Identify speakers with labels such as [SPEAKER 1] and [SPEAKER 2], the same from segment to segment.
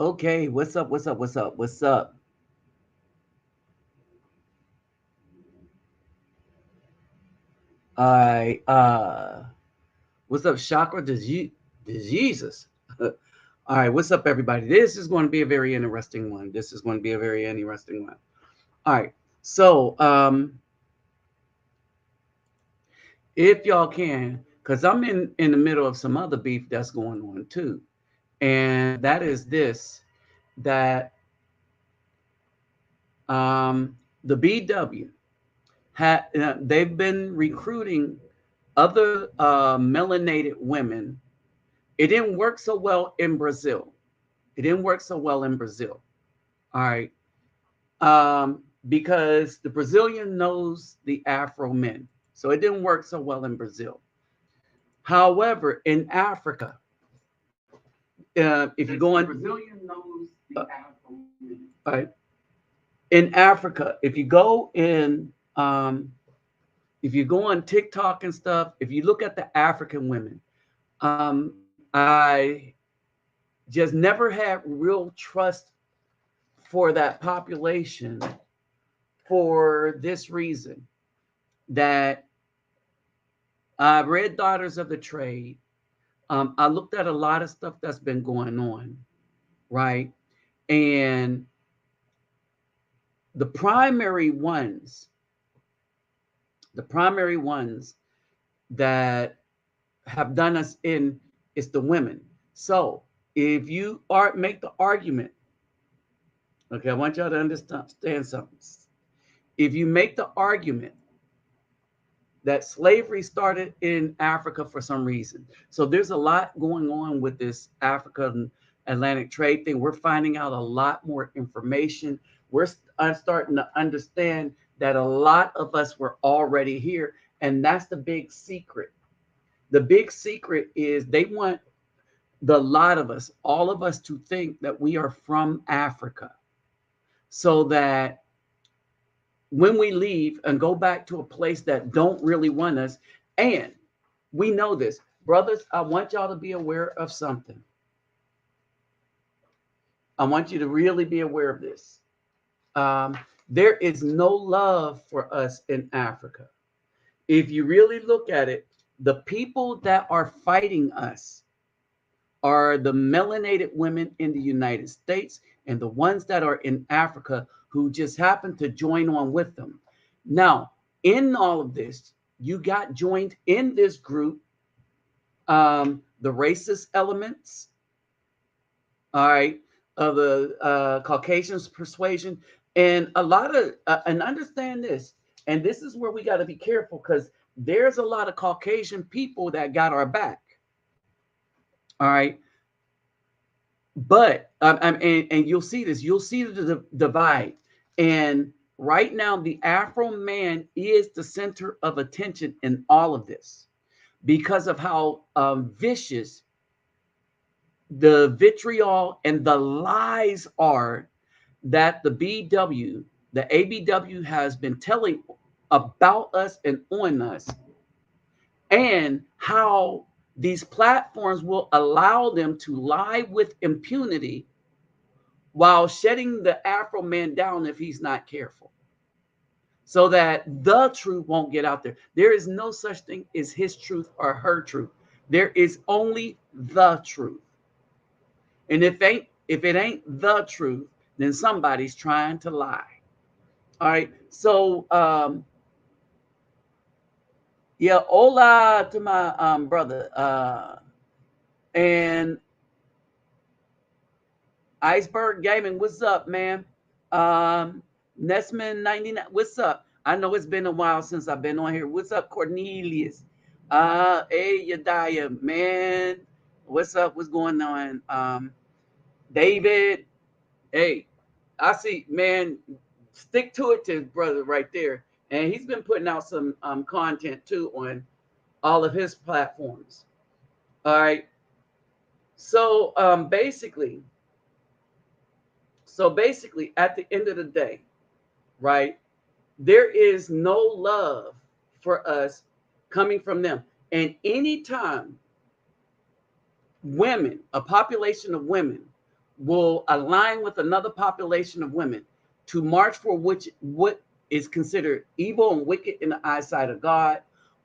[SPEAKER 1] Okay, what's up? What's up? What's up? What's up? All right. What's up, Chakra? Diseases. All right. What's up, everybody? This is going to be a very interesting one. This is going to be a very interesting one. All right. So, if y'all can, because I'm in the middle of some other beef that's going on too, and that is this that the BW they've been recruiting other melanated women. It didn't work so well in Brazil. It didn't work so well in Brazil. All right. Because the Brazilian knows the Afro men. So it didn't work so well in Brazil. However, in Africa, if you go on, Brazilian knows the Afro men. Right. In Africa, if you go on TikTok and stuff, if you look at the African women, I just never had real trust for that population for this reason that I read Daughters of the Trade. I looked at a lot of stuff that's been going on, right? And the primary ones, the primary ones that have done us in is the women. So if you make the argument, okay, I want y'all to understand something. If you make the argument that slavery started in Africa for some reason, so there's a lot going on with this African Atlantic trade thing. We're finding out a lot more information. I'm starting to understand that a lot of us were already here, and that's the big secret. The big secret is they want lot of us, all of us, to think that we are from Africa, so that when we leave and go back to a place that don't really want us, and we know this, brothers, I want y'all to be aware of something. I want you to really be aware of this. There is no love for us in Africa. If you really look at it, the people that are fighting us are the melanated women in the United States and the ones that are in Africa who just happen to join on with them. Now, in all of this, you got joined in this group, the racist elements, all right, of the Caucasians persuasion, and a lot of, and understand this, and this is where we got to be careful, because there's a lot of Caucasian people that got our back, all right. But and you'll see this. You'll see the divide. And right now, the Afro man is the center of attention in all of this because of how vicious the vitriol and the lies are that the ABW has been telling about us and on us, and how these platforms will allow them to lie with impunity while shutting the Afro man down if he's not careful, so that the truth won't get out there. There is no such thing as his truth or her truth. There is only the truth. And if it ain't the truth, then somebody's trying to lie. All right. So yeah, hola to my brother. And Iceberg Gaming, what's up, man? Nessman 99, what's up? I know it's been a while since I've been on here. What's up, Cornelius? Hey, Yadiah, man. What's up? What's going on? David, hey, I see, man. Stick to it, to his brother right there. And he's been putting out some content too on all of his platforms. All right. So basically, at the end of the day, right, there is no love for us coming from them. And anytime a population of women will align with another population of women to march for what is considered evil and wicked in the eyesight of God,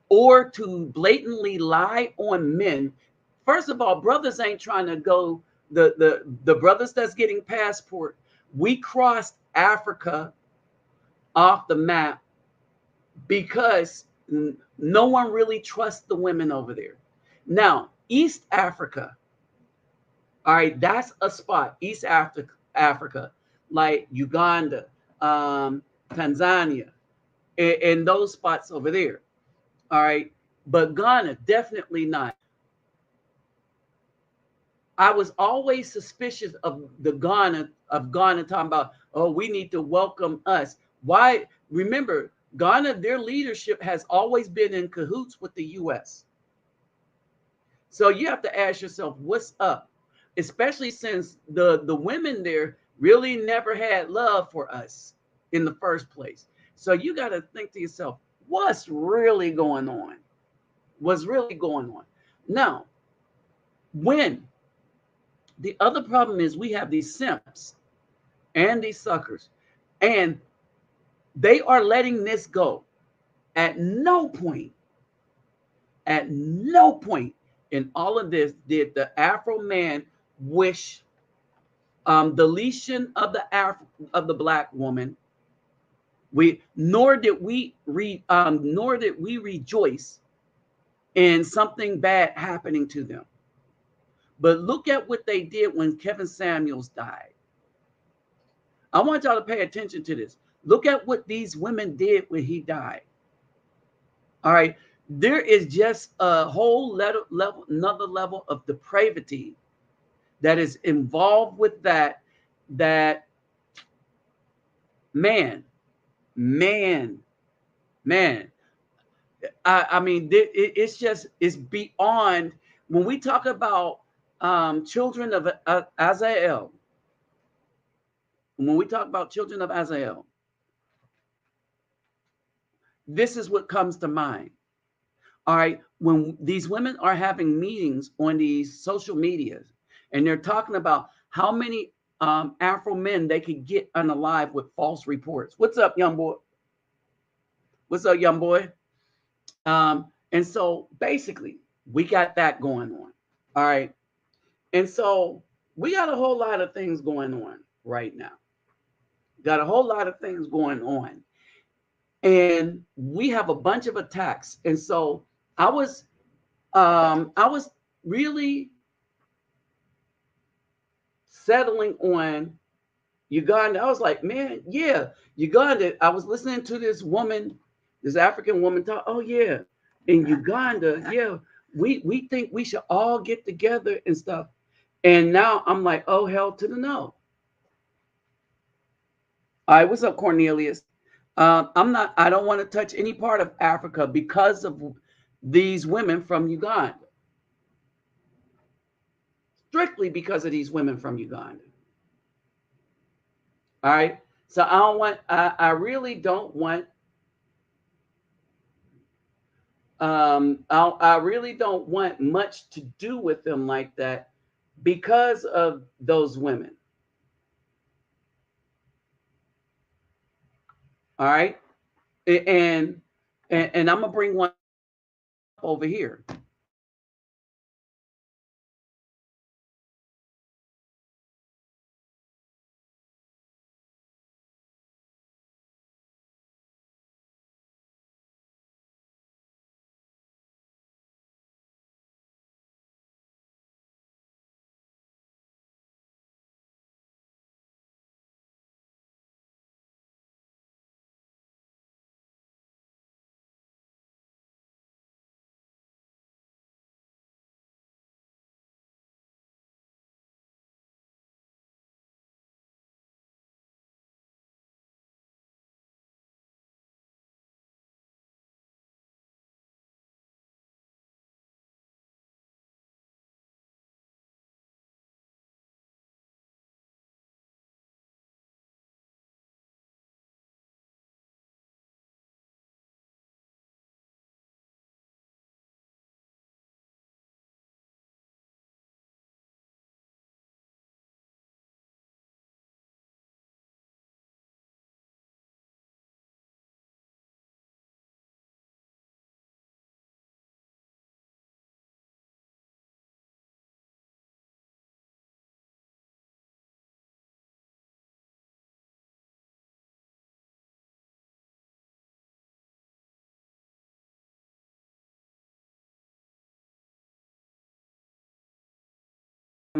[SPEAKER 1] or to blatantly lie on men. First of all, brothers ain't trying to go, the brothers that's getting passport, we crossed Africa off the map because no one really trusts the women over there. Now, East Africa, all right, that's a spot. East Africa, like Uganda, Tanzania, and those spots over there. All right, but Ghana, definitely not. I was always suspicious of Ghana talking about, oh, we need to welcome us. Why? Remember, Ghana, their leadership has always been in cahoots with the U.S. So you have to ask yourself, what's up? Especially since the women there really never had love for us in the first place. So you got to think to yourself, what's really going on? What's really going on? Now, when the other problem is we have these simps and these suckers, and they are letting this go. At no point in all of this did the Afro man wish deletion of the black woman. Nor did we rejoice in something bad happening to them. But look at what they did when Kevin Samuels died. I want y'all to pay attention to this. Look at what these women did when he died. All right. There is just a whole another level of depravity that is involved with that. That man. I mean, it's beyond. When we talk about children of Azael, when we talk about children of Azael, this is what comes to mind. All right, when these women are having meetings on these social medias and they're talking about how many Afro men they could get unalive with false reports. What's up, young boy? What's up, young boy? And so basically, we got that going on. All right. And so we got a whole lot of things going on right now. Got a whole lot of things going on. And we have a bunch of attacks. And so I was really settling on Uganda. I was like, man, yeah, Uganda. I was listening to this woman, this African woman talk. Oh yeah, in Uganda, yeah, we think we should all get together and stuff. And now I'm like, oh hell to the no. All right, what's up, Cornelius? I don't want to touch any part of Africa because of these women from Uganda. Strictly because of these women from Uganda. All right. So I really don't want, I really don't want much to do with them like that because of those women. All right. And I'm going to bring one over here.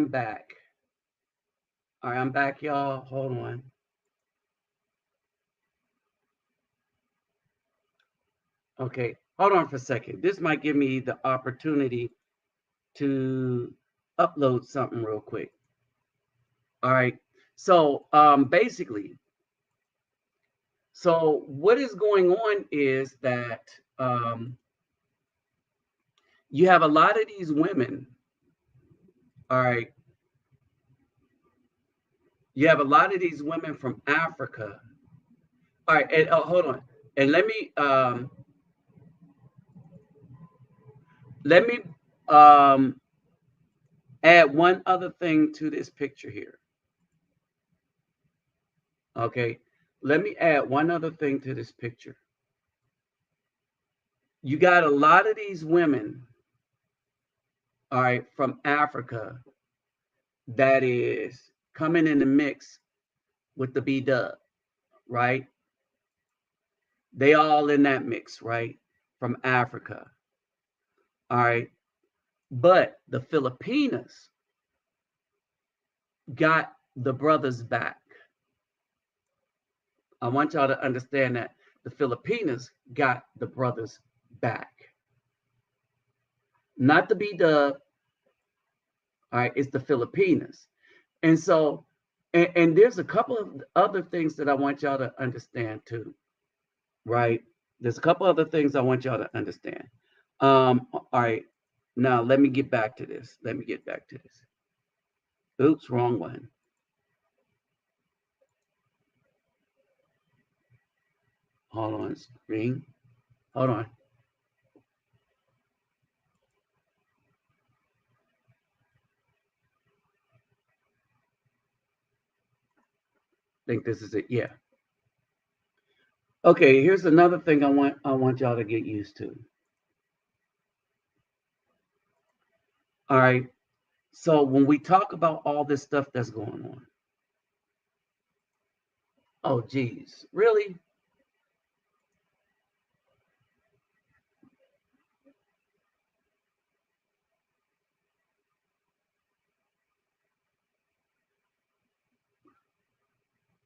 [SPEAKER 1] back. All right, I'm back, y'all. Hold on. Okay, hold on for a second. This might give me the opportunity to upload something real quick. All right. So basically, so what is going on is that you have a lot of these women. All right. You have a lot of these women from Africa. All right, and hold on. And let me add one other thing to this picture here. Okay, let me add one other thing to this picture. You got a lot of these women, all right, from Africa that is coming in the mix with the B-dub, right? They all in that mix, right? From Africa. All right. But the Filipinas got the brothers back. I want y'all to understand that the Filipinas got the brothers back. Not the B-dub. All right, it's the Filipinas. And so, and there's a couple of other things that I want y'all to understand too, right? There's a couple other things I want y'all to understand. All right, now let me get back to this. Oops, wrong one. Hold on, screen. Hold on. I think this is it. Yeah. Okay, here's another thing I want y'all to get used to. All right. So when we talk about all this stuff that's going on, oh geez, really?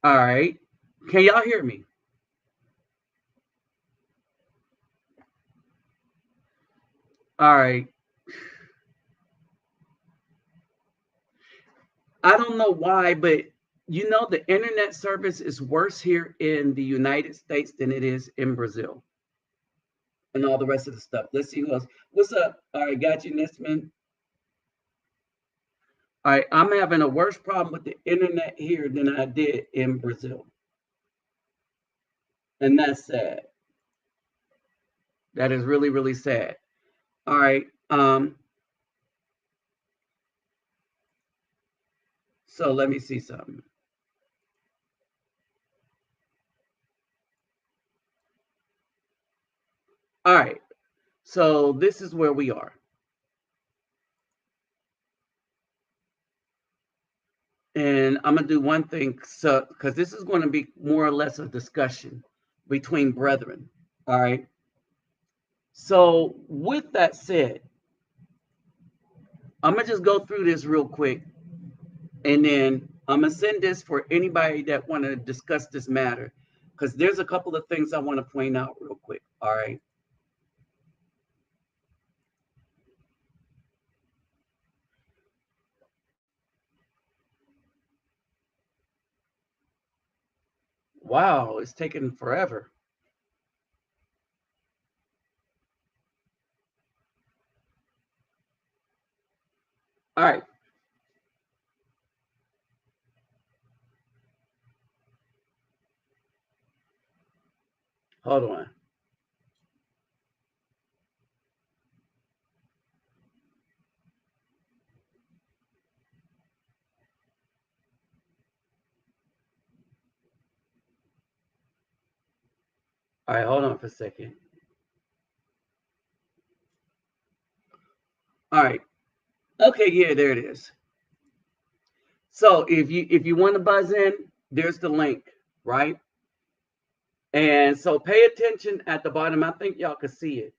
[SPEAKER 1] All right. Can y'all hear me? All right. I don't know why, but you know the internet service is worse here in the United States than it is in Brazil and all the rest of the stuff. Let's see who else. What's up? All right, got you, Nisman. All right, I'm having a worse problem with the internet here than I did in Brazil. And that's sad. That is really, really sad. All right. So let me see something. All right. So this is where we are. And I'm going to do one thing, so because this is going to be more or less a discussion between brethren. All right. So with that said, I'm going to just go through this real quick. And then I'm going to send this for anybody that want to discuss this matter, because there's a couple of things I want to point out real quick. All right. Wow, it's taking forever. All right. Hold on. All right, hold on for a second. All right. Okay, yeah, there it is. So if you want to buzz in, there's the link, right? And so pay attention at the bottom. I think y'all can see it.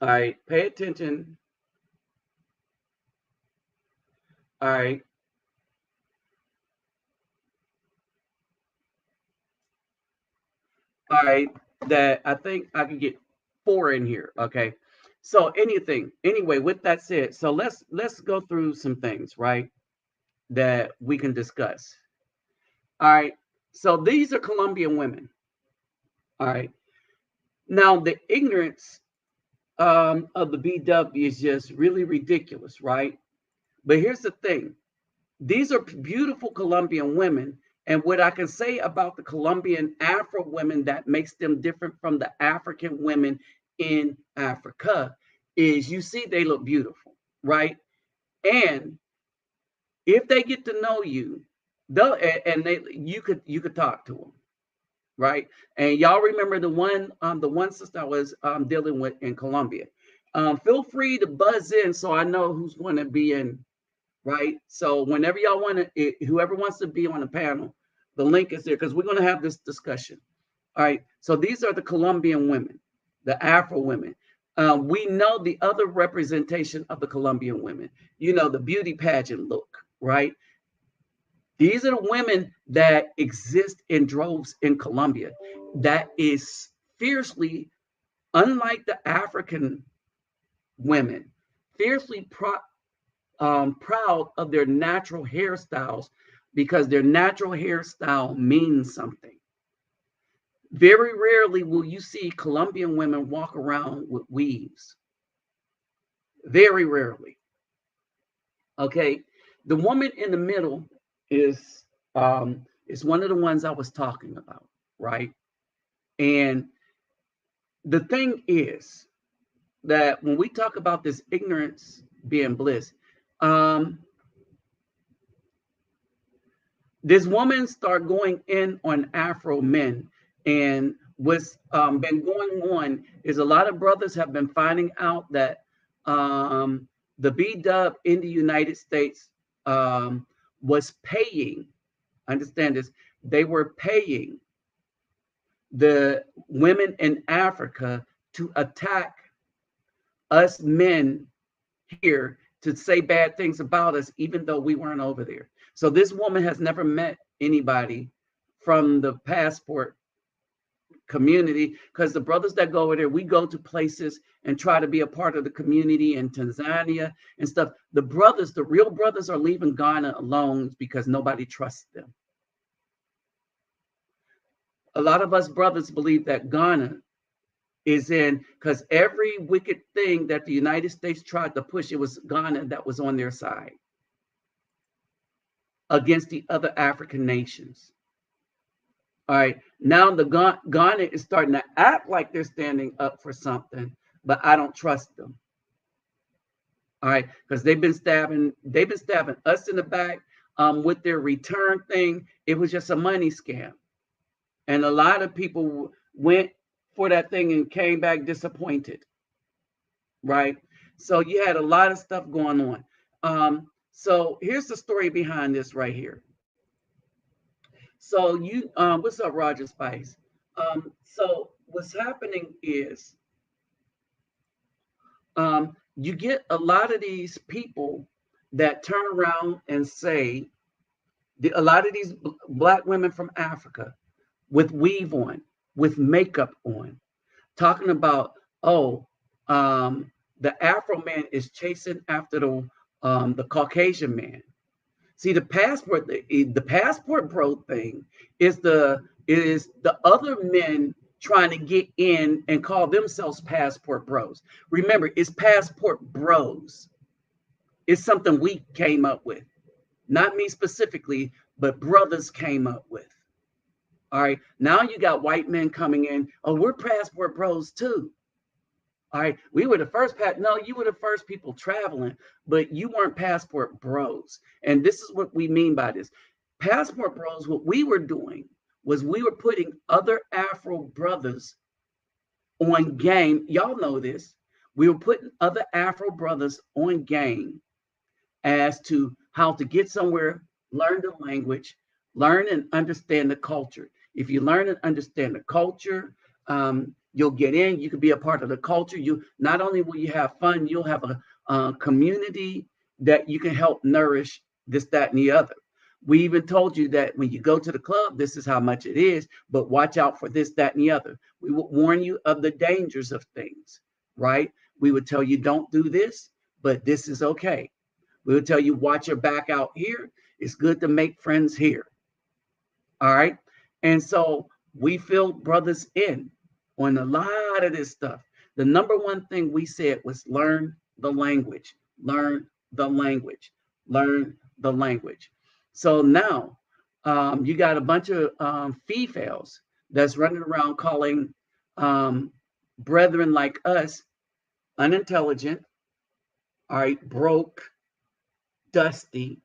[SPEAKER 1] All right, pay attention. All right, all right. That I think I can get 4 in here. Okay. So anyway, with that said, so let's go through some things, right? That we can discuss. All right. So these are Colombian women. All right. Now the ignorance of the BW is just really ridiculous, right? But here's the thing: these are beautiful Colombian women, and what I can say about the Colombian Afro women that makes them different from the African women in Africa is you see they look beautiful, right? And if they get to know you, they'll and they you could talk to them, right? And y'all remember the one sister I was dealing with in Colombia. Feel free to buzz in so I know who's going to be in, right? So whenever y'all want to, whoever wants to be on the panel, the link is there because we're going to have this discussion. All right. So these are the Colombian women, the Afro women. We know the other representation of the Colombian women. You know, the beauty pageant look, right? These are the women that exist in droves in Colombia. That is fiercely, unlike the African women, fiercely proud of their natural hairstyles because their natural hairstyle means something. Very rarely will you see Colombian women walk around with weaves. Very rarely. Okay. The woman in the middle is is one of the ones I was talking about, right? And the thing is that when we talk about this ignorance being bliss, um, this woman started going in on Afro men, and what's been going on is a lot of brothers have been finding out that the B Dub in the United States was paying. Understand this? They were paying the women in Africa to attack us men here, to say bad things about us, even though we weren't over there. So this woman has never met anybody from the passport community because the brothers that go over there, we go to places and try to be a part of the community in Tanzania and stuff. The brothers, the real brothers, are leaving Ghana alone because nobody trusts them. A lot of us brothers believe that Ghana is in, because every wicked thing that the United States tried to push, it was Ghana that was on their side against the other African nations. All right. Now the Ghana is starting to act like they're standing up for something, but I don't trust them. All right, because they've been stabbing us in the back with their return thing. It was just a money scam. And a lot of people went for that thing and came back disappointed. Right. So you had a lot of stuff going on. So here's the story behind this right here. So what's up, Roger Spice? So what's happening is you get a lot of these people that turn around and say, a lot of these black women from Africa with weave on, with makeup on, talking about, oh, the Afro man is chasing after the Caucasian man. See, the passport bro thing is the other men trying to get in and call themselves passport bros. Remember, it's passport bros. It's something we came up with. Not me specifically, but brothers came up with. All right. Now you got white men coming in. Oh, we're passport bros too. All right. We were the first no, you were the first people traveling, but you weren't passport bros. And this is what we mean by this. Passport bros, what we were doing was we were putting other Afro brothers on game. Y'all know this. We were putting other Afro brothers on game as to how to get somewhere, learn the language, learn and understand the culture. If you learn and understand the culture, You'll get in. You can be a part of the culture. You not only will you have fun, you'll have a community that you can help nourish this, that, and the other. We even told you that when you go to the club, this is how much it is, but watch out for this, that, and the other. We would warn you of the dangers of things, right? We would tell you don't do this, but this is okay. We would tell you watch your back out here. It's good to make friends here. All right. And so we filled brothers in on a lot of this stuff. The number one thing we said was learn the language, learn the language, learn the language. So now you got a bunch of females that's running around calling brethren like us unintelligent, all right, broke, dusty.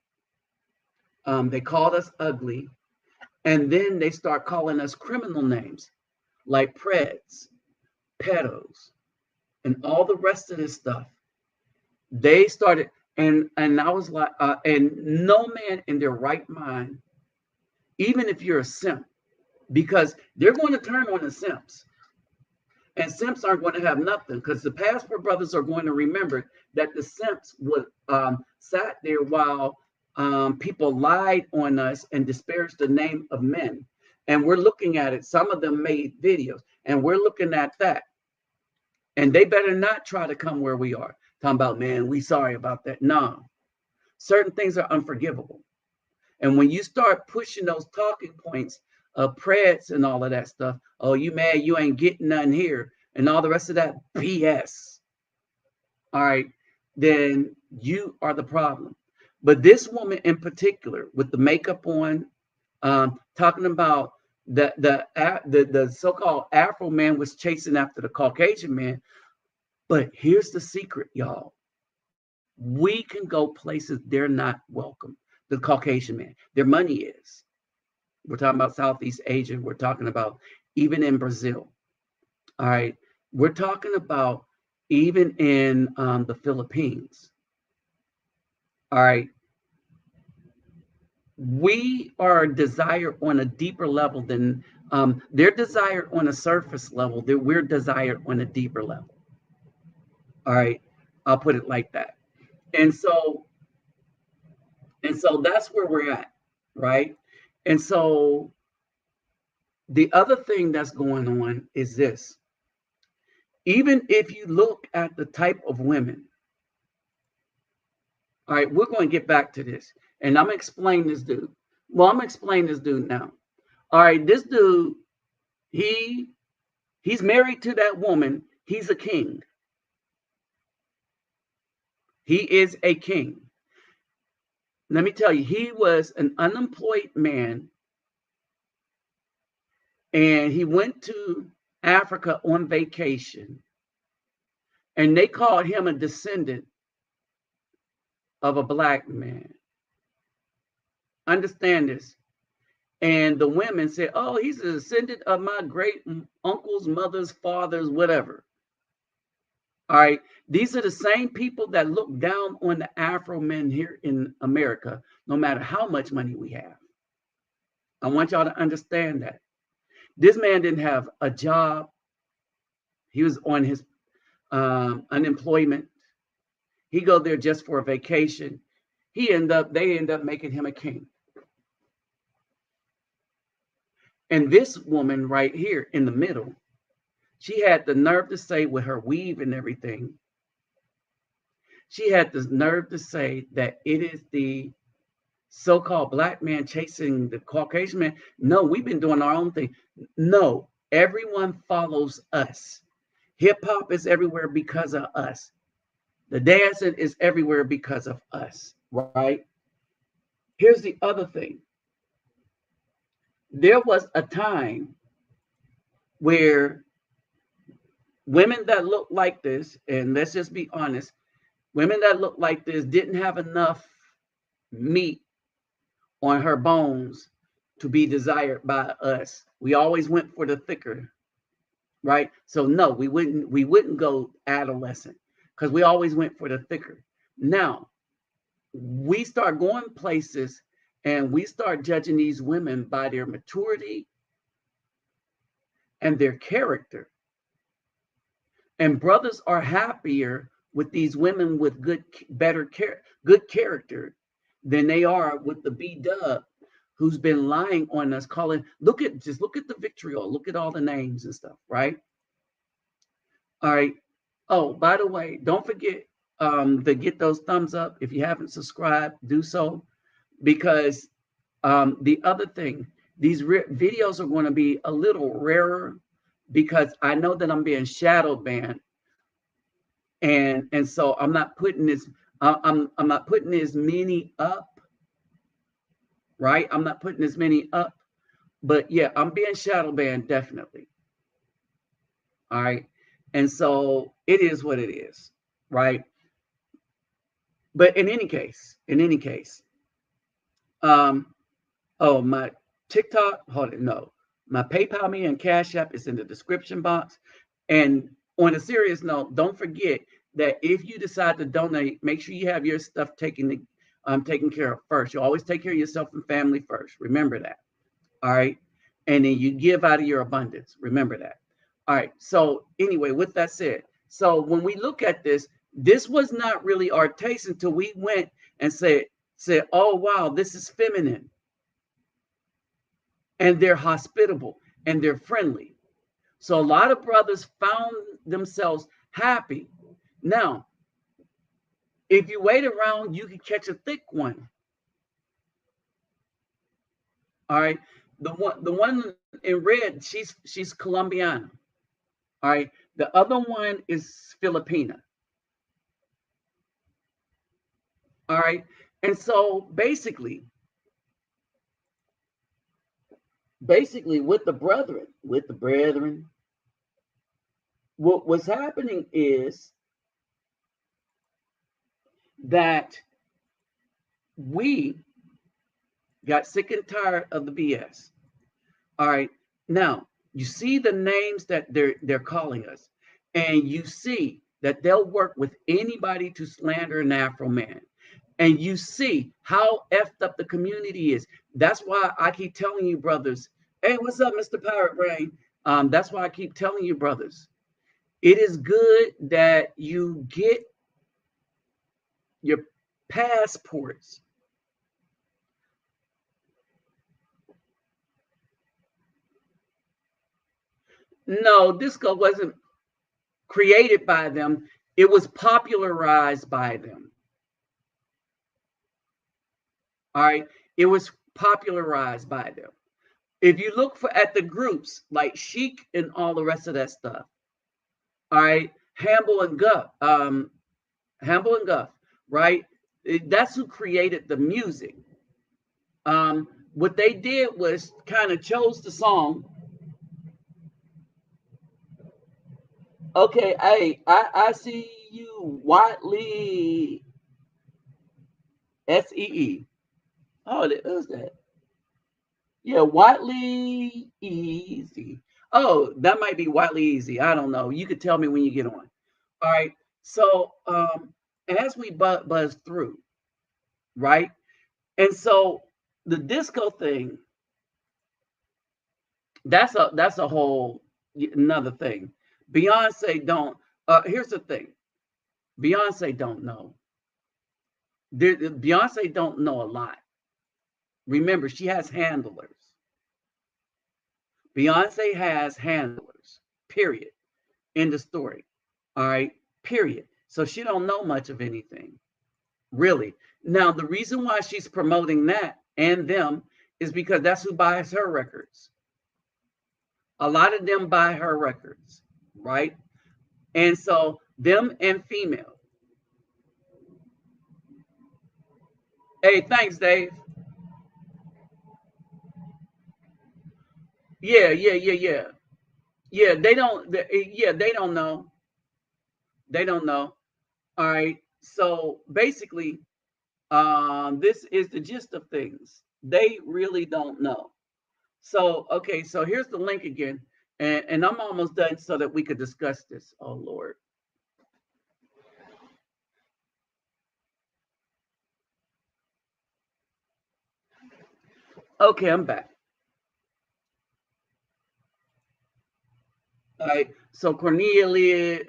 [SPEAKER 1] They called us ugly. And then they start calling us criminal names like preds, pedos, and all the rest of this stuff. They started, and I was like, and no man in their right mind, even if you're a simp, because they're going to turn on the simps. And simps aren't going to have nothing, because the passport brothers are going to remember that the simps would sat there while people lied on us and disparaged the name of men. And we're looking at it. Some of them made videos, and we're looking at that. And they better not try to come where we are. Talking about, man, we sorry about that. No, certain things are unforgivable. And when you start pushing those talking points of preds and all of that stuff, oh, you mad you ain't getting nothing here, and all the rest of that BS, all right, then you are the problem. But this woman in particular, with the makeup on, talking about the so-called Afro man was chasing after the Caucasian man. But here's the secret, y'all. We can go places they're not welcome. The Caucasian man, their money is. We're talking about Southeast Asia. We're talking about even in Brazil. All right. We're talking about even in the Philippines. All right. We are desired on a deeper level than they're desired on a surface level. We're desired on a deeper level. All right. I'll put it like that. And so that's where we're at. Right. And so the other thing that's going on is this. Even if you look at the type of women, all right, we're going to get back to this. And I'm going to explain this dude. Well, I'm going to explain this dude now. All right, this dude, he's married to that woman. He's a king. He is a king. Let me tell you, he was an unemployed man. And he went to Africa on vacation. And they called him a descendant of a black man. Understand this. And the women said, oh, he's a descendant of my great uncle's, mother's, father's, whatever. All right. These are the same people that look down on the Afro men here in America, no matter how much money we have. I want y'all to understand that. This man didn't have a job. He was on his unemployment. He go there just for a vacation. They end up making him a king. And this woman right here in the middle, she had the nerve to say, with her weave and everything, she had the nerve to say that it is the so-called black man chasing the Caucasian man. No, we've been doing our own thing. No, everyone follows us. Hip-hop is everywhere because of us. The dancing is everywhere because of us, right? Here's the other thing. There was a time where women that look like this, and let's just be honest, women that look like this didn't have enough meat on her bones to be desired by us. We always went for the thicker, right? So no, we wouldn't go adolescent because we always went for the thicker. Now, we start going places and we start judging these women by their maturity and their character. And brothers are happier with these women with good character than they are with the B-dub who's been lying on us, calling, look at the vitriol, look at all the names and stuff, right? All right. Oh, by the way, don't forget to get those thumbs up. If you haven't subscribed, do so, because the other thing, these videos are going to be a little rarer because I know that I'm being shadow banned, and so I'm not putting this. I'm not putting as many up, right? I'm not putting as many up, but yeah, I'm being shadow banned definitely. All right, and so it is what it is, right? But in any case, oh, my TikTok, hold it, no. My PayPal me and Cash App is in the description box. And on a serious note, don't forget that if you decide to donate, make sure you have your stuff taken care of first. You always take care of yourself and family first. Remember that. All right. And then you give out of your abundance. Remember that. All right. So anyway, with that said, so when we look at this, this was not really our taste until we went and said, oh wow, this is feminine. And they're hospitable and they're friendly. So a lot of brothers found themselves happy. Now, if you wait around, you can catch a thick one. All right. The one in red, she's Colombiana. All right. The other one is Filipina. All right. And so basically with the brethren, what was happening is that we got sick and tired of the BS. All right. Now, you see the names that they're calling us, and you see that they'll work with anybody to slander an Afro man. And you see how effed up the community is. That's why I keep telling you, brothers, hey, what's up, Mr. Pirate Brain? That's why I keep telling you, brothers, it is good that you get your passports. No, disco wasn't created by them. It was popularized by them. All right. It was popularized by them. If you look at the groups like Chic and all the rest of that stuff, all right, Hamble and Guff, right? That's who created the music. What they did was kind of chose the song. Okay, hey, I see you, Watley, SEE. Oh, who's that? Yeah, Watley Easy. Oh, that might be Watley Easy. I don't know. You could tell me when you get on. All right. So as we buzz through, right? And so the disco thing, that's a whole another thing. Beyonce don't. Here's the thing. Beyonce don't know. Beyonce don't know a lot. Remember, she has handlers. Beyonce has handlers. Period. End of story. All right. Period. So she don't know much of anything, really. Now, the reason why she's promoting that and them is because that's who buys her records. A lot of them buy her records, right? And so them and female. Hey, thanks, Dave. Yeah. Yeah, they don't. Yeah, they don't know. They don't know. All right. So basically, this is the gist of things. They really don't know. So, okay, so here's the link again. And I'm almost done so that we could discuss this. Oh, Lord. Okay, I'm back. All right. So Cornelia,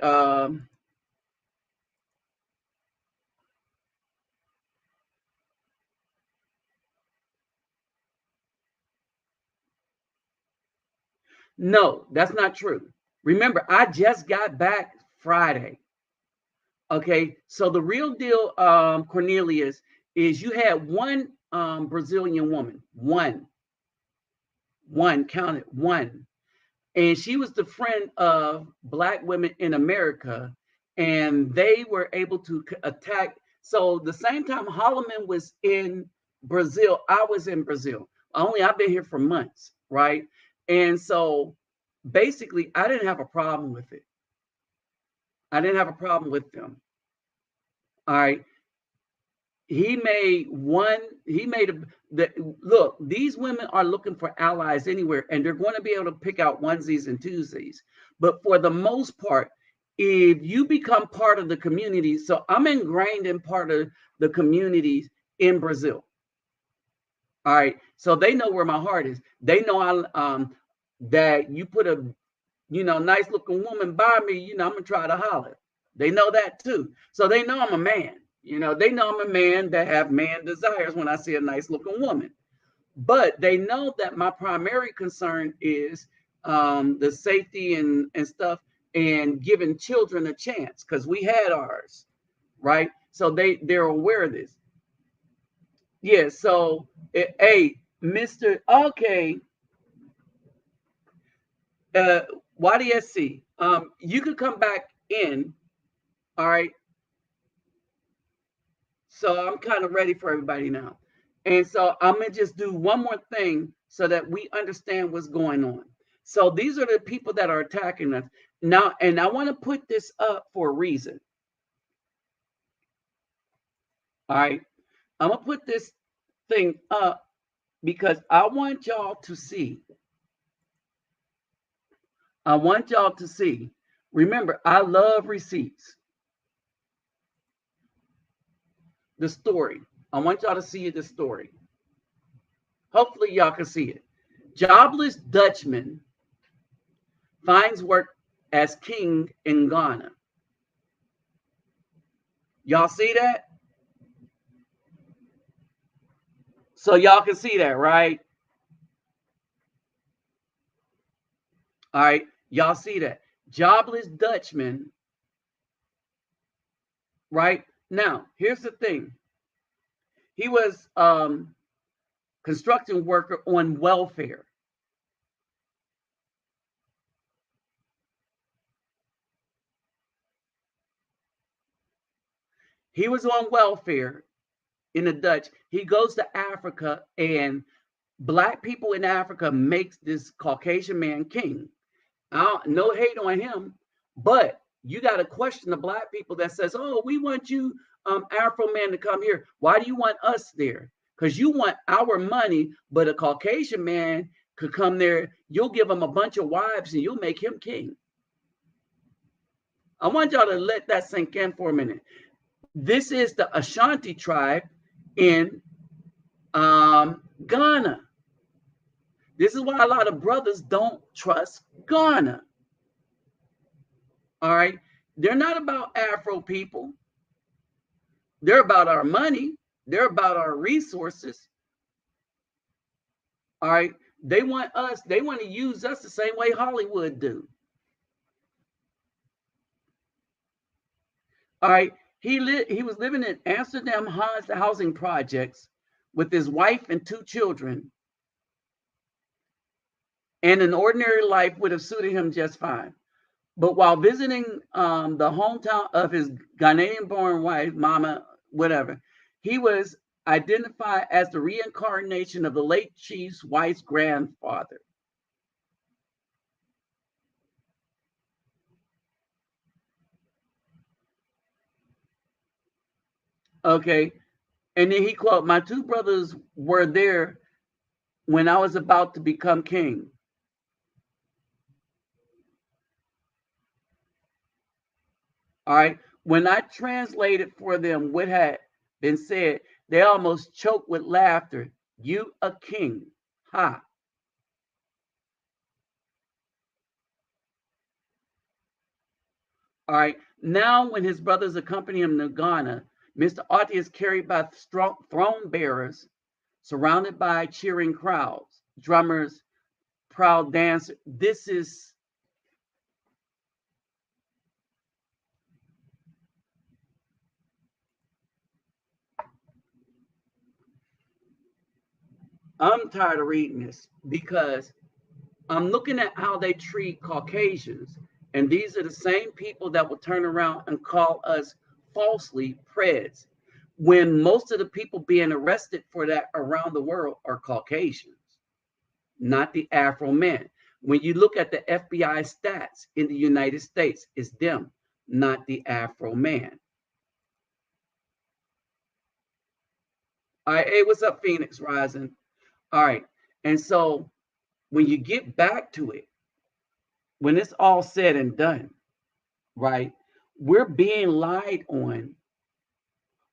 [SPEAKER 1] no, that's not true. Remember, I just got back Friday. Okay, so the real deal, Cornelius, is you had one Brazilian woman, one counted one, and she was the friend of Black women in America, and they were able to attack. So the same time Holloman was in Brazil, I was in Brazil. Only I've been here for months, right? And so basically, I didn't have a problem with it. I didn't have a problem with them. All right. He made look, these women are looking for allies anywhere, and they're going to be able to pick out onesies and twosies. But for the most part, if you become part of the community, so I'm ingrained in part of the communities in Brazil. All right. So they know where my heart is. They know that you put a nice looking woman by me, I'm gonna try to holler. They know that too. So they know I'm a man. They know I'm a man that have man desires when I see a nice looking woman. But they know that my primary concern is the safety and stuff, and giving children a chance, because we had ours, right? So they're aware of this. Yeah. So, hey, Mr. Okay, YDSC, you could come back in. All right. So I'm kind of ready for everybody now. And so I'm going to just do one more thing so that we understand what's going on. So these are the people that are attacking us now. And I want to put this up for a reason. All right. I'm going to put this thing up because I want y'all to see. I want y'all to see. Remember, I love receipts. The story. I want y'all to see the story. Hopefully y'all can see it. Jobless Dutchman finds work as king in Ghana. Y'all see that? So y'all can see that, right? All right. Y'all see that. Jobless Dutchman, right? Now, here's the thing. He was construction worker on welfare. He was on welfare in the Dutch. He goes to Africa, and Black people in Africa makes this Caucasian man king. No hate on him, but you got to question the Black people that says, "Oh, we want you, Afro man, to come here. Why do you want us there? Because you want our money, but a Caucasian man could come there. You'll give him a bunch of wives, and you'll make him king." I want y'all to let that sink in for a minute. This is the Ashanti tribe in Ghana. This is why a lot of brothers don't trust Ghana. All right. They're not about Afro people. They're about our money. They're about our resources. All right. They want to use us the same way Hollywood do. All right. He was living in Amsterdam housing projects with his wife and 2 children. And an ordinary life would have suited him just fine. But while visiting the hometown of his Ghanaian-born wife, mama, whatever, he was identified as the reincarnation of the late chief's wife's grandfather. Okay. And then he quote, "My 2 brothers were there when I was about to become king." All right. When I translated for them what had been said, they almost choked with laughter. "You a king. Ha." All right. Now, when his brothers accompany him to Ghana, Mr. Auty is carried by strong throne bearers, surrounded by cheering crowds, drummers, proud dancers. This is, I'm tired of reading this because I'm looking at how they treat Caucasians. And these are the same people that will turn around and call us falsely Preds, when most of the people being arrested for that around the world are Caucasians, not the Afro men. When you look at the FBI stats in the United States, it's them, not the Afro man. All right, hey, what's up, Phoenix Rising? All right, and so when you get back to it, when it's all said and done, right, we're being lied on,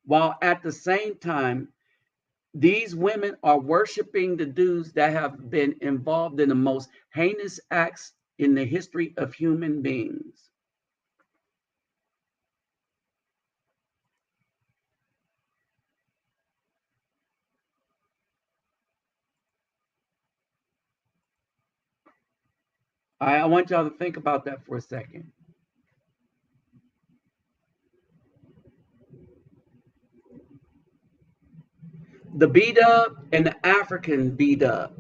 [SPEAKER 1] while at the same time, these women are worshiping the dudes that have been involved in the most heinous acts in the history of human beings. I want y'all to think about that for a second. The B-Dub and the African B-Dub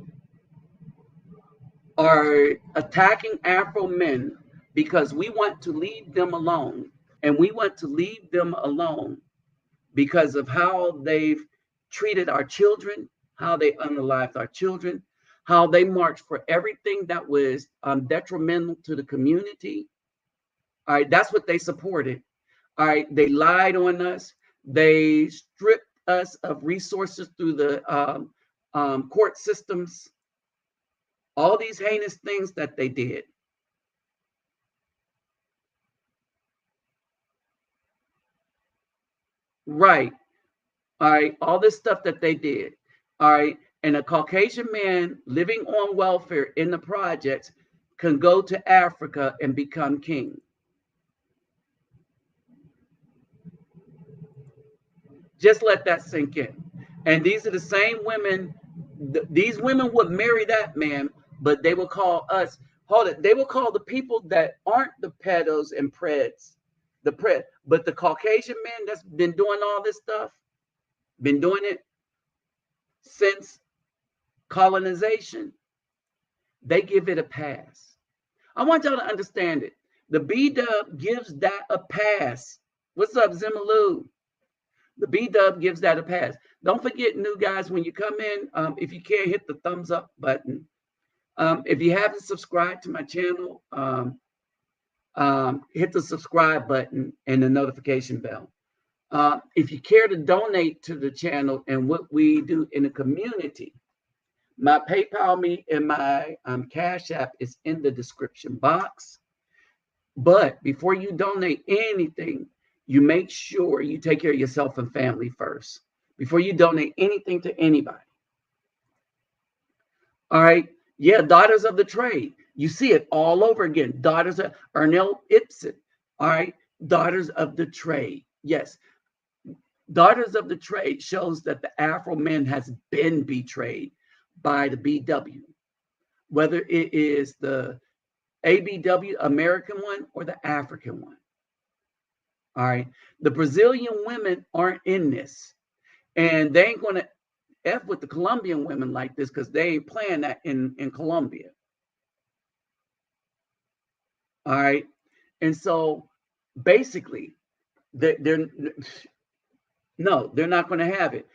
[SPEAKER 1] are attacking Afro men because we want to leave them alone. And we want to leave them alone because of how they've treated our children, how they unalived our children, how they marched for everything that was detrimental to the community. All right, that's what they supported. All right, they lied on us. They stripped us of resources through the court systems. All these heinous things that they did. Right. All right. All this stuff that they did. All right. And a Caucasian man living on welfare in the projects can go to Africa and become king. Just let that sink in. And these are the same women. These women would marry that man, but they will call us. Hold it. They will call the people that aren't the pedos and preds, the pred, but the Caucasian man that's been doing all this stuff, been doing it since colonization. They give it a pass. I want y'all to understand it. The B-Dub gives that a pass. What's up, Zimaloo? The B-Dub gives that a pass. Don't forget, new guys, when you come in, if you can, hit the thumbs up button. If you haven't subscribed to my channel, hit the subscribe button and the notification bell. If you care to donate to the channel and what we do in the community, my PayPal me and my Cash App is in the description box. But before you donate anything, you make sure you take care of yourself and family first before you donate anything to anybody. All right. Yeah, daughters of the trade. You see it all over again. Daughters of Ernell Ibsen. All right. Daughters of the trade. Yes. Daughters of the trade shows that the Afro man has been betrayed by the BW, whether it is the ABW American one or the African one. All right. The Brazilian women aren't in this. And they ain't going to F with the Colombian women like this because they ain't playing that in Colombia. All right. And so basically, they're no, they're not going to have it.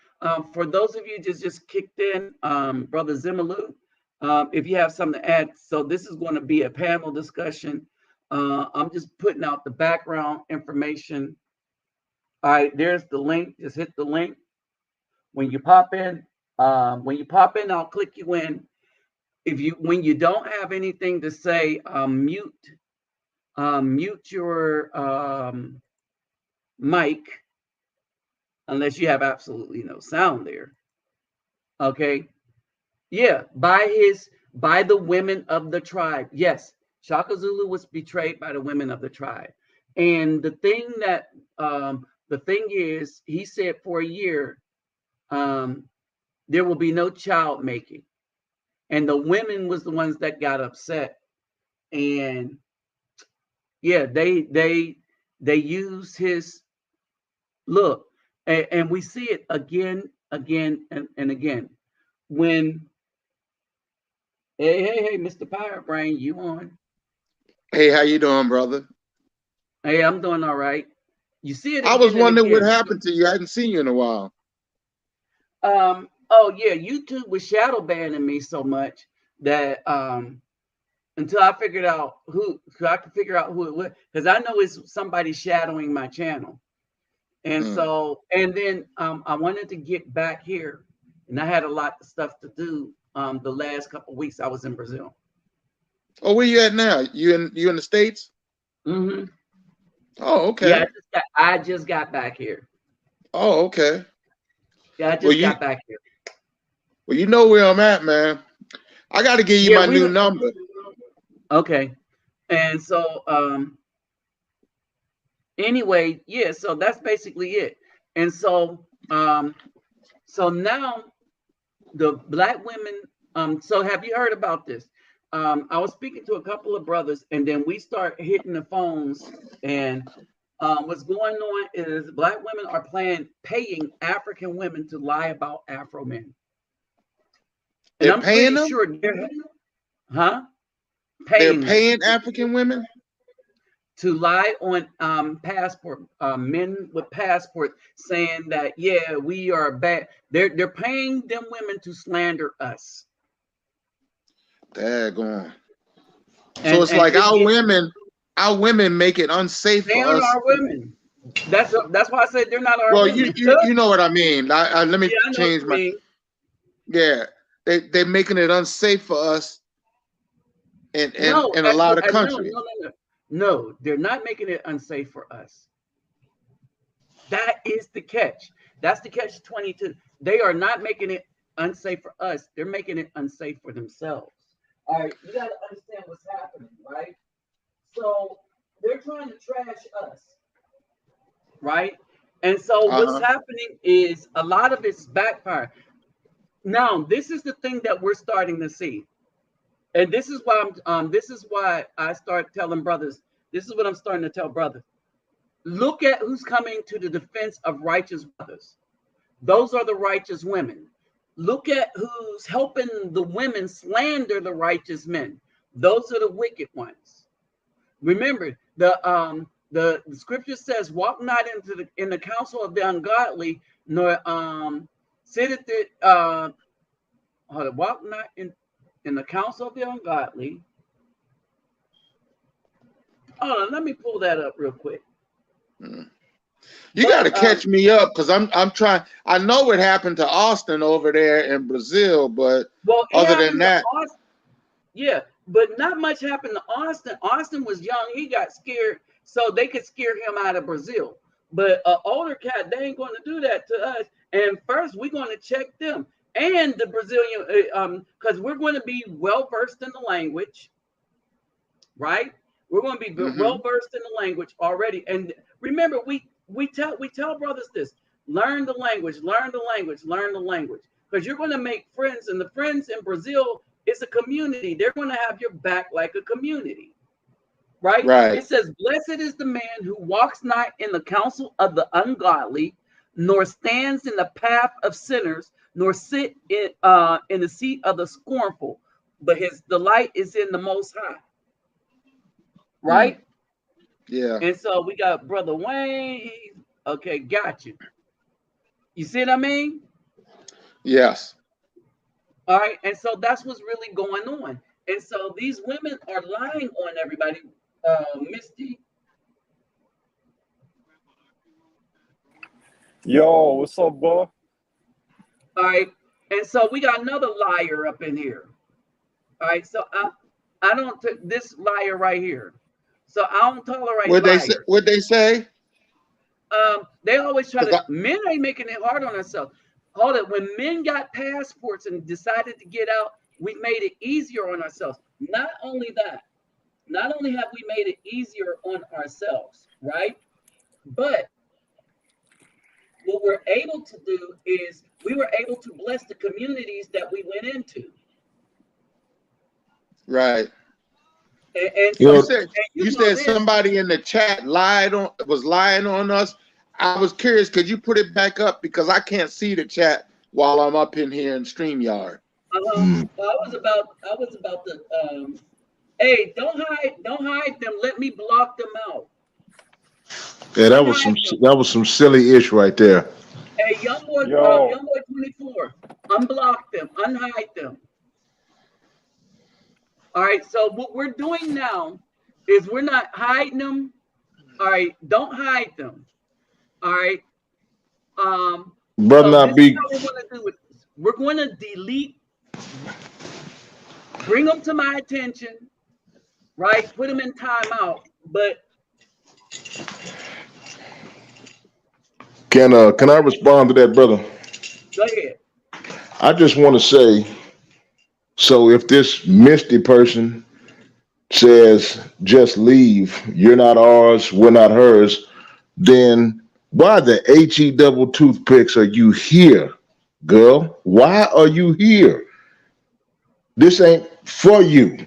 [SPEAKER 1] For those of you just kicked in, Brother Zimaloo, if you have something to add, so this is going to be a panel discussion. I'm just putting out the background information. All right, there's the link. Just hit the link. When you pop in, I'll click you in. When you don't have anything to say, mute your mic unless you have absolutely no sound there. Okay. Yeah, by the women of the tribe. Yes, Shaka Zulu was betrayed by the women of the tribe. And the thing is, he said for a year, there will be no child making. And the women was the ones that got upset. And yeah, they use his look, and we see it again, and again. When hey, Mr. Pirate Brain, you on?
[SPEAKER 2] Hey, how you doing, brother?
[SPEAKER 1] Hey, I'm doing all right. You see it
[SPEAKER 2] I was
[SPEAKER 1] again and
[SPEAKER 2] wondering what
[SPEAKER 1] again.
[SPEAKER 2] happened to you. I hadn't seen you in a while.
[SPEAKER 1] Oh yeah, YouTube was shadow banning me so much that until I figured out who, so I could figure out who it was, because I know it's somebody shadowing my channel. And so, and then I wanted to get back here, and I had a lot of stuff to do. The last couple of weeks I was in Brazil.
[SPEAKER 2] Oh, where you at now? You in the States?
[SPEAKER 1] Mm-hmm.
[SPEAKER 2] Oh, okay.
[SPEAKER 1] Yeah, I just got back here.
[SPEAKER 2] Oh, okay.
[SPEAKER 1] Yeah, I just got back here.
[SPEAKER 2] Well, you know where I'm at, man. I got to give you my new number.
[SPEAKER 1] Okay. And so, anyway, yeah, so that's basically it. And so, so now the black women, so have you heard about this? I was speaking to a couple of brothers, and then we start hitting the phones, and what's going on is black women are paying African women to lie about Afro men. And I'm pretty sure they're,
[SPEAKER 2] They're paying African women
[SPEAKER 1] to lie on passport, men with passport, saying that yeah, we are bad. They're paying them women to slander us.
[SPEAKER 2] Daggone. So it's like our women make it unsafe for us.
[SPEAKER 1] They are our women. That's why I said they're not our women.
[SPEAKER 2] You know what I mean. Let me change my. Yeah, they making it unsafe for us. In a lot of countries.
[SPEAKER 1] No, they're not making it unsafe for us. That is the catch. That's the catch 22. They are not making it unsafe for us. They're making it unsafe for themselves. All right, you got to understand what's happening, right? So they're trying to trash us, right? And so what's happening is a lot of it's backfire. Now, this is the thing that we're starting to see. And this is why I start telling brothers, this is what I'm starting to tell brothers. Look at who's coming to the defense of righteous brothers. Those are the righteous women. Look at who's helping the women slander the righteous men. Those are the wicked ones. Remember, the scripture says, walk not in the counsel of the ungodly, nor sit at the walk not in the counsel of the ungodly. Hold on, let me pull that up real quick.
[SPEAKER 2] You got to catch me up, because I'm trying. I know what happened to Austin over there in Brazil, but other than that,
[SPEAKER 1] yeah, but not much happened to Austin. Austin was young; he got scared, so they could scare him out of Brazil. But an older cat, they ain't going to do that to us. And first, we're going to check them and the Brazilian, because we're going to be well versed in the language, right? We're going to be well versed in the language already. And remember, we tell brothers this: learn the language, learn the language, learn the language, because you're going to make friends, and the friends in Brazil is a community. They're going to have your back like a community, right? It says, "Blessed is the man who walks not in the counsel of the ungodly, nor stands in the path of sinners, nor sit in the seat of the scornful, but his delight is in the Most High." Right?
[SPEAKER 2] Yeah.
[SPEAKER 1] And so we got Brother Wayne. Okay, got you. You see what I mean?
[SPEAKER 2] Yes.
[SPEAKER 1] All right. And so that's what's really going on. And so these women are lying on everybody. Misty.
[SPEAKER 3] Yo, what's up, boy?
[SPEAKER 1] All right. And so we got another liar up in here. All right. So I don't take this liar right here. So I don't tolerate liars.
[SPEAKER 2] What they say?
[SPEAKER 1] They always try to. Men ain't making it hard on themselves. Hold it. When men got passports and decided to get out, we made it easier on ourselves. Not only that, not only have we made it easier on ourselves, right? But what we're able to do is we were able to bless the communities that we went into.
[SPEAKER 2] Right.
[SPEAKER 1] And so
[SPEAKER 2] you said somebody in the chat was lying on us. I was curious, could you put it back up, because I can't see the chat while I'm up in here in StreamYard.
[SPEAKER 1] Well, I was about to hey, don't hide them. Let me block them out.
[SPEAKER 3] Yeah, that was some silly ish right there.
[SPEAKER 1] Hey, young boy 24, unblock them, unhide them. All right, so what we're doing now is we're not hiding them. All right, don't hide them. All right.
[SPEAKER 3] Brother,
[SPEAKER 1] so
[SPEAKER 3] not be.
[SPEAKER 1] What we're going to do with this. We're going to delete, bring them to my attention, right? Put them in timeout, but.
[SPEAKER 3] Can I respond to that, brother?
[SPEAKER 1] Go ahead.
[SPEAKER 3] I just want to say, so if this Misty person says, just leave, you're not ours, we're not hers, then why the HE double toothpicks are you here, girl? Why are you here? This ain't for you.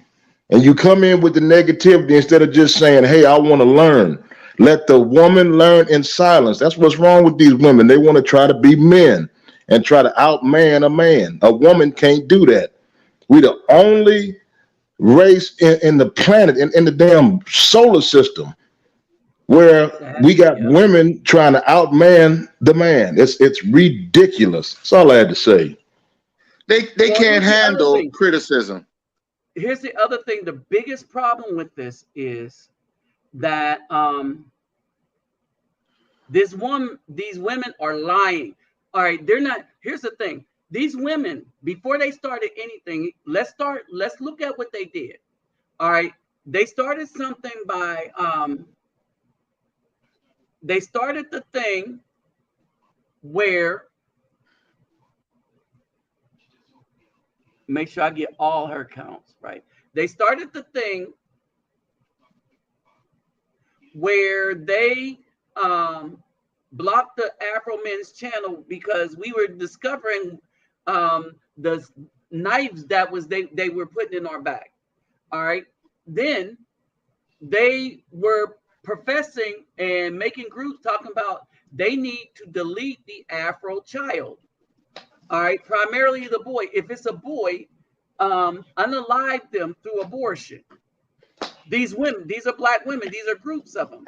[SPEAKER 3] And you come in with the negativity instead of just saying, hey, I want to learn. Let the woman learn in silence. That's what's wrong with these women. They want to try to be men and try to outman a man. A woman can't do that. We the only race in the planet, in the damn solar system, where we got women trying to outman the man. It's ridiculous. That's all I had to say.
[SPEAKER 2] They can't handle criticism.
[SPEAKER 1] Here's the other thing. The biggest problem with this is that these women are lying. All right, they're not. Here's the thing. These women, before they started anything, let's look at what they did. All right, they started something by they started the thing where, make sure I get all her counts right. They started the thing where they blocked the Afro Men's channel because we were discovering the knives that they were putting in our bag. All right. Then they were professing and making groups talking about they need to delete the Afro child. All right. Primarily the boy. If it's a boy, unalive them through abortion. These women, these are black women. These are groups of them.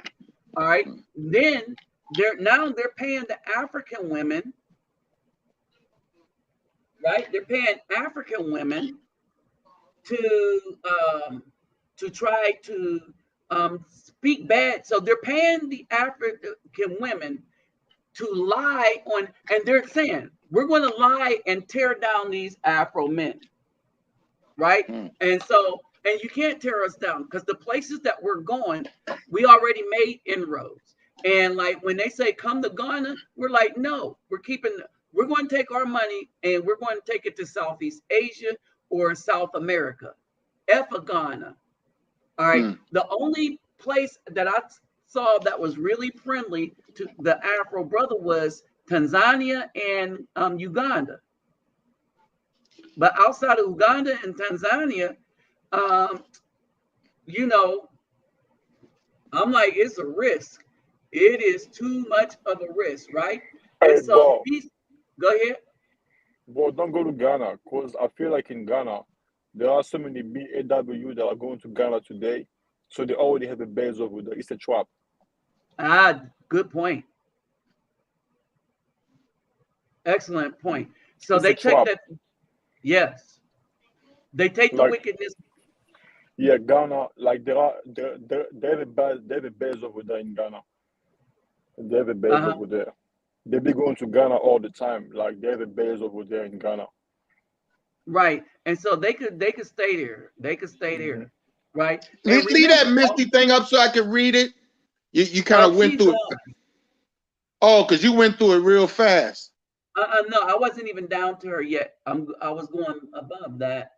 [SPEAKER 1] All right. Then they're paying the African women, right? They're paying African women to try to speak bad. So they're paying the African women to lie on, and they're saying, we're going to lie and tear down these Afro men, right? And so, and you can't tear us down because the places that we're going, we already made inroads. And like when they say come to Ghana, we're like, no, we're going to take our money and we're going to take it to Southeast Asia or South America. Ghana. All right. The only place that I saw that was really friendly to the Afro brother was Tanzania and Uganda. But outside of Uganda and Tanzania, you know, I'm like, it's a risk. It is too much of a risk, right?
[SPEAKER 4] Hey,
[SPEAKER 1] and so go ahead.
[SPEAKER 4] But don't go to Ghana, because I feel like in Ghana, there are so many BAW that are going to Ghana today. So they already have a base over there. It's a trap.
[SPEAKER 1] Good point. Excellent point. So they take that. Yes. They take the wickedness.
[SPEAKER 4] Yeah, Ghana, like they have a base over there in Ghana. They have a base over there. They be going to Ghana all the time. Like they have a base over there in Ghana.
[SPEAKER 1] Right. And so they could stay there. They could stay there. Right.
[SPEAKER 2] Leave that Misty thing up so I can read it. You kind of went through it. Oh, because you went through it real fast.
[SPEAKER 1] No, I wasn't even down to her yet. I was going above that.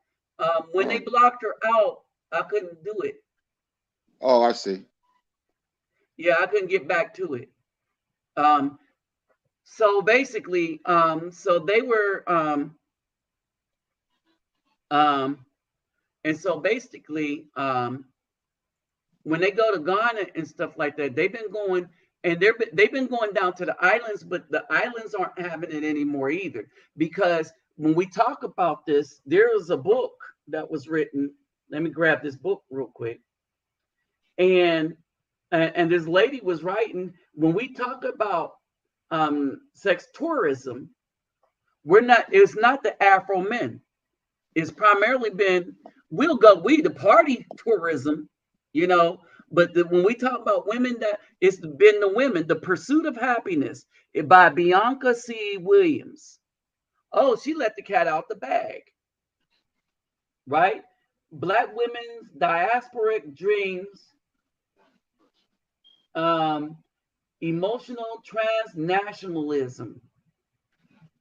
[SPEAKER 1] When they blocked her out, I couldn't do it.
[SPEAKER 2] Oh, I see.
[SPEAKER 1] Yeah, I couldn't get back to it. So basically, so they were, and so basically, when they go to Ghana and stuff like that, they've been going and they've been going down to the islands, but the islands aren't having it anymore either. Because when we talk about this, there was a book that was written. Let me grab this book real quick. And this lady was writing, when we talk about sex tourism, it's not the Afro men. It's primarily been, the party tourism, you know, but when we talk about women, that it's been the women, The Pursuit of Happiness by Bianca C. Williams. Oh, she let the cat out the bag, right? Black women's diasporic dreams, emotional transnationalism.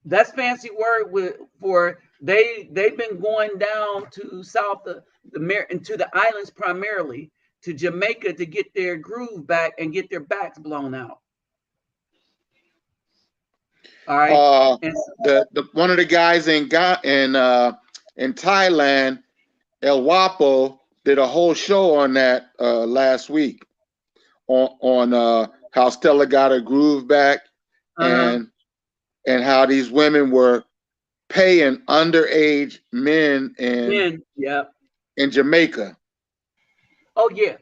[SPEAKER 1] That's fancy word for they've been going down to South into the islands, primarily to Jamaica, to get their groove back and get their backs blown out. All right.
[SPEAKER 2] The one of the guys in Thailand, El Wapo, did a whole show on that last week on how Stella got her groove back, and how these women were paying underage men in Jamaica.
[SPEAKER 1] Oh yeah,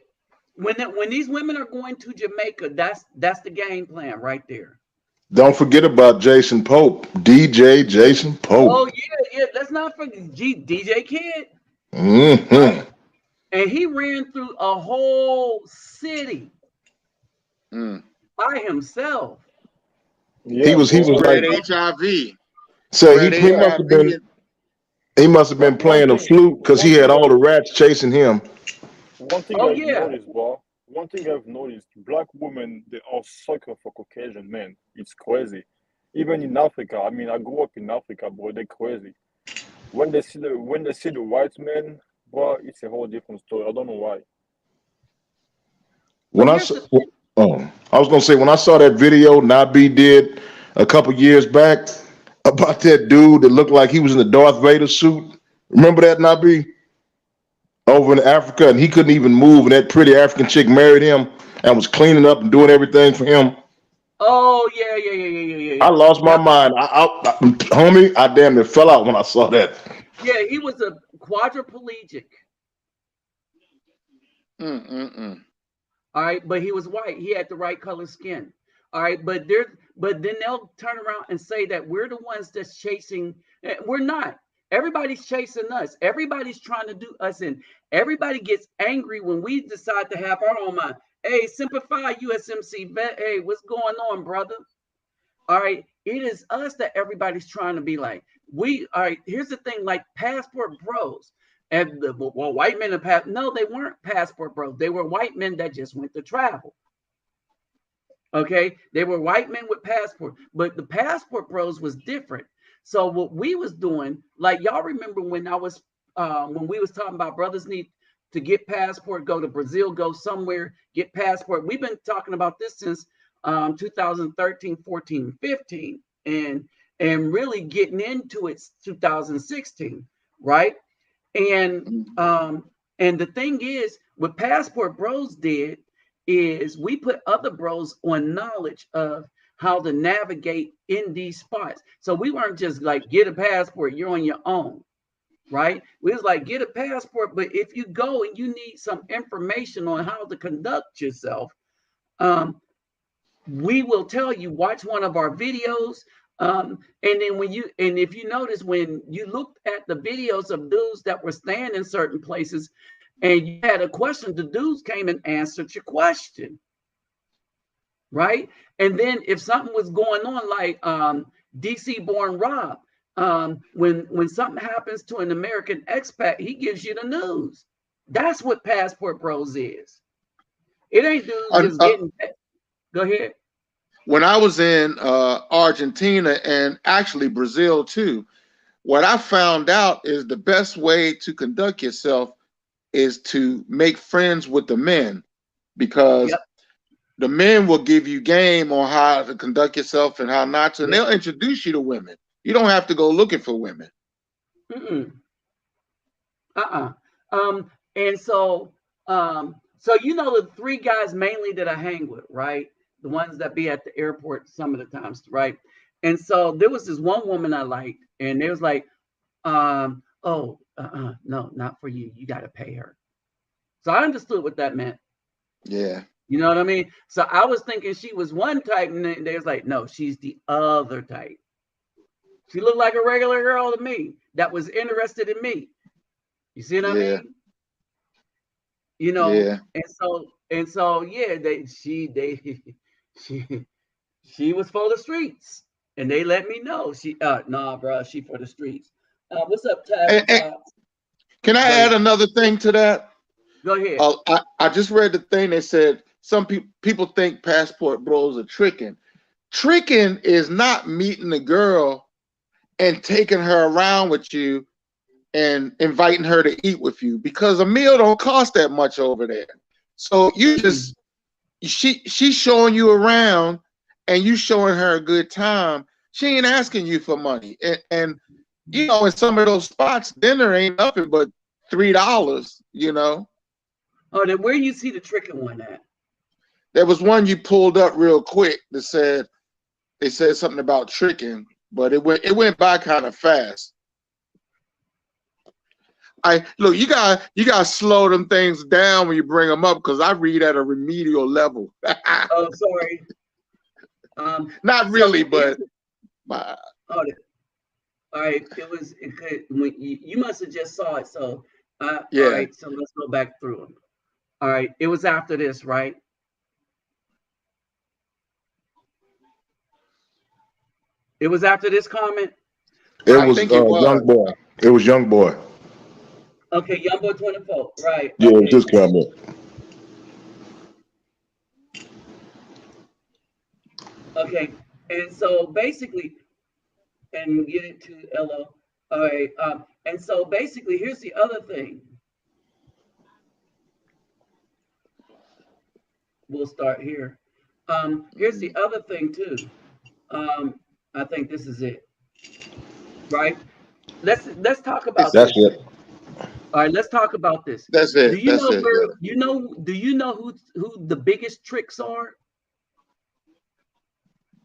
[SPEAKER 1] when these women are going to Jamaica, that's the game plan right there.
[SPEAKER 3] Don't forget about Jason Pope, DJ Jason Pope.
[SPEAKER 1] Oh yeah. Let's not forget DJ Kid.
[SPEAKER 3] Mm-hmm.
[SPEAKER 1] And he ran through a whole city by himself.
[SPEAKER 3] Yeah, he was like
[SPEAKER 2] HIV.
[SPEAKER 3] So he must have been playing a flute because he had all the rats chasing him.
[SPEAKER 4] One thing I've noticed, bro. One thing I've noticed: black women, they are sucker for Caucasian men. It's crazy. Even in Africa, I mean, I grew up in Africa, bro. They're crazy. When they see the white men, bro, it's a whole different story. I don't know why.
[SPEAKER 3] I was gonna say, when I saw that video Nabi did a couple years back about that dude that looked like he was in the Darth Vader suit. Remember that, Nabi? Over in Africa, and he couldn't even move, and that pretty African chick married him and was cleaning up and doing everything for him.
[SPEAKER 1] Oh yeah.
[SPEAKER 3] I lost my mind. Homie, I damn near fell out when I saw that.
[SPEAKER 1] Yeah, he was a quadriplegic. All right, but he was white. He had the right color skin. All right, but then they'll turn around and say that we're the ones that's chasing. We're not. Everybody's chasing us. Everybody's trying to do us in. Everybody gets angry when we decide to have our own mind. Hey, Simplify USMC vet. Hey, what's going on, brother? All right, it is us that everybody's trying to be like. All right, here's the thing, like passport bros. And white men have no, they weren't passport bros. They were white men that just went to travel. Okay, they were white men with passport, but the passport bros was different. So what we was doing, like y'all remember when we was talking about brothers need to get passport, go to Brazil, go somewhere, get passport. We've been talking about this since 2013, 14, 15, and really getting into it 2016, right? And the thing is, what Passport Bros did is we put other bros on knowledge of how to navigate in these spots. So we weren't just like, get a passport, you're on your own, right? We was like, get a passport, but if you go and you need some information on how to conduct yourself, we will tell you, watch one of our videos. And then if you notice, when you looked at the videos of dudes that were staying in certain places and you had a question, the dudes came and answered your question, right? And then if something was going on, like DC Born Rob, when something happens to an American expat, he gives you the news. That's what Passport Bros is. It ain't dudes just getting. Go ahead.
[SPEAKER 2] When I was in Argentina and actually Brazil too, what I found out is the best way to conduct yourself is to make friends with the men. because
[SPEAKER 1] Yep.
[SPEAKER 2] the men will give you game on how to conduct yourself and how not to, and
[SPEAKER 1] Yep.
[SPEAKER 2] they'll introduce you to women. You don't have to go looking for women.
[SPEAKER 1] And so so you know the three guys mainly that I hang with, right? The ones that be at the airport some of the times, right? And so there was this one woman I liked, and they was like, no, not for you. You got to pay her. So I understood what that meant.
[SPEAKER 2] Yeah.
[SPEAKER 1] You know what I mean? So I was thinking she was one type, and they was like, no, she's the other type. She looked like a regular girl to me that was interested in me. You see what I mean? You know,
[SPEAKER 2] Yeah.
[SPEAKER 1] and so yeah, she was for the streets, and they let me know nah, bro, she for the streets. What's up, Tabby?
[SPEAKER 2] Can I add another thing to that?
[SPEAKER 1] Go ahead.
[SPEAKER 2] I just read the thing that said some people think passport bros are tricking. Tricking is not meeting a girl and taking her around with you and inviting her to eat with you, because a meal don't cost that much over there. So you just she's showing you around and you showing her a good time. She ain't asking you for money. And you know, in some of those spots, dinner ain't nothing but $3, you know.
[SPEAKER 1] Oh, then where do you see the tricking one at?
[SPEAKER 2] There was one you pulled up real quick that said, they said something about tricking, but it went by kind of fast. Look, you gotta slow them things down when you bring them up, because I read at a remedial level.
[SPEAKER 1] Oh, sorry.
[SPEAKER 2] Not really, but
[SPEAKER 1] all right. When you must have just saw it. So
[SPEAKER 2] yeah.
[SPEAKER 1] All right. So let's go back through them. All right. It was after this, right? It was after this comment.
[SPEAKER 3] It was Young Boy. It was Young Boy.
[SPEAKER 1] Okay, Young Boy 24. Right.
[SPEAKER 3] Yeah,
[SPEAKER 1] okay.
[SPEAKER 3] This comment.
[SPEAKER 1] Okay, and so basically, and get it to LO. All right, and so basically, here's the other thing. We'll start here. Here's the other thing too. I think this is it. Right? Let's talk about
[SPEAKER 3] That's
[SPEAKER 1] this.
[SPEAKER 3] it.
[SPEAKER 1] All right, let's talk about this.
[SPEAKER 2] That's it.
[SPEAKER 1] Do you
[SPEAKER 2] That's
[SPEAKER 1] know
[SPEAKER 2] it.
[SPEAKER 1] where, do you know who the biggest tricks are?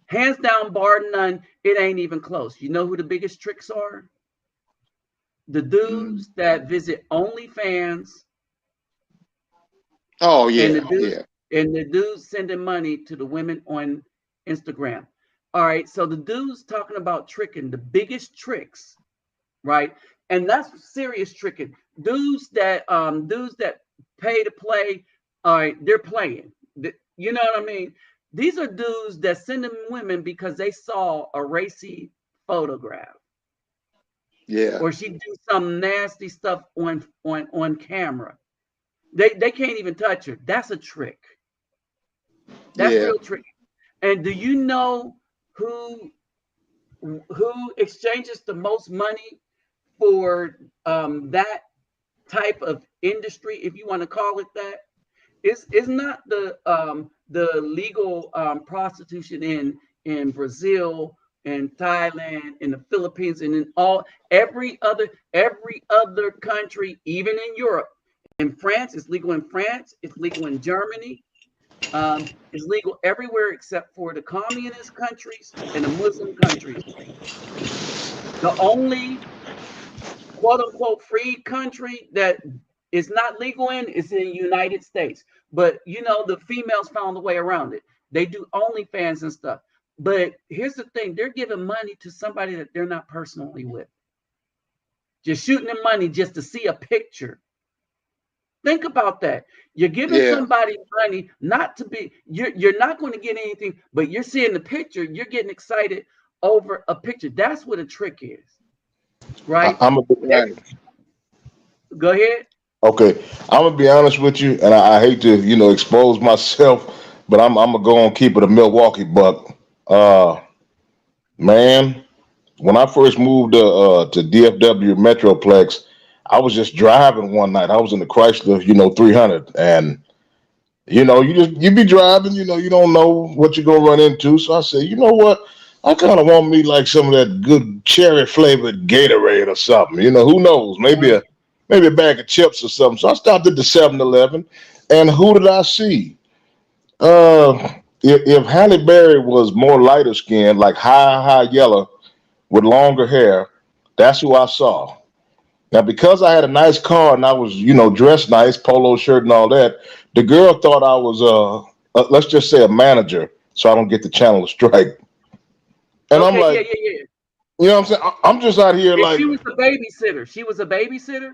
[SPEAKER 1] Hands down, bar none, it ain't even close. You know who the biggest tricks are? The dudes that visit OnlyFans.
[SPEAKER 2] Oh yeah,
[SPEAKER 1] and the dudes sending money to the women on Instagram. All right, so the dudes talking about tricking, the biggest tricks, right? And that's serious tricking. Dudes that pay to play, all right, they're playing. You know what I mean? These are dudes that send them women because they saw a racy photograph.
[SPEAKER 2] Yeah.
[SPEAKER 1] Or she do some nasty stuff on camera. They can't even touch her. That's a trick. That's real tricky. And do you know who exchanges the most money for that type of industry, if you want to call it that? It's not the legal prostitution in Brazil and Thailand and the Philippines and in every other country, even in Europe. In France, it's legal in France, it's legal in Germany. It's legal everywhere except for the communist countries and the Muslim countries. The only quote unquote free country that is not legal in is in the United States. But you know, the females found a way around it. They do OnlyFans and stuff. But here's the thing, they're giving money to somebody that they're not personally with. Just shooting them money just to see a picture. Think about that. You're giving somebody money not to be, you're not going to get anything, but you're seeing the picture, you're getting excited over a picture. That's what a trick is. Right? Go ahead.
[SPEAKER 3] Okay. I'm gonna be honest with you, and I hate to, expose myself, but I'm gonna go and keep it a Milwaukee buck. Man, when I first moved to DFW Metroplex, I was just driving one night. I was in the Chrysler, 300, and You be driving, you don't know what you're gonna run into. So I said, you know what? I kind of want me like some of that good cherry flavored Gatorade or something. Who knows? Maybe a bag of chips or something. So I stopped at the 7-Eleven, and who did I see? If Halle Berry was more lighter skinned, like high yellow with longer hair, that's who I saw. Now, because I had a nice car and I was, dressed nice, polo shirt and all that, the girl thought I was, let's just say, a manager, so I don't get the channel a strike. And I'm
[SPEAKER 1] Okay, yeah,
[SPEAKER 3] like,
[SPEAKER 1] yeah, yeah.
[SPEAKER 3] you know what I'm saying? I'm just out here
[SPEAKER 1] And
[SPEAKER 3] like,
[SPEAKER 1] she was a babysitter. She was a babysitter.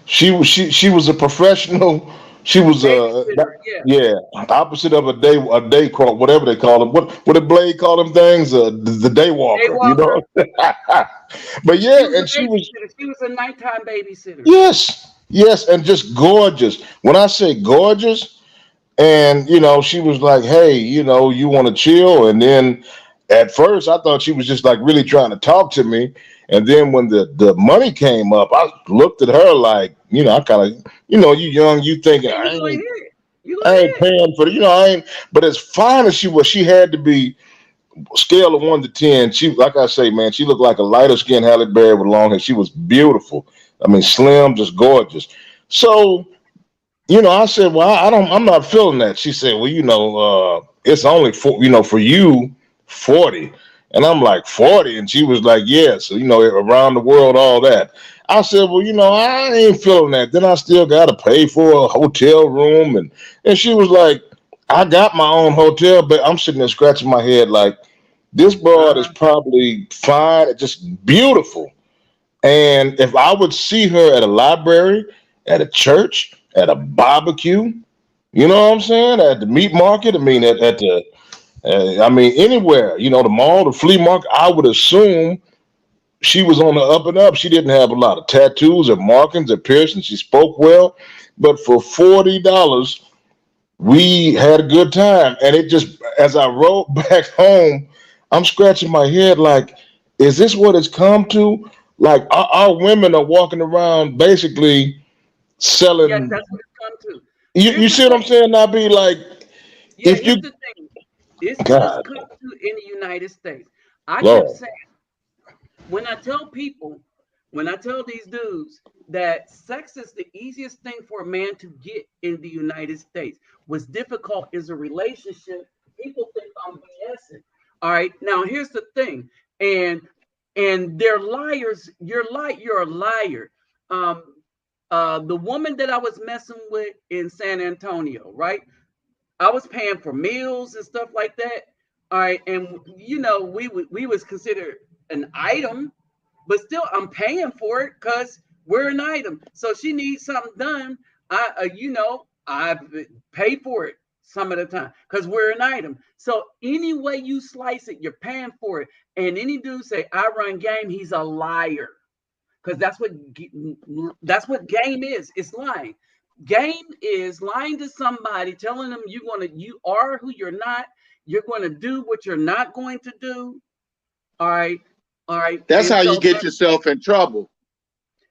[SPEAKER 3] she was a professional. She was
[SPEAKER 1] Babysitter, yeah.
[SPEAKER 3] yeah, opposite of a day call, whatever they call them. What did Blade call them things? The day
[SPEAKER 1] Day
[SPEAKER 3] walker,
[SPEAKER 1] walker.
[SPEAKER 3] But
[SPEAKER 1] She
[SPEAKER 3] yeah,
[SPEAKER 1] was a
[SPEAKER 3] and she was.
[SPEAKER 1] babysitter. She was a nighttime babysitter.
[SPEAKER 3] Yes, and just gorgeous. When I say gorgeous, and she was like, "Hey, you want to chill?" And then at first, I thought she was just like really trying to talk to me. And then when the money came up, I looked at her like, I kind of, you young, you thinking
[SPEAKER 1] Yeah,
[SPEAKER 3] I
[SPEAKER 1] you gonna
[SPEAKER 3] ain't,
[SPEAKER 1] hear it. You
[SPEAKER 3] I
[SPEAKER 1] gonna
[SPEAKER 3] ain't
[SPEAKER 1] hear it.
[SPEAKER 3] paying for I ain't. But as fine as she was, she had to be scale of 1 to 10. She, like I say, man, she looked like a lighter skinned Halle Berry with long hair. She was beautiful. I mean, slim, just gorgeous. So, I said, well, I'm not feeling that. She said, well, it's only for you, 40. And I'm like, 40? And she was like, yeah. So, around the world, all that. I said, well, I ain't feeling that. Then I still got to pay for a hotel room. And she was like, I got my own hotel, but I'm sitting there scratching my head like, this broad is
[SPEAKER 1] Uh-huh.
[SPEAKER 3] probably fine, just beautiful. And if I would see her at a library, at a church, at a barbecue, you know what I'm saying? At the meat market, I mean, at the, anywhere, the mall, the flea market, I would assume she was on the up and up. She didn't have a lot of tattoos or markings or piercings. She spoke well, but for $40, we had a good time. And it just, as I rode back home, I'm scratching my head like, is this what it's come to? Like, our women are walking around basically
[SPEAKER 1] Yes,
[SPEAKER 3] selling.
[SPEAKER 1] that's what it's come to.
[SPEAKER 3] You
[SPEAKER 1] Here's the
[SPEAKER 3] see what I'm
[SPEAKER 1] thing.
[SPEAKER 3] saying? I be like,
[SPEAKER 1] Yeah,
[SPEAKER 3] if you,
[SPEAKER 1] here's the thing. It's what it's
[SPEAKER 3] God,
[SPEAKER 1] come to in the United States. I kept
[SPEAKER 3] Lord,
[SPEAKER 1] saying when I tell people, when I tell these dudes that sex is the easiest thing for a man to get in the United States, what's difficult is a relationship. People think I'm BSing. All right. Now here's the thing, and they're liars. You're a liar. Um, the woman that I was messing with in San Antonio, right? I was paying for meals and stuff like that. All right, and we was considered an item, but still I'm paying for it because we're an item. So she needs something done. I pay for it some of the time because we're an item. So any way you slice it, you're paying for it. And any dude say I run game, he's a liar because that's what game is. It's lying. Game is lying to somebody, telling them you are who you're not. You're going to do what you're not going to do. All right, all right.
[SPEAKER 2] That's
[SPEAKER 1] And
[SPEAKER 2] how you
[SPEAKER 1] so
[SPEAKER 2] get yourself in trouble.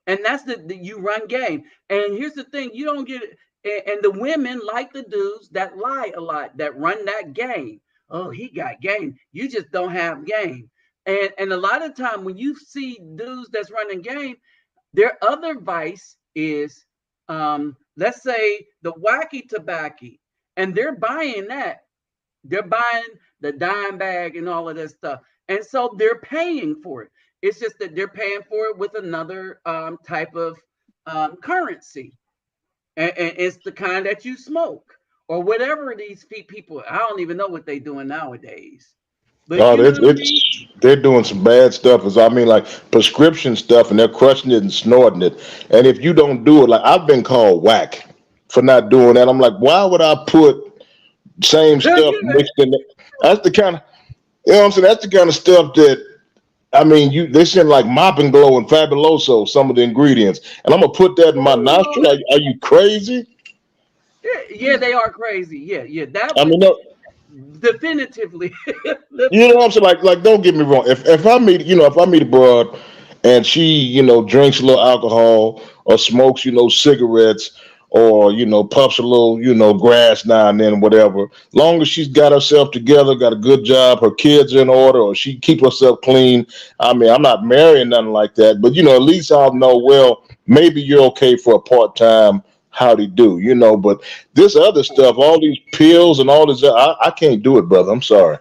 [SPEAKER 1] that's the you run game. And here's the thing: you don't get it. And the women like the dudes that lie a lot, that run that game. Oh, he got game. You just don't have game. And a lot of time when you see dudes that's running game, their other vice is, let's say, the wacky tobacco, and they're buying that. They're buying the dime bag and all of this stuff, and so they're paying for it. It's just that they're paying for it with another type of currency, and it's the kind that you smoke or whatever these people. I don't even know what they're doing nowadays, but
[SPEAKER 3] oh,
[SPEAKER 1] you know what I mean.
[SPEAKER 3] they're doing some bad stuff. As I mean, like prescription stuff, and they're crushing it and snorting it. And if you don't do it, like I've been called whack for not doing that. I'm like, why would I put same stuff
[SPEAKER 1] Yeah,
[SPEAKER 3] mixed in? That's the kind of, what I'm saying. That's the kind of stuff that they send like Mop and Glow and Fabuloso, some of the ingredients, and I'm gonna put that in my nostril. Are you crazy?
[SPEAKER 1] yeah, they are crazy. Yeah, yeah, that
[SPEAKER 3] I
[SPEAKER 1] would
[SPEAKER 3] mean, no,
[SPEAKER 1] definitively.
[SPEAKER 3] you know what I'm saying? Like, don't get me wrong. If I meet a broad and she, drinks a little alcohol or smokes, cigarettes, or puffs a little grass now and then, whatever. Long as she's got herself together, got a good job, her kids are in order, or she keeps herself clean. I mean, I'm not marrying nothing like that, but at least I'll know, well, maybe you're okay for a part-time howdy do, but this other stuff, all these pills and all this, I can't do it, brother. I'm sorry.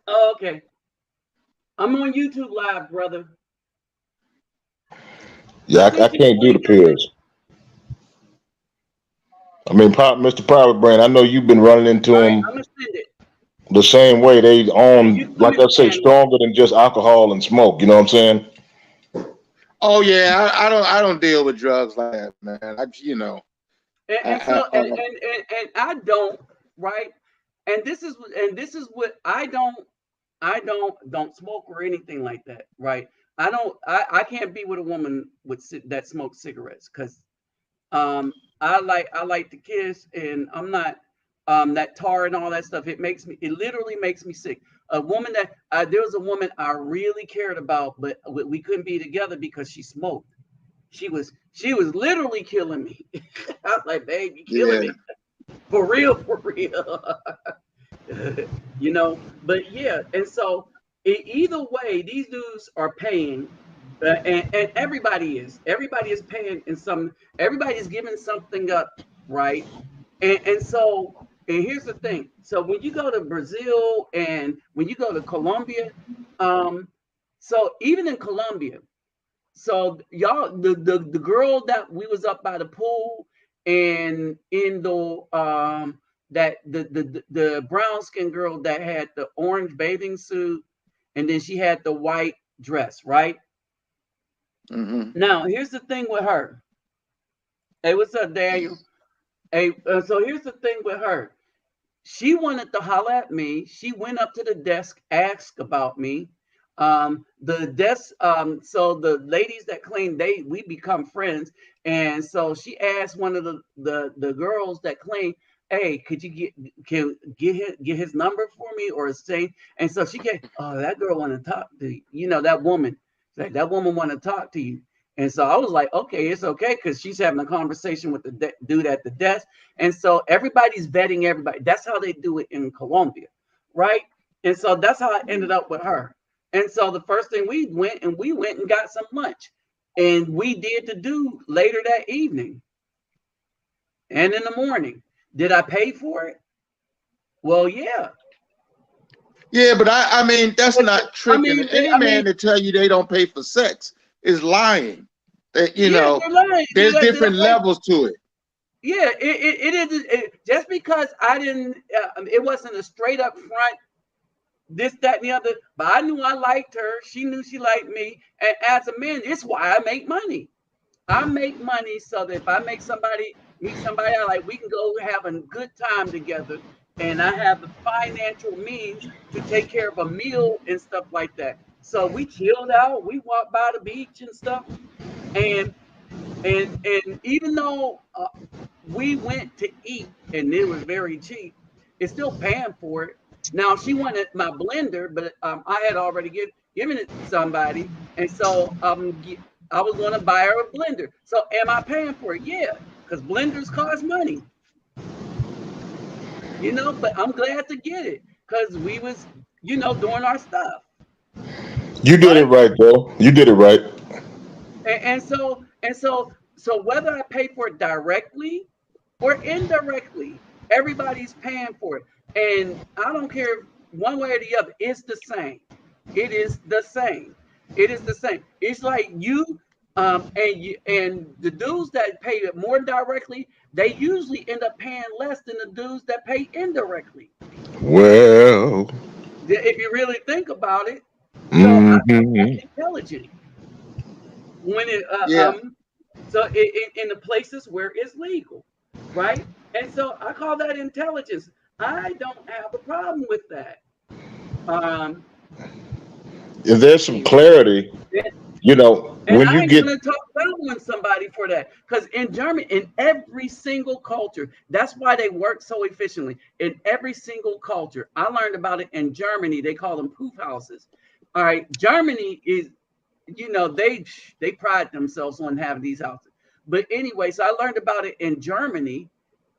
[SPEAKER 1] Oh, okay. I'm on YouTube Live, brother.
[SPEAKER 3] Yeah, I can't do the pills. I mean, Mr. Private Brain, I know you've been running into them.
[SPEAKER 1] I'm gonna send it
[SPEAKER 3] the same way. They own, like I say, stronger than just alcohol and smoke. You know what I'm saying?
[SPEAKER 2] Oh yeah, I don't deal with drugs like that, man.
[SPEAKER 1] And I don't, right? And this is what I don't smoke or anything like that, right? I can't be with a woman that smokes cigarettes, because I like to kiss, and I'm not that tar and all that stuff. It literally makes me sick. A woman there was a woman I really cared about, but we couldn't be together because she smoked. She was literally killing me. I was like, babe, you're killing me. For real. But yeah, and so either way, these dudes are paying, and everybody is paying everybody's giving something up, right? And so, and here's the thing. So when you go to Brazil and when you go to Colombia, so even in Colombia, so y'all, the girl that we was up by the pool, and in the that the brown skin girl that had the orange bathing suit, and then she had the white dress, right?
[SPEAKER 2] Mm-hmm.
[SPEAKER 1] Now here's the thing with her. Hey, what's up, Daniel? Hey, so here's the thing with her. She wanted to holler at me. She went up to the desk, asked about me. The desk, so the ladies that clean, we become friends. And so she asked one of the girls that clean, hey, could you get his number for me, or his thing? And so she gave, oh, that girl want to talk to you, that woman. That woman want to talk to you. And so I was like, okay, it's okay, because she's having a conversation with the dude at the desk. And so everybody's vetting everybody. That's how they do it in Colombia, right? And so that's how I ended up with her. And so the first thing we went and got some lunch. And we did the do later that evening and in the morning. Did I pay for it? Well, yeah.
[SPEAKER 2] Yeah, but I mean, that's not tricking. Any man to tell you they don't pay for sex is lying. Lying. There's different levels to it.
[SPEAKER 1] Yeah, it is. Just because I didn't, it wasn't a straight up front, this, that, and the other, but I knew I liked her. She knew she liked me. And as a man, it's why I make money. I make money so that if I meet somebody I like, we can go have a good time together. And I have the financial means to take care of a meal and stuff like that. So we chilled out. We walked by the beach and stuff. And even though we went to eat and it was very cheap, it's still paying for it. Now she wanted my blender, but I had already given it to somebody, and so I was going to buy her a blender. So am I paying for it? Yeah, because blenders cost money. But I'm glad to get it because we was, doing our stuff.
[SPEAKER 3] You did it right, bro. You did it right.
[SPEAKER 1] And so whether I pay for it directly or indirectly, everybody's paying for it. And I don't care one way or the other. It's the same. It is the same. It is the same. It's like and the dudes that pay it more directly, they usually end up paying less than the dudes that pay indirectly.
[SPEAKER 3] Well,
[SPEAKER 1] if you really think about it, so
[SPEAKER 3] mm-hmm.
[SPEAKER 1] that's intelligent. When it so in the places where it's legal, right? And so I call that intelligence. I don't have a problem with that.
[SPEAKER 3] If there's some clarity,
[SPEAKER 1] and
[SPEAKER 3] when
[SPEAKER 1] I
[SPEAKER 3] you
[SPEAKER 1] ain't
[SPEAKER 3] get
[SPEAKER 1] gonna talk down on somebody for that, because in Germany, in every single culture, that's why they work so efficiently. In every single culture, I learned about it in Germany. They call them poof houses. All right, Germany is, they pride themselves on having these houses. But anyway, so I learned about it in Germany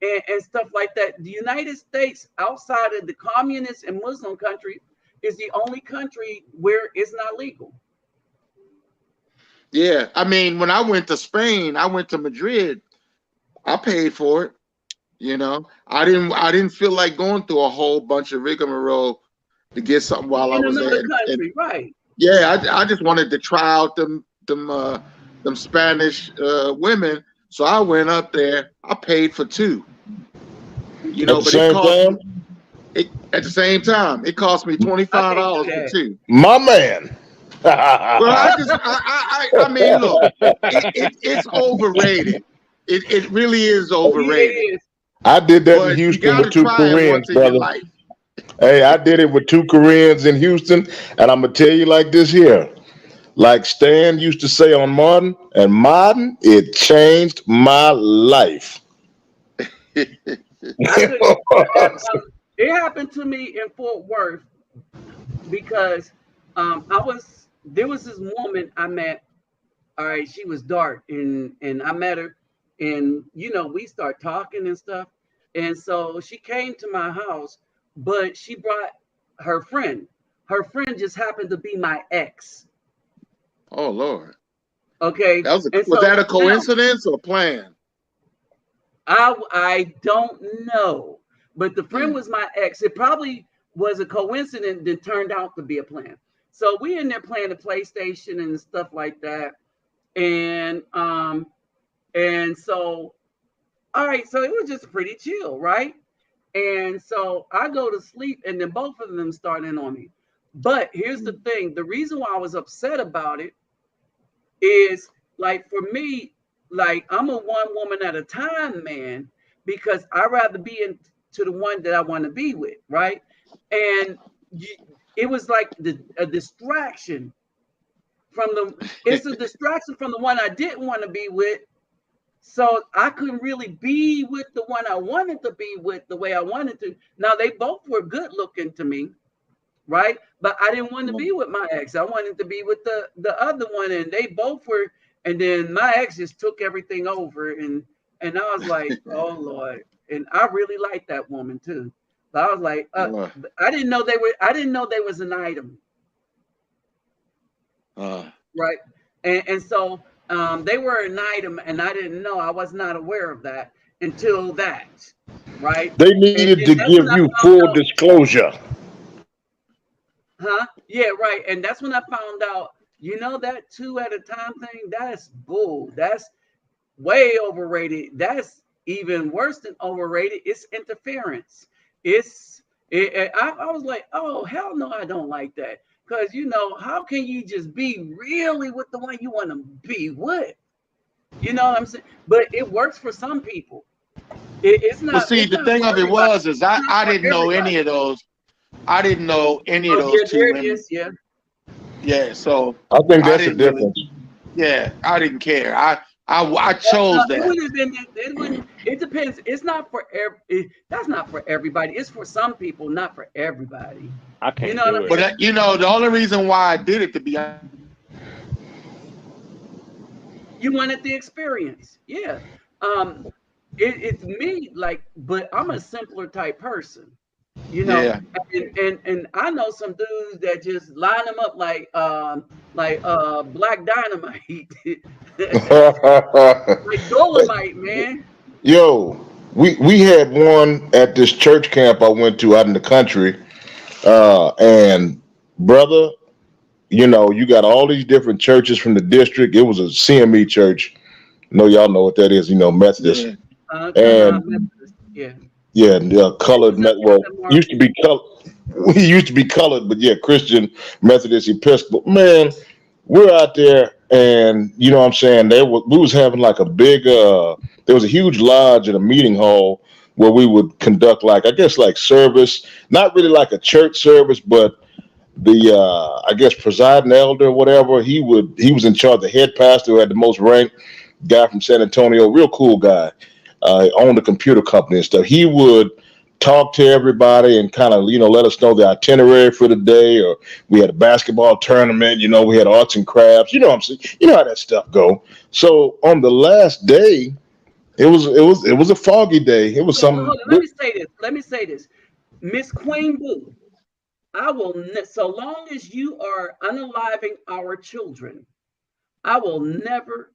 [SPEAKER 1] and stuff like that. The United States, outside of the communist and Muslim country, is the only country where it's not legal.
[SPEAKER 2] Yeah, I mean, when I went to Spain, I went to Madrid. I paid for it. You know, I didn't feel like going through a whole bunch of rigmarole to get something while I
[SPEAKER 1] In
[SPEAKER 2] was
[SPEAKER 1] another
[SPEAKER 2] there.
[SPEAKER 1] country, right?
[SPEAKER 2] Yeah, I just wanted to try out them Spanish women. So I went up there. I paid for 2. You know,
[SPEAKER 3] At the
[SPEAKER 2] but it
[SPEAKER 3] same
[SPEAKER 2] cost
[SPEAKER 3] time,
[SPEAKER 2] me, at the same time, it cost me $25 for 2.
[SPEAKER 3] my man.
[SPEAKER 2] Well, I mean, look, it's overrated. It really is overrated.
[SPEAKER 1] It is.
[SPEAKER 3] I did that in
[SPEAKER 2] But you
[SPEAKER 3] Houston
[SPEAKER 2] got to
[SPEAKER 3] with 2
[SPEAKER 2] try it
[SPEAKER 3] Koreans,
[SPEAKER 2] once in your
[SPEAKER 3] brother.
[SPEAKER 2] life.
[SPEAKER 3] Hey, I did it with 2 Koreans in Houston, and I'm gonna tell you like this here. Like Stan used to say on Martin, and Martin, it changed my life.
[SPEAKER 1] It happened to me in Fort Worth because there was this woman I met. All right, she was dark, and I met her, and we start talking and stuff, and so she came to my house, but she brought her friend. Her friend just happened to be my ex.
[SPEAKER 2] Oh Lord.
[SPEAKER 1] Okay,
[SPEAKER 2] Was
[SPEAKER 1] so
[SPEAKER 2] that a coincidence or plan?
[SPEAKER 1] I don't know, but the friend was my ex. It probably was a coincidence that turned out to be a plan. So we in there playing the PlayStation and stuff like that, and so all right, so it was just pretty chill, right? And so I go to sleep, and then both of them starting on me. But here's the thing: the reason why I was upset about it is, like, for me, like, I'm a one woman at a time man, because I'd rather be into the one that I want to be with, right? And it was like a distraction it's a distraction from the one I didn't want to be with. So I couldn't really be with the one I wanted to be with the way I wanted to. Now, they both were good looking to me, right? But I didn't want to be with my ex. I wanted to be with the other one, and they both were. And then my ex just took everything over, and I was like, oh Lord. And I really liked that woman too. But I was like, I didn't know they was an item. Right. And so they were an item, and I didn't know. I was not aware of that until that. Right.
[SPEAKER 3] They needed to give you full disclosure.
[SPEAKER 1] Huh? Yeah, right. And that's when I found out, that 2 at a time thing, that's bull. That's way overrated. That's even worse than overrated. It's interference. I was like, oh, hell no, I don't like that. Because, how can you just be really with the one you want to be with? You know what I'm saying? But it works for some people. It's not.
[SPEAKER 2] Well, see, the thing of it is I didn't know any of those. I didn't know any of those 2 women. Yeah, so
[SPEAKER 3] I think that's the difference.
[SPEAKER 2] I didn't care. I chose
[SPEAKER 1] that. It depends. It's not for that's not for everybody. It's for some people, not for everybody.
[SPEAKER 4] I can't do it.
[SPEAKER 2] But the only reason why I did it, to be honest,
[SPEAKER 1] you wanted the experience. Yeah. It's me, like, but I'm a simpler type person.
[SPEAKER 2] Yeah.
[SPEAKER 1] And I know some dudes that just line them up like black dynamite. Like Dolomite, man.
[SPEAKER 3] Yo, we had one at this church camp I went to out in the country, and brother, you got all these different churches from the district. It was a CME church. I know y'all know what that is, Methodist. Colored network. Used to be colored. We used to be colored, but Christian Methodist Episcopal. Man, we're out there, and you know what I'm saying, we was having like a big there was a huge lodge and a meeting hall where we would conduct like service, not really like a church service, but the presiding elder or whatever, he was in charge, the head pastor who had the most rank, guy from San Antonio, real cool guy, owned a computer company and stuff. He would talk to everybody and kind of, let us know the itinerary for the day, or we had a basketball tournament, we had arts and crafts, what I'm saying? You know how that stuff go. So on the last day, it was a foggy day. It was
[SPEAKER 1] So hold
[SPEAKER 3] some.
[SPEAKER 1] on, let me say this. Let me say this. Miss Queen Boo, I will so long as you are unaliving our children, I will never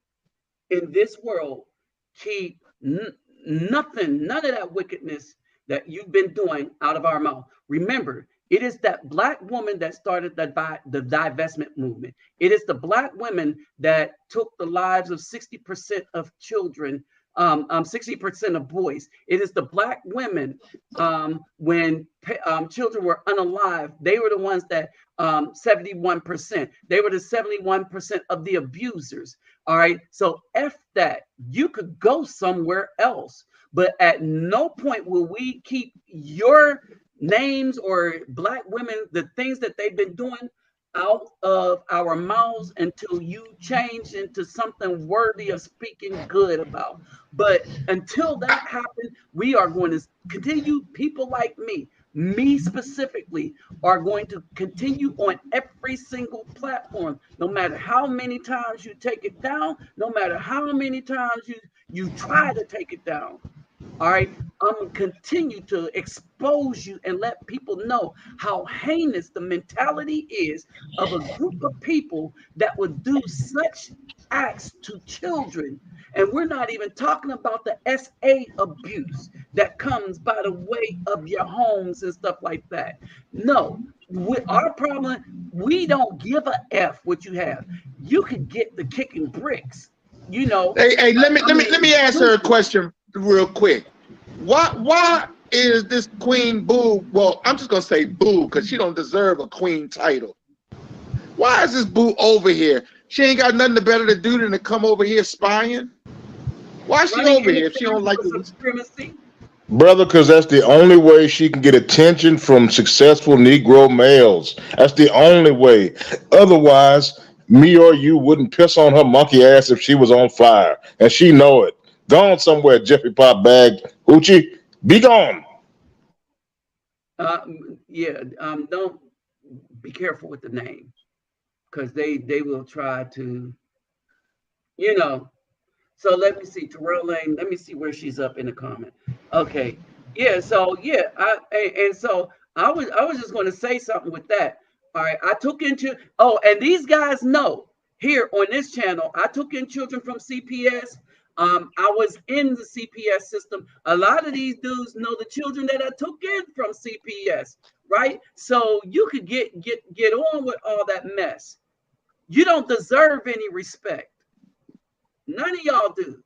[SPEAKER 1] in this world keep nothing, none of that wickedness that you've been doing out of our mouth. Remember, it is that Black woman that started the divestment movement. It is the Black women that took the lives of 60% of children, 60% of boys. It is the Black women when children were unalive. They were the ones that 71%. They were the 71% of the abusers. All right. So F that. You could go somewhere else, but at no point will we keep your names or Black women, the things that they've been doing, out of our mouths until you change into something worthy of speaking good about. But until that happens, we are going to continue. People like me specifically, are going to continue on every single platform, no matter how many times you take it down, no matter how many times you try to take it down. All right, I'm gonna continue to expose you and let people know how heinous the mentality is of a group of people that would do such acts to children. And we're not even talking about the SA abuse that comes by the way of your homes and stuff like that. No, our problem, we don't give a F what you have. You could get the kicking bricks,
[SPEAKER 2] Hey, let me ask her a question real quick. Why is this Queen Boo? Well, I'm just gonna say Boo because she don't deserve a queen title. Why is this Boo over here? She ain't got nothing better to do than to come over here spying. Why is she over here if she don't like the
[SPEAKER 1] supremacy?
[SPEAKER 3] Brother, because that's the only way she can get attention from successful Negro males. That's the only way. Otherwise, me or you wouldn't piss on her monkey ass if she was on fire. And she know it. Gone somewhere, Jeffy Pop bag. Hoochie, be gone.
[SPEAKER 1] Yeah, don't be careful with the name, because they will try to, you know. So let me see, Terrell Lane. Let me see where she's up in the comment. Okay, yeah. So yeah, and so I was just going to say something with that. All right, I took into and these guys know here on this channel, I took in children from CPS. I was in the CPS system. A lot of these dudes know the children that I took in from CPS, right? So you could get on with all that mess. You don't deserve any respect. None of y'all do.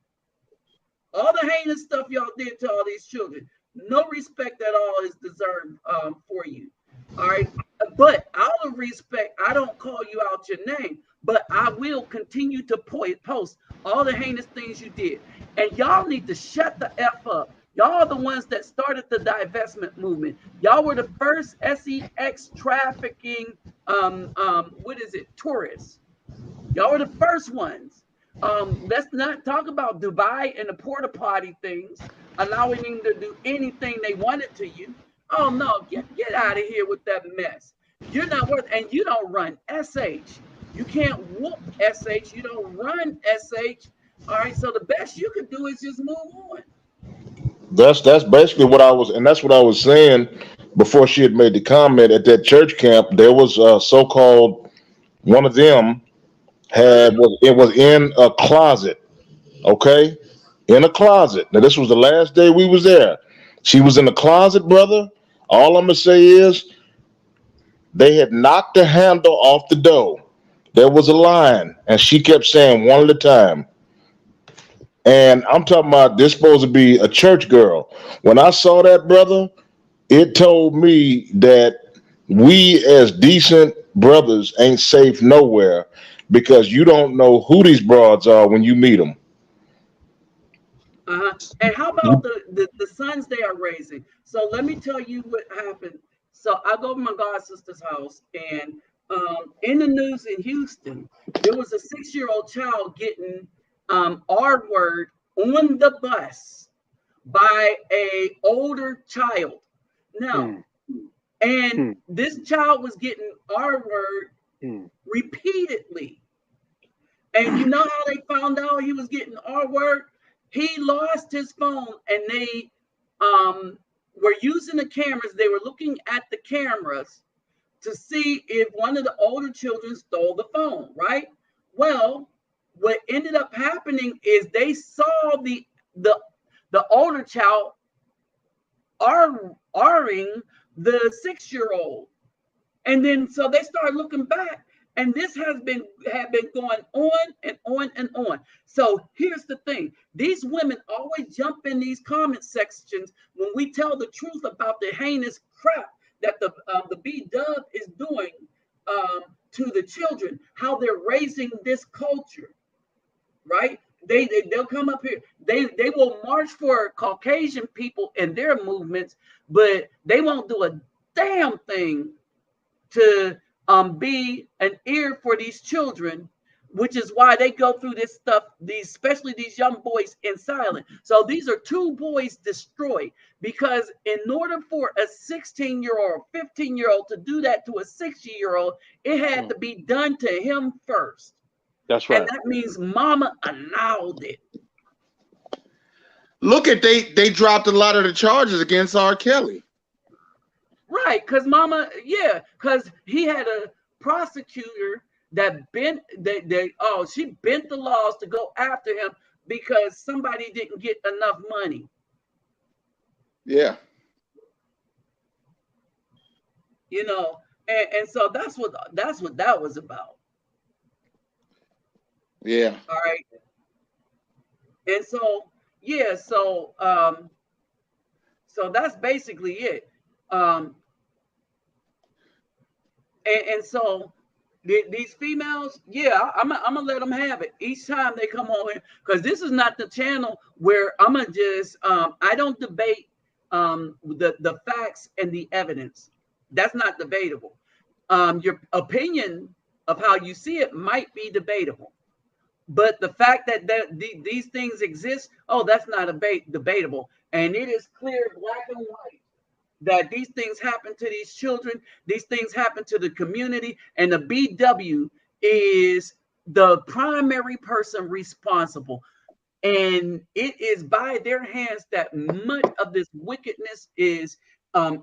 [SPEAKER 1] All the heinous stuff y'all did to all these children, no respect at all is deserved for you. All right. But out of respect, I don't call you out your name, but I will continue to post all the heinous things you did. And y'all need to shut the F up. Y'all are the ones that started the divestment movement. Y'all were the first sex trafficking, tourists. Y'all were the first ones. Let's not talk about Dubai and the porta potty things, allowing them to do anything they wanted to you. Oh no, get out of here with that mess. You're not worth, and you don't run SH. You can't whoop SH. You don't run SH. All right, so the best you could do is just move on.
[SPEAKER 3] That's basically what I was, and that's what I was saying before she had made the comment at that church camp. There was a so-called one of them it was in a closet, okay, in a closet. Now this was the last day we was there. She was in the closet, brother. All I'm gonna say is they had knocked the handle off the door. There was a line, and she kept saying one at a time. And I'm talking about this supposed to be a church girl. When I saw that, brother, it told me that we as decent brothers ain't safe nowhere, because you don't know who these broads are when you meet them.
[SPEAKER 1] And how about the sons they are raising? So let me tell you what happened. So I go to my god sister's house, and in the news in Houston, there was a 6-year-old child getting R word on the bus by a older child. No. And this child was getting R-word repeatedly. And you know how they found out he was getting R-word? He lost his phone, and they were using the cameras. They were looking at the cameras to see if one of the older children stole the phone, right? Well, what ended up happening is they saw the older child R-ing the 6-year-old. And then so they started looking back, and this had been going on and on and on. So here's the thing: these women always jump in these comment sections when we tell the truth about the heinous crap that the B-dub is doing to the children, how they're raising this culture, right? They'll come up here. They will march for Caucasian people in their movements, but they won't do a damn thing to be an ear for these children, which is why they go through this stuff, especially these young boys, in silence. So these are 2 boys destroyed, because in order for a 16-year-old, 15-year-old to do that to a 60-year-old, it had to be done to him first.
[SPEAKER 5] That's right.
[SPEAKER 1] And that means mama allowed it.
[SPEAKER 2] Look at they dropped a lot of the charges against R. Kelly.
[SPEAKER 1] Right, because mama, because he had a prosecutor that she bent the laws to go after him because somebody didn't get enough money.
[SPEAKER 2] Yeah.
[SPEAKER 1] You know, and so that's what that was about.
[SPEAKER 2] Yeah.
[SPEAKER 1] All right. And so, so that's basically it. And so these females, I'm gonna let them have it each time they come on here, because this is not the channel where I'm gonna just I don't debate the facts and the evidence. That's not debatable. Your opinion of how you see it might be debatable, but the fact that these things exist, that's not debatable, and it is clear, black and white, that these things happen to these children, these things happen to the community, and the BW is the primary person responsible. And it is by their hands that much of this wickedness is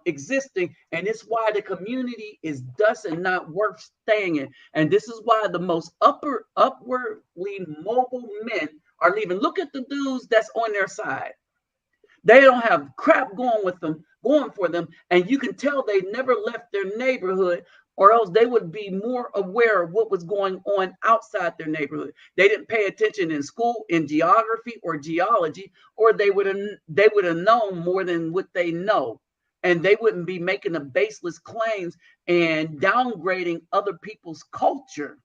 [SPEAKER 1] existing, and it's why the community is dust and not worth staying in. And this is why the most upwardly mobile men are leaving. Look at the dudes that's on their side. They don't have crap going for them, and you can tell they never left their neighborhood, or else they would be more aware of what was going on outside their neighborhood. They didn't pay attention in school, in geography or geology, or they would have known more than what they know, and they wouldn't be making the baseless claims and downgrading other people's culture.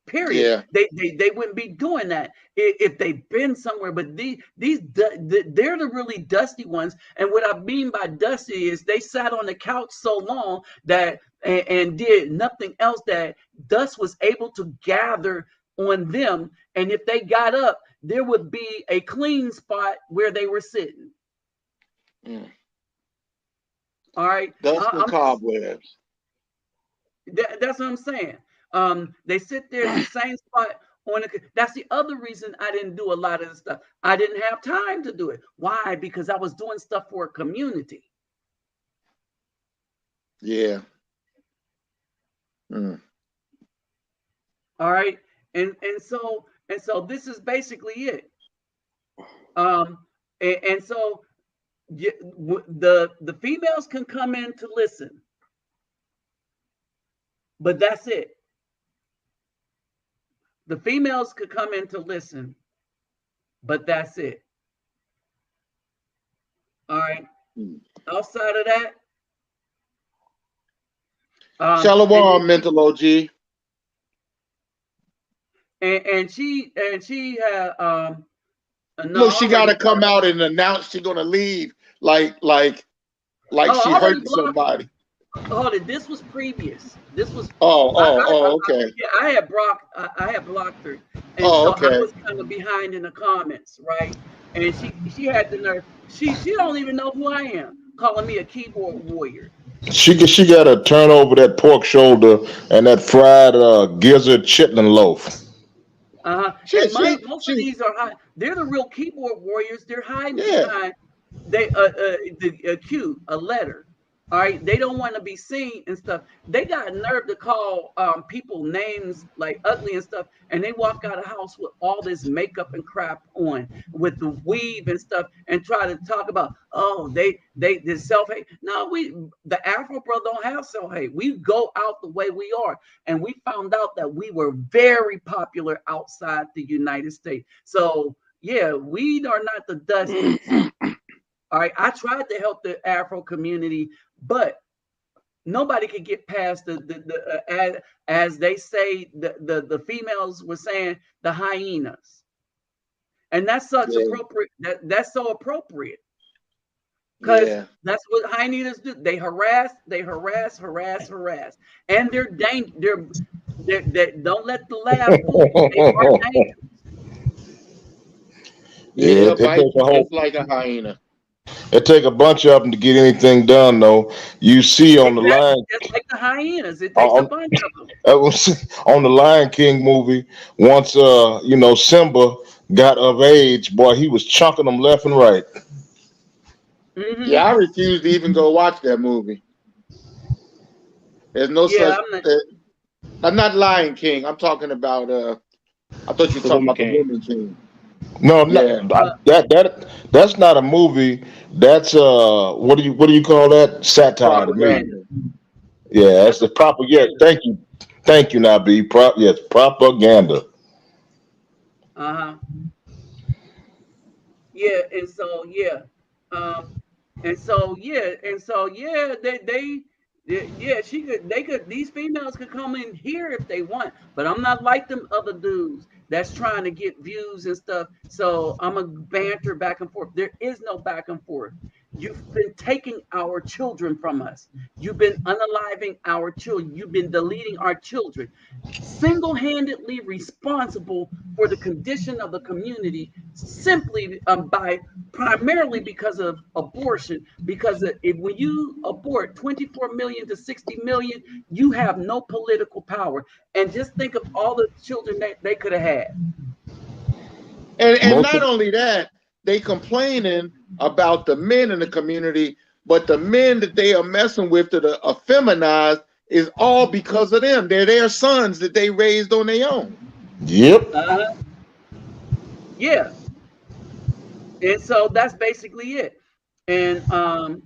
[SPEAKER 1] Period.
[SPEAKER 2] Yeah.
[SPEAKER 1] They wouldn't be doing that if they've been somewhere. But they're the really dusty ones. And what I mean by dusty is they sat on the couch so long that and did nothing else, that dust was able to gather on them. And if they got up, there would be a clean spot where they were sitting. All right.
[SPEAKER 2] Dust and cobwebs.
[SPEAKER 1] That's what I'm saying. They sit there in the same spot that's the other reason I didn't do a lot of the stuff. I didn't have time to do it. Why? Because I was doing stuff for a community.
[SPEAKER 2] Yeah.
[SPEAKER 1] All right. And so this is basically it. And so the females can come in to listen, but that's it. The females could come in to listen, but that's it. All right. Outside of that,
[SPEAKER 2] Shalom, mental OG.
[SPEAKER 1] And she had
[SPEAKER 2] look, she got to come out and announce she's gonna leave, like she hurt somebody.
[SPEAKER 1] Hold it. This was previous. This was.
[SPEAKER 2] Okay.
[SPEAKER 1] I had blocked her. And
[SPEAKER 2] okay.
[SPEAKER 1] I was kind of behind in the comments, right? And she had the nerve. She don't even know who I am. calling me a keyboard warrior.
[SPEAKER 3] She got to turn over that pork shoulder and that fried gizzard chitlin loaf.
[SPEAKER 1] And
[SPEAKER 2] She,
[SPEAKER 1] most of
[SPEAKER 2] she,
[SPEAKER 1] these are high. They're the real keyboard warriors. They're hiding
[SPEAKER 2] yeah,
[SPEAKER 1] behind the Q, a letter. All right, they don't want to be seen and stuff. They got nerve to call people names like ugly and stuff, and they walk out of the house with all this makeup and crap on, with the weave and stuff, and try to talk about they self hate. No, the Afro brother don't have self hate. We go out the way we are, and we found out that we were very popular outside the United States. So yeah, we are not the dusties. All right, I tried to help the Afro community, but nobody could get past as they say the females were saying, the hyenas, and that's such
[SPEAKER 2] yeah,
[SPEAKER 1] appropriate. That's so appropriate because
[SPEAKER 2] yeah.
[SPEAKER 1] that's what hyenas do. They harass, and they're dangerous. They don't let the laugh fool you. They are dangerous.
[SPEAKER 2] Yeah,
[SPEAKER 3] Yeah,
[SPEAKER 2] they'll
[SPEAKER 3] it
[SPEAKER 2] bite
[SPEAKER 3] takes
[SPEAKER 2] you
[SPEAKER 3] a whole.
[SPEAKER 2] just like a hyena.
[SPEAKER 3] It take a bunch of them to get anything done, though. You see on the
[SPEAKER 1] Exactly,
[SPEAKER 3] line
[SPEAKER 1] just like the hyenas. It takes a
[SPEAKER 3] on,
[SPEAKER 1] bunch of them.
[SPEAKER 3] on the Lion King movie. Once Simba got of age, boy, he was chunking them left and right.
[SPEAKER 2] Yeah, I
[SPEAKER 1] Hmm.
[SPEAKER 2] refuse to even go watch that movie. There's no
[SPEAKER 1] Yeah,
[SPEAKER 2] such.
[SPEAKER 1] I'm not.
[SPEAKER 2] I'm not Lion King. I'm talking about. I thought you were
[SPEAKER 4] The
[SPEAKER 2] talking
[SPEAKER 4] Woman
[SPEAKER 2] about the
[SPEAKER 4] King.
[SPEAKER 2] Woman King.
[SPEAKER 3] No,
[SPEAKER 2] Yeah,
[SPEAKER 3] no, that's not a movie. That's what do you call that? Satire to me.
[SPEAKER 1] Propaganda.
[SPEAKER 2] propaganda.
[SPEAKER 3] Yeah, that's
[SPEAKER 1] That's a
[SPEAKER 3] the proper. Yeah,
[SPEAKER 1] propaganda.
[SPEAKER 3] thank you, Nabi. Yes, propaganda.
[SPEAKER 1] Uh-huh. Yeah, and so yeah. Um, and so yeah, yeah, these females could come in here if they want, but I'm not like them other dudes that's trying to get views and stuff. So I'm a banter back and forth. There is no back and forth. You've been taking our children from us. You've been unaliving our children. You've been deleting our children, single-handedly responsible for the condition of the community, simply by primarily because of abortion. Because when you abort 24 million to 60 million, you have no political power. And just think of all the children that they could have had.
[SPEAKER 2] and
[SPEAKER 3] Most
[SPEAKER 2] not
[SPEAKER 3] of
[SPEAKER 2] only that, they complaining about the men in the community, but the men that they are messing with that are effeminized is all because of them. They're their sons that they raised on their own.
[SPEAKER 3] yep.
[SPEAKER 1] Uh-huh. Yeah. And so that's basically it. And um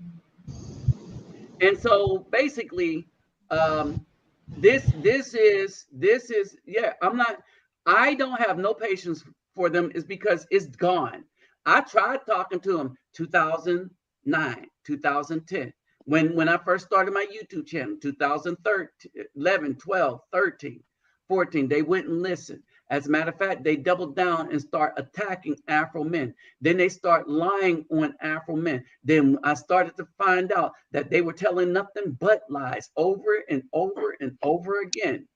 [SPEAKER 1] and so basically, um this is yeah, I don't have no patience for them, is because it's gone. I tried talking to them 2009, 2010, when I first started my YouTube channel, 2013, 11, 12, 13, 14. They wouldn't listen. As a matter of fact, they doubled down and start attacking Afro men. Then they start lying on Afro men. Then I started to find out that they were telling nothing but lies over and over and over again.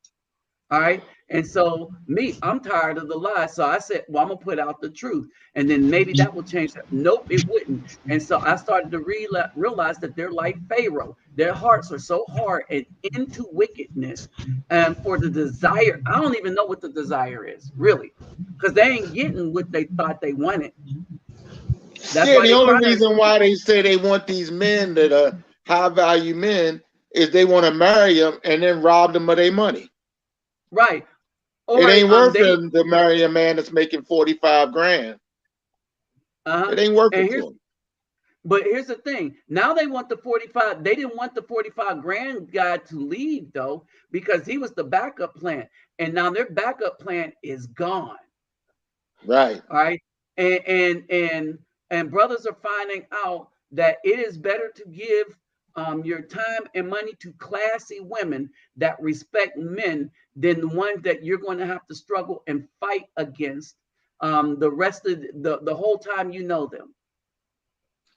[SPEAKER 1] All right. And so I'm tired of the lies. So I said, well, I'm gonna put out the truth. And then maybe that will change that. Nope, it wouldn't. And so I started to realize that they're like Pharaoh. Their hearts are so hard and into wickedness. And for the desire, I don't even know what the desire is, really. Because they ain't getting what they thought they wanted. That's
[SPEAKER 2] Yeah,
[SPEAKER 1] why
[SPEAKER 2] the
[SPEAKER 1] they
[SPEAKER 2] only
[SPEAKER 1] crying.
[SPEAKER 2] reason why they say they want these men that are high value men is they want to marry them and then rob them of their money.
[SPEAKER 1] Right.
[SPEAKER 2] It
[SPEAKER 1] Or
[SPEAKER 2] ain't worth
[SPEAKER 1] they
[SPEAKER 2] them to marry a man that's making 45 grand.
[SPEAKER 1] uh-huh.
[SPEAKER 2] It ain't worth
[SPEAKER 1] And
[SPEAKER 2] it to
[SPEAKER 1] here's
[SPEAKER 2] them.
[SPEAKER 1] But here's the thing. Now they want the 45. They didn't want the 45 grand guy to leave, though, because he was the backup plan. And now their backup plan is gone.
[SPEAKER 2] Right.
[SPEAKER 1] All right. And brothers are finding out that it is better to give your time and money to classy women that respect men than the ones that you're going to have to struggle and fight against the rest of the whole time you know them.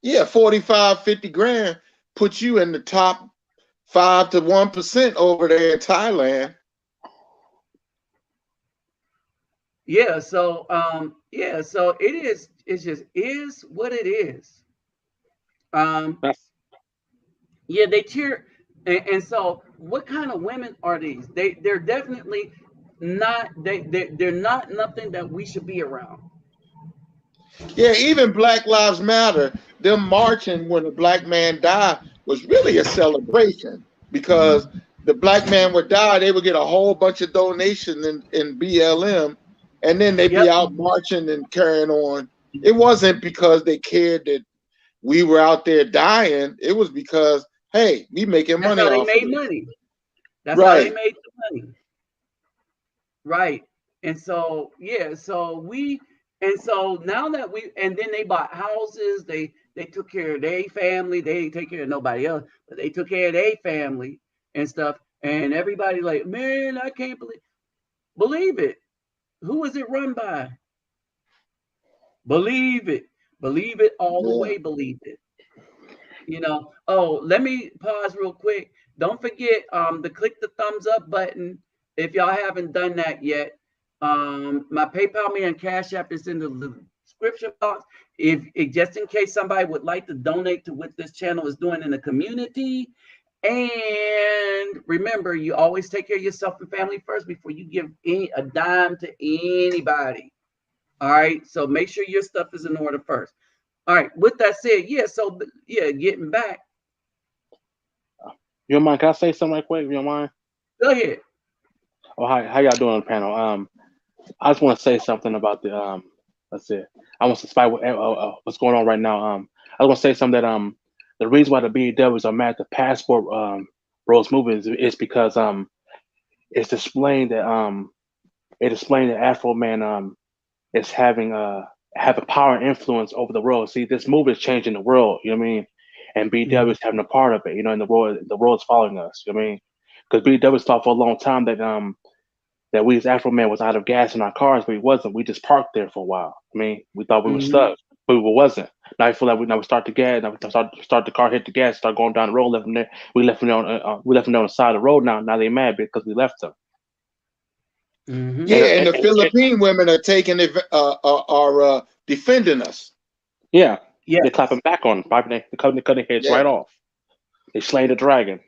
[SPEAKER 2] Yeah, 45, 50 grand puts you in the top 5 to 1% over there in Thailand.
[SPEAKER 1] So it is, it's just is what it is. Um
[SPEAKER 4] That's
[SPEAKER 1] Yeah, they cheer. And so what kind of women are these? They're definitely not they're not nothing that we should be around.
[SPEAKER 2] Yeah, even Black Lives Matter, them marching when a black man died was really a celebration because the black man would die, they would get a whole bunch of donations in BLM, and then they'd be
[SPEAKER 1] Yep.
[SPEAKER 2] out marching and carrying on. It wasn't because they cared that we were out there dying. It was because, hey, we making
[SPEAKER 1] That's
[SPEAKER 2] money
[SPEAKER 1] how they
[SPEAKER 2] off of
[SPEAKER 1] made
[SPEAKER 2] it.
[SPEAKER 1] money. That's how they
[SPEAKER 2] Right.
[SPEAKER 1] made the money. Right. And so yeah, so now that and then they bought houses, they took care of their family, they didn't take care of nobody else, but they took care of their family and stuff. And everybody like, man, I can't believe it. Who was it run by? Believe it. Believe it all the
[SPEAKER 2] Yeah.
[SPEAKER 1] way, believe it. Oh, let me pause real quick. Don't forget to click the thumbs up button if y'all haven't done that yet. My PayPal me and Cash App is in the description box. If just in case somebody would like to donate to what this channel is doing in the community. And remember, you always take care of yourself and family first before you give a dime to anybody. All right, so make sure your stuff is in order first. All right, with that said, getting back.
[SPEAKER 5] You don't mind? Can I say something right quick? You don't mind?
[SPEAKER 1] Go ahead.
[SPEAKER 5] Oh, how y'all doing on the panel? I just want to say something about the let's see. I want to spy what's going on right now. I want to say something that the reason why the BEWs are mad at the passport bros movement is because it's displaying that Afro man is having have a power and influence over the world. See, this movement is changing the world. You know what I mean? And BEW is having a part of it. You know, and the world is following us. You know what I mean? Because BEW thought for a long time that we as Afro man was out of gas in our cars, but we wasn't. We just parked there for a while. I mean, we thought we were stuck, but we wasn't. Now I feel like we start the gas. Now we start the car, hit the gas, start going down the road. Left them there. We left them on the side of the road. Now they mad because we left them.
[SPEAKER 2] Yeah, and the Philippine women are taking it, are defending us.
[SPEAKER 5] Yeah, they're clapping back on them. They're cutting their heads right off. They slaying the dragon.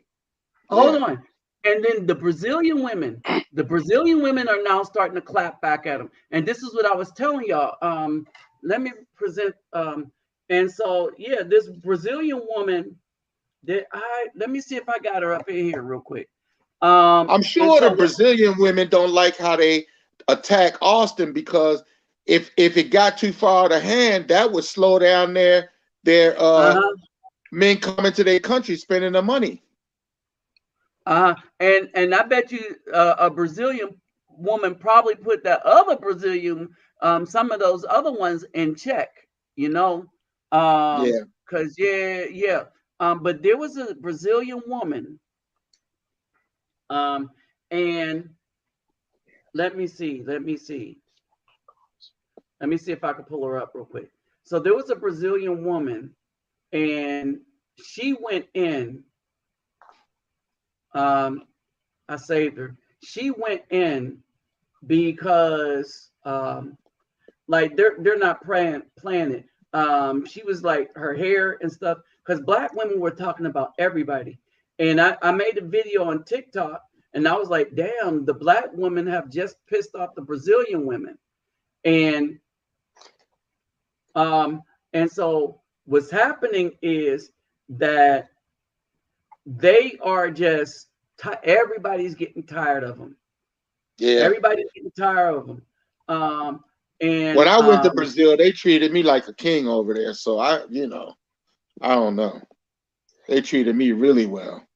[SPEAKER 1] Hold on. And then the Brazilian women are now starting to clap back at them. And this is what I was telling y'all. Let me present. And so, yeah, this Brazilian woman let me see if I got her up in here real quick.
[SPEAKER 2] I'm sure the Brazilian women don't like how they attack Austin because if it got too far out of hand, that would slow down their men coming to their country spending the money.
[SPEAKER 1] And I bet you a Brazilian woman probably put that other Brazilian, some of those other ones in check, because but there was a Brazilian woman, and let me see if I can pull her up real quick. So there was a Brazilian woman, and she went in. I saved her. She went in because like they're not planning it. She was like her hair and stuff, because Black women were talking about everybody. And I made a video on TikTok and I was like, damn, the Black women have just pissed off the Brazilian women. And so what's happening is that they are just everybody's getting tired of them.
[SPEAKER 2] Yeah,
[SPEAKER 1] everybody's getting tired of them. And
[SPEAKER 2] when I went to Brazil, they treated me like a king over there. So I don't know. They treated me really well.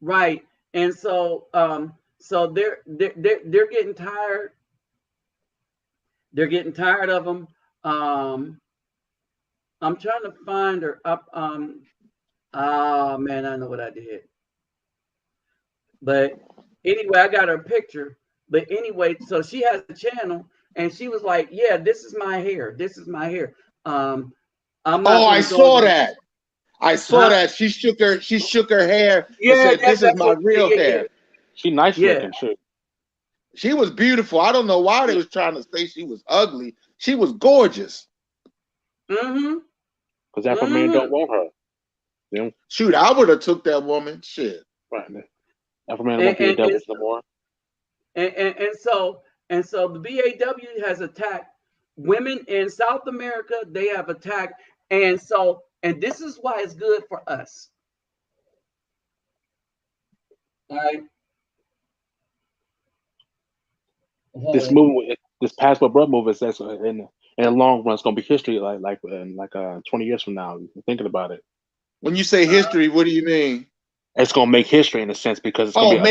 [SPEAKER 1] Right, and so so they're getting tired. They're getting tired of them. I'm trying to find her up. Oh man, I know what I did. But anyway, I got her picture. But anyway, so she has a channel, and she was like, "Yeah, this is my hair. This is my hair." I'm not
[SPEAKER 2] I saw that. I saw that. She shook her hair and said, "This is my real hair."
[SPEAKER 5] She nice looking too.
[SPEAKER 2] She was beautiful. I don't know why they was trying to say she was ugly. She was gorgeous.
[SPEAKER 5] Because Afro men don't want her. Yeah.
[SPEAKER 2] Shoot, I would have took that woman. Shit.
[SPEAKER 5] Right. Afro man won't be a devil no more.
[SPEAKER 1] And so the BAW has attacked women in South America. They have attacked, and this is why it's good for us. All right.
[SPEAKER 5] This movement, this Passport Blood movement, that's in the long run, it's gonna be history. Like 20 years from now, thinking about it.
[SPEAKER 2] When you say history, what do you mean?
[SPEAKER 5] It's gonna make history in a sense because it's gonna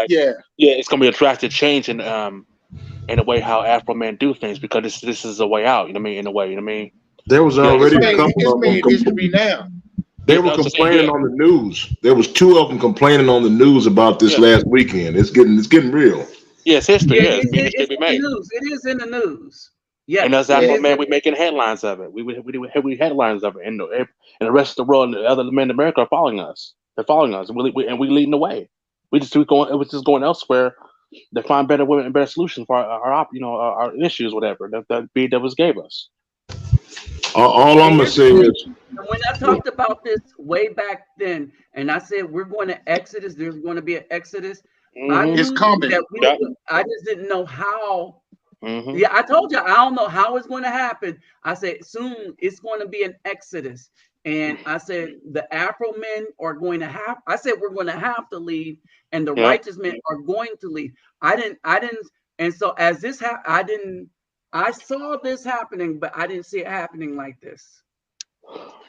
[SPEAKER 2] yeah,
[SPEAKER 5] it's gonna be a drastic change in the way how Afro men do things because this is a way out. You know what I mean? In a way, you know what I mean?
[SPEAKER 3] There was already a couple of them.
[SPEAKER 2] history now.
[SPEAKER 3] They were complaining on the news. There was 2 of them complaining on the news about this last weekend. It's getting real.
[SPEAKER 5] Yeah, it's history.
[SPEAKER 1] Yeah,
[SPEAKER 5] it's
[SPEAKER 1] in the news. It is in the news. Yeah,
[SPEAKER 5] and us Afro men, we're making headlines of it. We headlines of it, and the rest of the world and the other men in America are following us. They're following us, and we leading the way. It was just going elsewhere to find better women and better solutions for our issues, whatever that BWs gave us.
[SPEAKER 3] All I'm gonna say is,
[SPEAKER 1] when I talked about this way back then, and I said we're going to Exodus, there's going to be an Exodus.
[SPEAKER 2] It's coming.
[SPEAKER 1] I just didn't know how.
[SPEAKER 5] Mm-hmm.
[SPEAKER 1] Yeah, I told you I don't know how it's going to happen. I said soon it's going to be an Exodus, and I said the Afro men are going to have. I said we're going to have to leave, and the righteous men are going to leave. I didn't, and so as this happened, I saw this happening, but I didn't see it happening like this.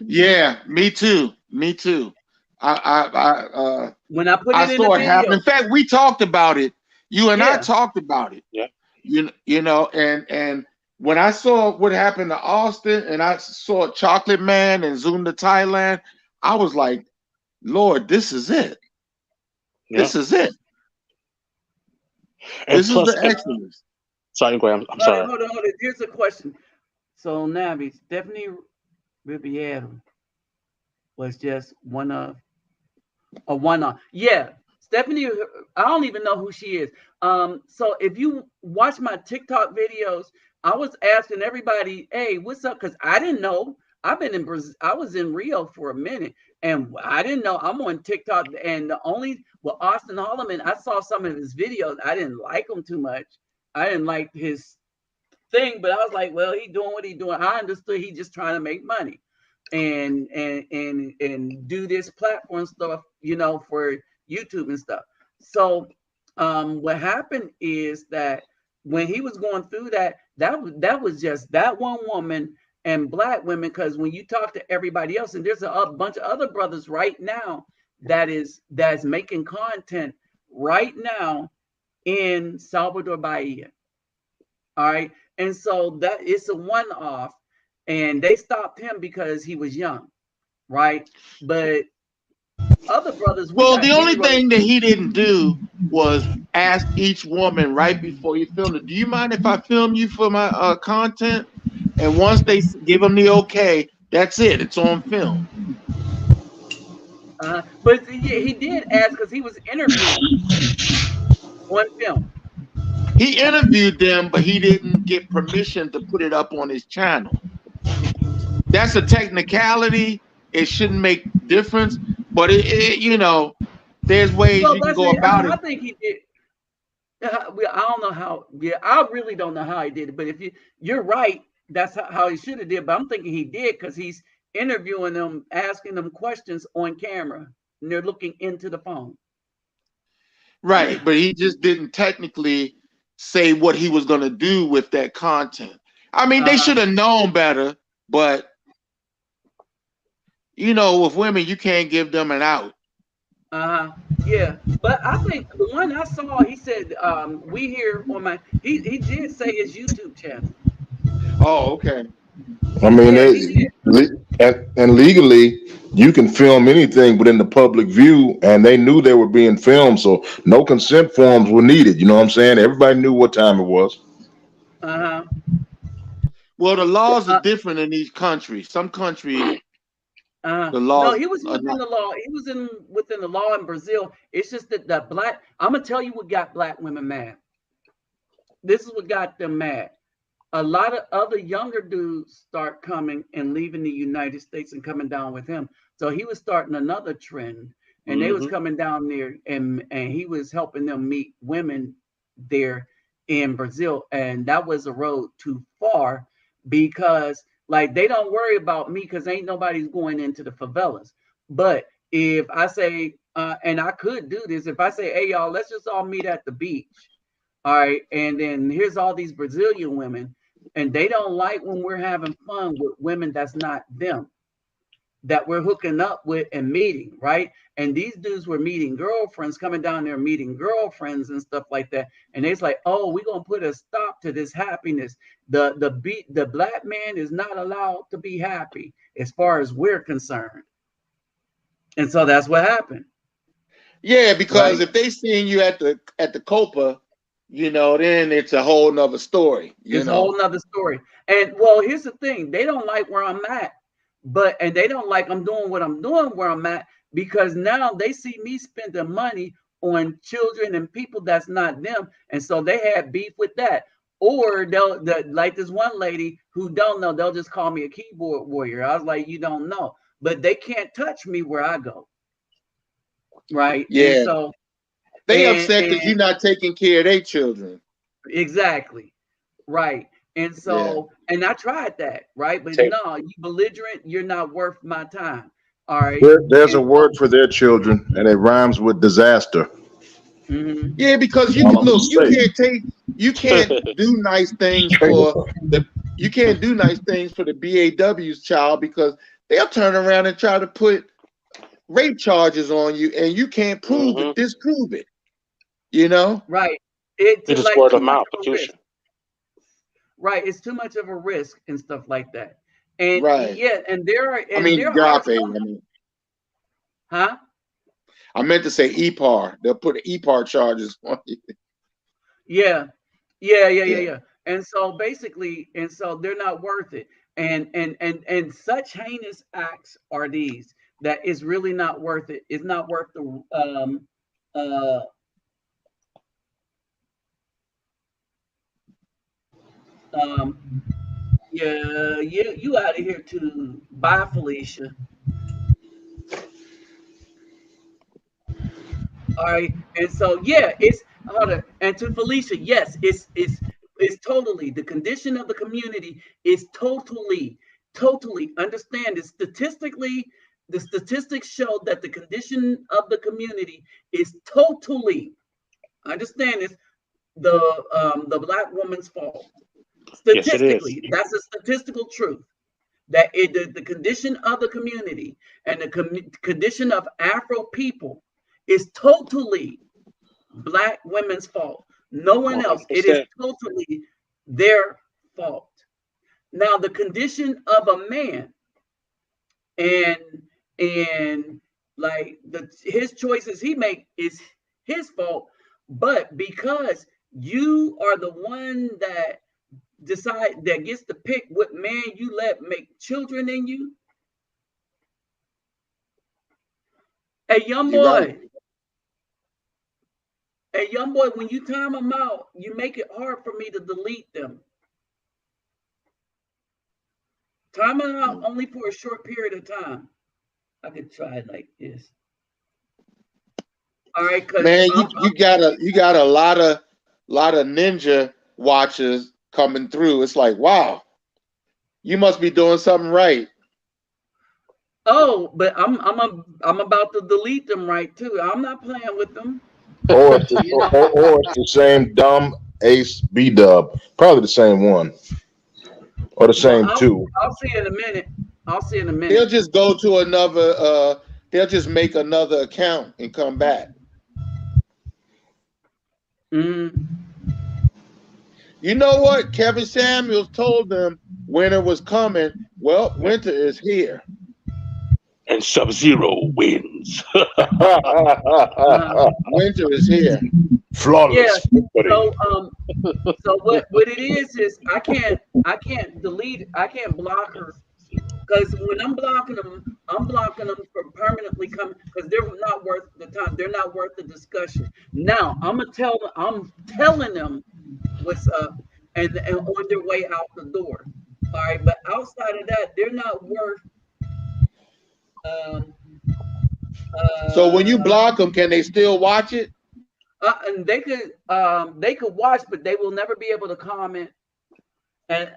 [SPEAKER 2] Yeah, me too. Me too.
[SPEAKER 1] When I put it in
[SPEAKER 2] saw
[SPEAKER 1] the
[SPEAKER 2] it
[SPEAKER 1] video,
[SPEAKER 2] happen. In fact, we talked about it. You and I talked about it.
[SPEAKER 5] Yeah.
[SPEAKER 2] You know, and when I saw what happened to Austin, and I saw Chocolate Man and Zoom to Thailand, I was like, Lord, this is it. Yeah. This is it.
[SPEAKER 5] And
[SPEAKER 2] this is the Exodus.
[SPEAKER 5] Sorry, Graham. I'm sorry.
[SPEAKER 1] Hold on. Here's a question. So Nabi, Stephanie Ribeiro was just one of. Yeah, Stephanie, I don't even know who she is. So if you watch my TikTok videos, I was asking everybody, hey, what's up? Because I didn't know. I've been in Brazil. I was in Rio for a minute, and I didn't know. I'm on TikTok, and Austin Holloman, I saw some of his videos. I didn't like him too much. I didn't like his thing, but I was like, well, he doing what he doing. I understood he just trying to make money and do this platform stuff, for YouTube and stuff. So what happened is that when he was going through that was just that one woman and black women, because when you talk to everybody else, and there's a bunch of other brothers right now that's making content right now in Salvador Bahia. All right. And so that it's a one-off, and they stopped him because he was young, right? But other brothers.
[SPEAKER 2] Well, the only thing that he didn't do was ask each woman right before you filmed it, do you mind if I film you for my content? And once they give him the okay, that's it. It's on film.
[SPEAKER 1] But he did ask because he was interviewed on film.
[SPEAKER 2] He interviewed them, but he didn't get permission to put it up on his channel. That's a technicality. It shouldn't make difference, but there's ways you can go about it.
[SPEAKER 1] I think he did. I don't know how. Yeah, I really don't know how he did it. But if you're right, that's how he should have did. But I'm thinking he did because he's interviewing them, asking them questions on camera, and they're looking into the phone.
[SPEAKER 2] Right, but he just didn't technically say what he was going to do with that content. I mean, they should have known better, but with women, you can't give them an out.
[SPEAKER 1] Yeah, but I think the one I saw, he said, we here on my, he did say his YouTube channel.
[SPEAKER 2] Oh, okay.
[SPEAKER 3] I mean, and legally, you can film anything within the public view, and they knew they were being filmed, so no consent forms were needed. You know what I'm saying? Everybody knew what time it was.
[SPEAKER 2] Well, the laws are different in each country. Some countries, the laws.
[SPEAKER 1] No, he was within the law. He was within the law in Brazil. It's just that the black. I'm gonna tell you what got black women mad. This is what got them mad. A lot of other younger dudes start coming and leaving the United States and coming down with him. So he was starting another trend, and they was coming down there, and he was helping them meet women there in Brazil, and that was a road too far because like they don't worry about me because ain't nobody's going into the favelas. But if I say, and I could do this, if I say, hey y'all, let's just all meet at the beach, all right, and then here's all these Brazilian women, and they don't like when we're having fun with women that's not them, that we're hooking up with and meeting, right? And these dudes were meeting girlfriends, coming down there meeting girlfriends and stuff like that. And it's like, oh, we're gonna put a stop to this happiness. The black man is not allowed to be happy as far as we're concerned. And so that's what happened.
[SPEAKER 2] Yeah, because if they seeing you at the Copa, then it's a whole nother story.
[SPEAKER 1] It's a whole nother story. And well, here's the thing: they don't like where I'm at. And they don't like I'm doing what I'm doing where I'm at because now they see me spending money on children and people that's not them. And so they had beef with that. Or like this one lady who don't know, they'll just call me a keyboard warrior. I was like, you don't know, but they can't touch me where I go. Right.
[SPEAKER 2] Yeah.
[SPEAKER 1] And so
[SPEAKER 2] they upset because you're not taking care of their children.
[SPEAKER 1] Exactly. Right. And so, and I tried that, right? But no, you belligerent, you're not worth my time. All right.
[SPEAKER 3] There's a word for their children, and it rhymes with disaster.
[SPEAKER 1] Mm-hmm.
[SPEAKER 2] Yeah, because you can't do nice things for the BAW's child because they'll turn around and try to put rape charges on you, and you can't disprove it.
[SPEAKER 1] Right.
[SPEAKER 5] It's just like word of mouth.
[SPEAKER 1] Right, it's too much of a risk and stuff like that. And and there are. Huh?
[SPEAKER 2] I meant to say EPAR. They'll put EPAR charges on you.
[SPEAKER 1] Yeah. And so basically, they're not worth it. And such heinous acts are these that is really not worth it. It's not worth the you out of here too. Bye, Felicia. All right, and so it's harder. And to Felicia, yes, it's totally the condition of the community is totally understand it statistically. The statistics show that the condition of the community is totally understand this the black woman's fault. Statistically, that's a statistical truth. That the condition of the community and the condition of Afro people is totally black women's fault. No one else. It is totally their fault. Now, the condition of a man and like his choices he make is his fault, but because you are the one that gets to pick what man you let make children in you. Hey, young boy. Hey, young boy, when you time them out, you make it hard for me to delete them. Time them out only for a short period of time. I could try it like this. All right,
[SPEAKER 2] man, you got a lot of ninja watchers coming through. It's like, wow, you must be doing something right.
[SPEAKER 1] Oh, but I'm about to delete them right too. I'm not playing with them.
[SPEAKER 3] Or it's the same dumb Ace B Dub, probably the same one, or the same two.
[SPEAKER 1] I'll see in a minute.
[SPEAKER 2] They'll just go to another. They'll just make another account and come back.
[SPEAKER 1] Mm.
[SPEAKER 2] You know what? Kevin Samuels told them winter was coming. Well, winter is here.
[SPEAKER 5] And Sub-Zero wins.
[SPEAKER 2] Winter is here.
[SPEAKER 3] Flawless.
[SPEAKER 1] Yeah. So what it is I can't delete, I can't block her. Because when I'm blocking them for permanently coming because they're not worth the time. They're not worth the discussion. Now I'm telling them what's up and on their way out the door. All right, but outside of that, they're not worth Um,
[SPEAKER 2] So when you
[SPEAKER 1] uh,
[SPEAKER 2] block them, can they still watch it?
[SPEAKER 1] and they could watch, but they will never be able to comment. And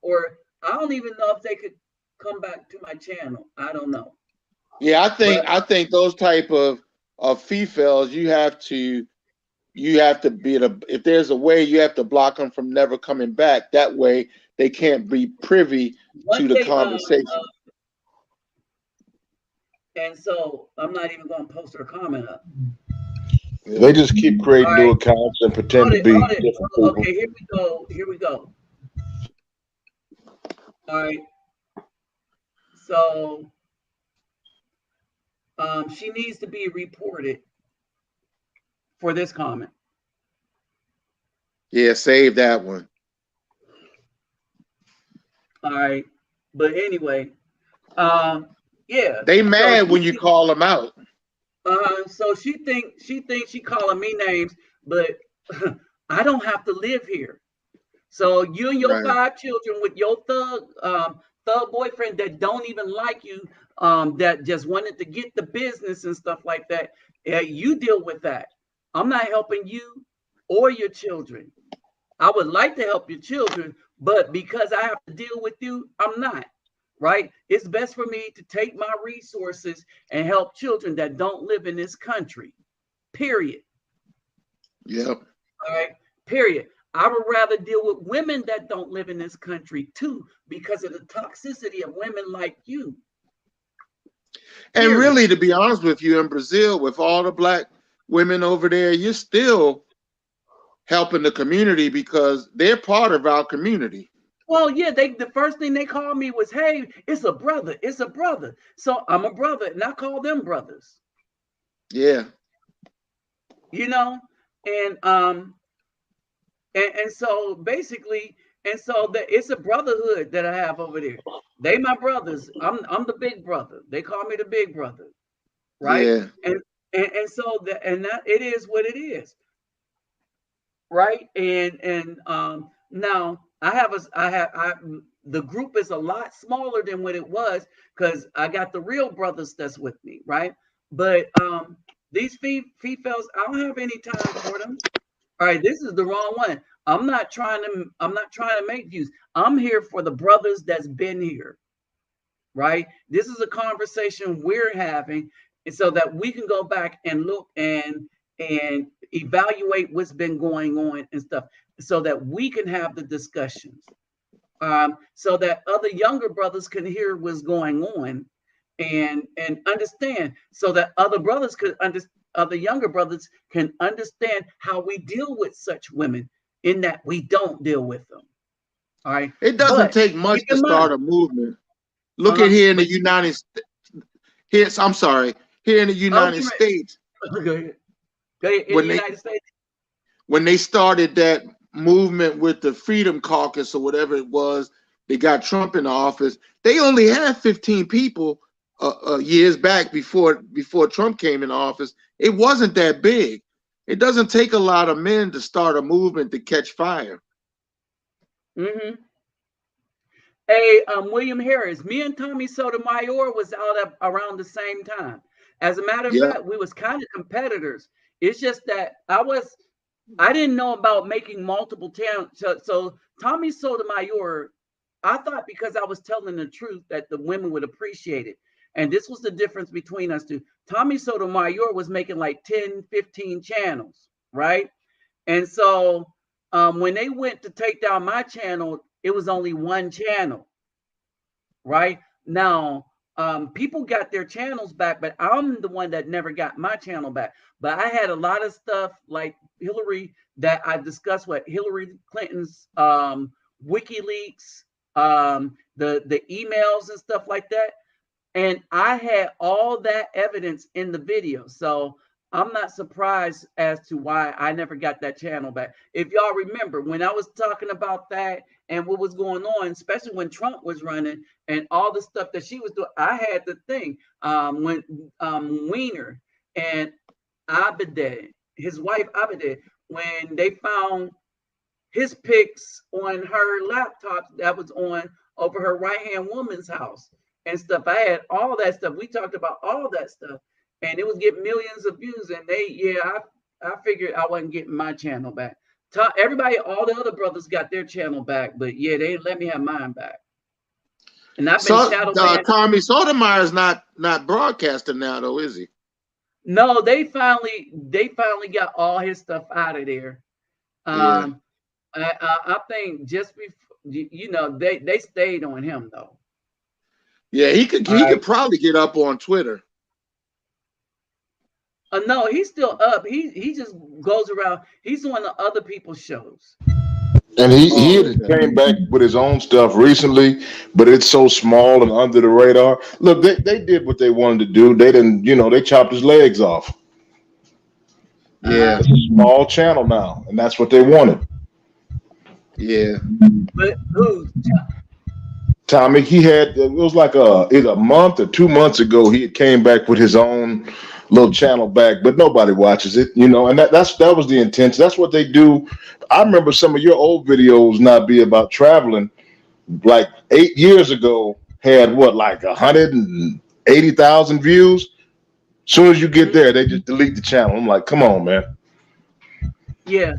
[SPEAKER 1] or I don't even know if they could come back to my channel. I don't know.
[SPEAKER 2] Yeah,
[SPEAKER 1] But
[SPEAKER 2] I think those type of females, you have to be if there's a way, you have to block them from never coming back. That way they can't be privy
[SPEAKER 1] one
[SPEAKER 2] to the
[SPEAKER 1] day,
[SPEAKER 2] conversation.
[SPEAKER 1] and so I'm not even going to post her comment up.
[SPEAKER 3] They just keep
[SPEAKER 1] All
[SPEAKER 3] creating new
[SPEAKER 1] right,
[SPEAKER 3] accounts and pretend to
[SPEAKER 1] hold
[SPEAKER 3] be
[SPEAKER 1] it.
[SPEAKER 3] different people.
[SPEAKER 1] Okay, here we go. Here we go. All right. So she needs to be reported for this comment.
[SPEAKER 2] Yeah, save that one.
[SPEAKER 1] All right. But anyway, yeah.
[SPEAKER 2] They
[SPEAKER 1] So
[SPEAKER 2] mad when you call them out.
[SPEAKER 1] so she thinks she calling me names, but I don't have to live here. So you and your
[SPEAKER 2] Right.
[SPEAKER 1] 5 children with your thug boyfriend that don't even like you, that just wanted to get the business and stuff like that. You deal with that. I'm not helping you or your children. I would like to help your children, but because I have to deal with you, I'm not. Right? It's best for me to take my resources and help children that don't live in this country. Period.
[SPEAKER 2] Yep.
[SPEAKER 1] All right. Period. I would rather deal with women that don't live in this country too, because of the toxicity of women like you.
[SPEAKER 2] And
[SPEAKER 1] Period.
[SPEAKER 2] really, to be honest with you, in Brazil, with all the black women over there, you're still helping the community because they're part of our community.
[SPEAKER 1] Well, yeah, the first thing they called me was, "Hey, it's a brother, it's a brother." So I'm a brother, and I call them brothers.
[SPEAKER 2] Yeah.
[SPEAKER 1] You know, and so basically, and so that it's a brotherhood that I have over there. They my brothers. I'm the big brother. They call me the big brother, right?
[SPEAKER 2] Yeah.
[SPEAKER 1] And so that it is what it is, right? And now the group is a lot smaller than what it was because I got the real brothers that's with me, right? But these females, I don't have any time for them. All right, this is the wrong one. I'm not trying to make views. I'm here for the brothers that's been here, right? This is a conversation we're having, and so that we can go back and look and evaluate what's been going on and stuff, so that we can have the discussions, so that other younger brothers can hear what's going on and understand, so that other brothers could understand. Other younger brothers can understand how we deal with such women, in that we don't deal with them. All right.
[SPEAKER 2] It doesn't
[SPEAKER 1] But
[SPEAKER 2] take much
[SPEAKER 1] keep
[SPEAKER 2] to
[SPEAKER 1] in mind,
[SPEAKER 2] start a movement. Look at here in the
[SPEAKER 1] but
[SPEAKER 2] United States. I'm sorry, here in the United States,
[SPEAKER 1] go ahead. Go ahead. In the
[SPEAKER 2] when they
[SPEAKER 1] United States.
[SPEAKER 2] when they started that movement with the Freedom Caucus or whatever it was, they got Trump in the office. They only had 15 people years back before Trump came in office. It wasn't that big. It doesn't take a lot of men to start a movement to catch fire.
[SPEAKER 1] Mm-hmm. Hey, William Harris, me and Tommy Sotomayor was out around the same time. As a matter of
[SPEAKER 2] Yeah.
[SPEAKER 1] fact, we was kind of competitors. It's just that I didn't know about making multiple channels. So Tommy Sotomayor, I thought because I was telling the truth that the women would appreciate it. And this was the difference between us two. Tommy Sotomayor was making like 10, 15 channels, right? And so when they went to take down my channel, it was only one channel, right? Now, people got their channels back, but I'm the one that never got my channel back. But I had a lot of stuff like Hillary that I discussed with Hillary Clinton's WikiLeaks, the emails and stuff like that. And I had all that evidence in the video. So I'm not surprised as to why I never got that channel back. If y'all remember, when I was talking about that and what was going on, especially when Trump was running and all the stuff that she was doing, I had the thing when Weiner and Abedeh, his wife Abedeh, when they found his pics on her laptop that was on over her right-hand woman's house. and stuff. I had all that stuff. We talked about all that stuff, and it was getting millions of views. And I figured I wasn't getting my channel back. Everybody, all the other brothers got their channel back, but yeah, they didn't let me have mine back. And I've been shadow banned.
[SPEAKER 2] Tommy Sotomayor's not broadcasting now, though, is he?
[SPEAKER 1] No, they finally got all his stuff out of there.
[SPEAKER 2] Yeah.
[SPEAKER 1] I think just before, they stayed on him though.
[SPEAKER 2] Yeah, he could probably get up on Twitter.
[SPEAKER 1] No, he's still up. He just goes around. He's on the other people's shows.
[SPEAKER 3] And he came back with his own stuff recently, but it's so small and under the radar. Look, they did what they wanted to do. They didn't, they chopped his legs off.
[SPEAKER 2] Yeah.
[SPEAKER 3] It's a small channel now, and that's what they wanted.
[SPEAKER 2] Yeah.
[SPEAKER 1] But who?
[SPEAKER 3] Tommy, it was like either a month or 2 months ago, he came back with his own little channel back, but nobody watches it, and that was the intention. That's what they do. I remember some of your old videos not be about traveling, like 8 years ago, had like 180,000 views. As soon as you get there, they just delete the channel. I'm like, come on, man.
[SPEAKER 1] Yeah.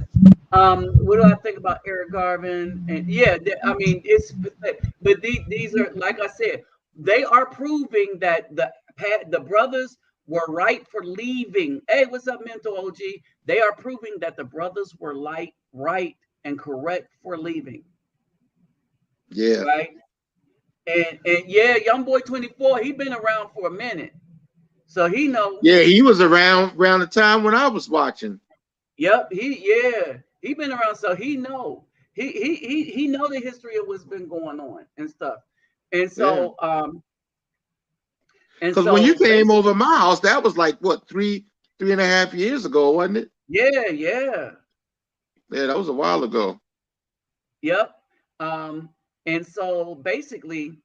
[SPEAKER 1] What do I think about Eric Garvin? And yeah, I mean, it's pathetic. But these are, like I said, they are proving that the brothers were right for leaving. Hey, what's up, Mental OG? They are proving that the brothers were right and correct for leaving.
[SPEAKER 2] Yeah.
[SPEAKER 1] Right. And yeah, Young Boy 24, he been around for a minute, so he knows.
[SPEAKER 2] Yeah, he was around the time when I was watching.
[SPEAKER 1] Yep. He been around, so he know. He know the history of what's been going on and stuff. And so
[SPEAKER 2] because when you came over my house, that was like what, 3.5 years ago, wasn't it?
[SPEAKER 1] Yeah.
[SPEAKER 2] Yeah, that was a while ago.
[SPEAKER 1] Yep. And so basically,